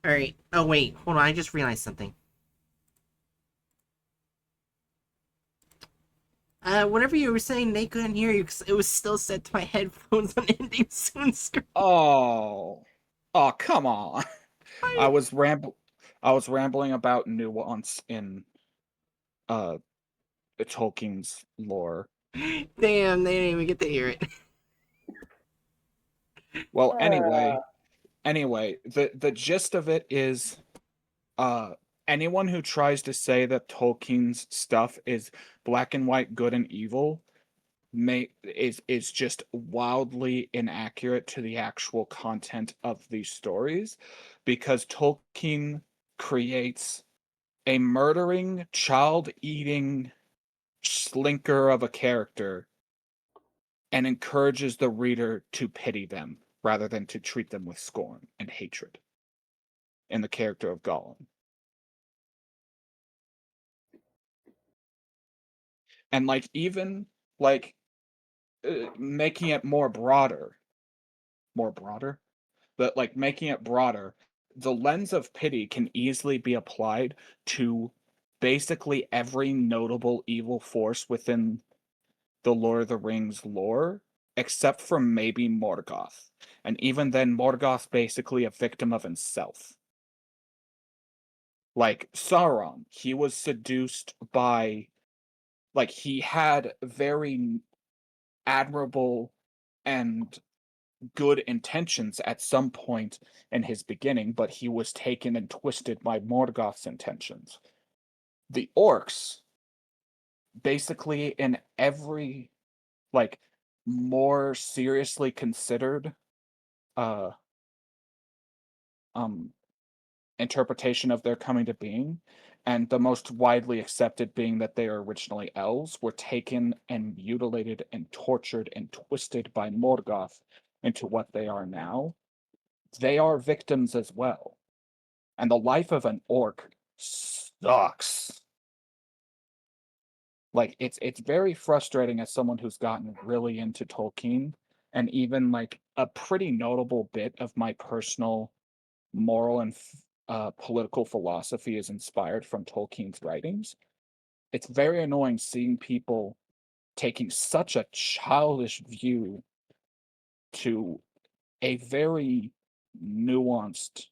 Alright. Oh, wait. Hold on. I just realized something. Whatever you were saying, they couldn't hear you because it was still set to my headphones on ending soon screen. Oh. Oh, come on. I was rambling about nuance in uh Tolkien's lore. Damn, they didn't even get to hear it. Well, Uh, anyway, the gist of it is uh anyone who tries to say that Tolkien's stuff is black and white, good and evil, is just wildly inaccurate to the actual content of these stories, because Tolkien creates a murdering, child-eating slinker of a character and encourages the reader to pity them rather than to treat them with scorn and hatred in the character of Gollum. And, like, even, like, making it more broader, more broader. But like making it broader, the lens of pity can easily be applied to basically every notable evil force within the Lord of the Rings lore, except for maybe Morgoth. And even then, Morgoth's basically a victim of himself. Like Sauron, he was seduced by, like, he had very admirable and good intentions at some point in his beginning, but he was taken and twisted by Morgoth's intentions. The orcs, basically in every, like, more seriously considered uh interpretation of their coming to being, and the most widely accepted being that they are originally elves, were taken and mutilated and tortured and twisted by Morgoth into what they are now. They are victims as well. And the life of an orc sucks. Like it's very frustrating as someone who's gotten really into Tolkien, and even like a pretty notable bit of my personal moral and political philosophy is inspired from Tolkien's writings. It's very annoying seeing people taking such a childish view to a very nuanced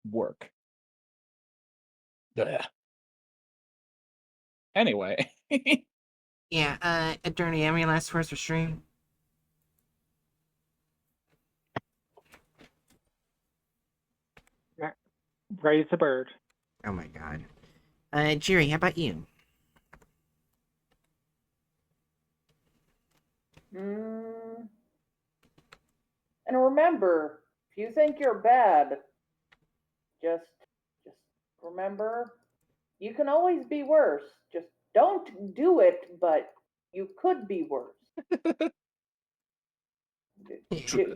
work. Ugh. Anyway, Yeah, Attorney, have any last words for stream? Raise a bird. Oh my god. Jerry, how about you? Mm. And remember, if you think you're bad, just remember, you can always be worse. Just don't do it, but you could be worse.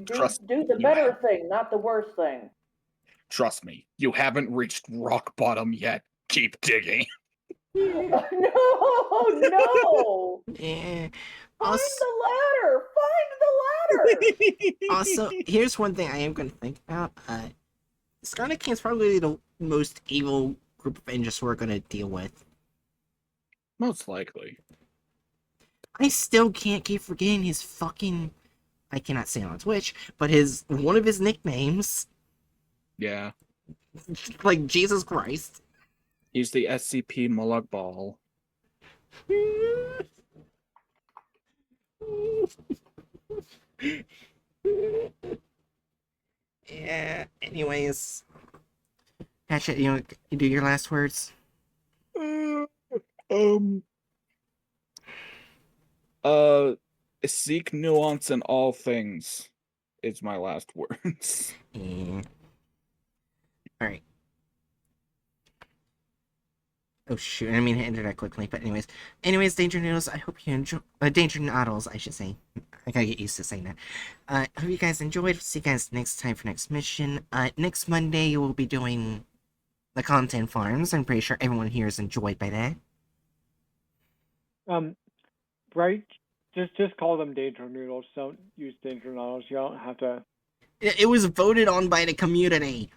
trust Do the you better thing, not the worst thing. trust me, you haven't reached rock bottom yet. Keep digging. No, no! Yeah. Find Also, the ladder! Find the ladder! also, here's one thing I am going to think about. Scarlet King's probably the most evil group of angels we're going to deal with. Most likely. I still can't keep forgetting his fucking. I cannot say it on Twitch, but one of his nicknames, Yeah. like Jesus Christ. He's the SCP Mulug Ball. Yeah. Anyways, Hatchet, you do your last words. Um. Uh. Seek nuance in all things. Is my last words. Yeah. All right. Oh shoot! I mean to enter that quickly, but anyways, Danger Noodles. I hope you enjoy. Danger Noodles, I should say. I gotta get used to saying that. I hope you guys enjoyed. See you guys next time for next mission. Next Monday we'll be doing the content farms. I'm pretty sure everyone here is enjoyed by that. Right? Just call them danger noodles. Don't use danger noodles. You don't have to. It was voted on by the community.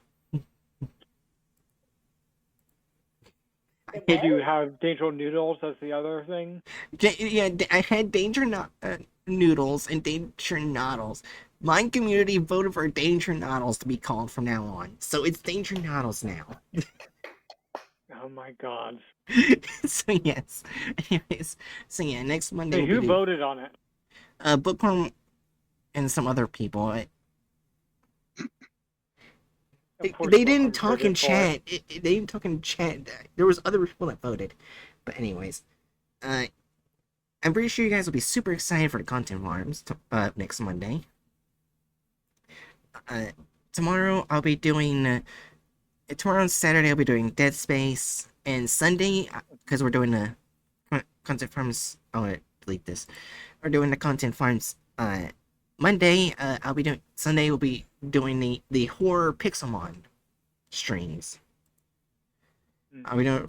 Did you have danger noodles as the other thing? Yeah, I had Danger Noodles and Danger Noodles. My community voted for Danger Noodles to be called from now on, so it's Danger Noodles now. Oh my god. So yes. Anyways, so yeah, next Monday. Hey, who voted on it? Bookworm and some other people. They didn't talk in chat. They didn't talk in chat. There was other people that voted, but anyways, I'm pretty sure you guys will be super excited for the content farms next Monday. Tomorrow I'll be doing. Tomorrow on Saturday I'll be doing Dead Space, and Sunday because we're doing the content farms. Oh, delete this. We're doing the content farms. Monday I'll be doing. Sunday we'll be doing the horror Pixelmon streams. I'll be doing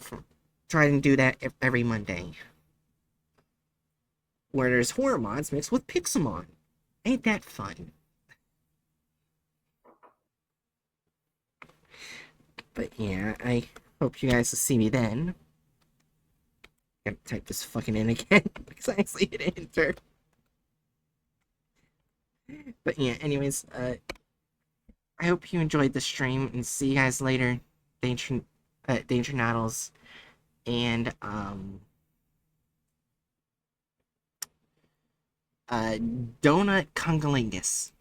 try and do that every Monday, where there's horror mods mixed with Pixelmon. Ain't that fun? But yeah, I hope you guys will see me then. Gotta type this fucking in again because I actually hit enter. But yeah, anyways, I hope you enjoyed the stream and see you guys later. Danger Nattles. And Donut Congolingus.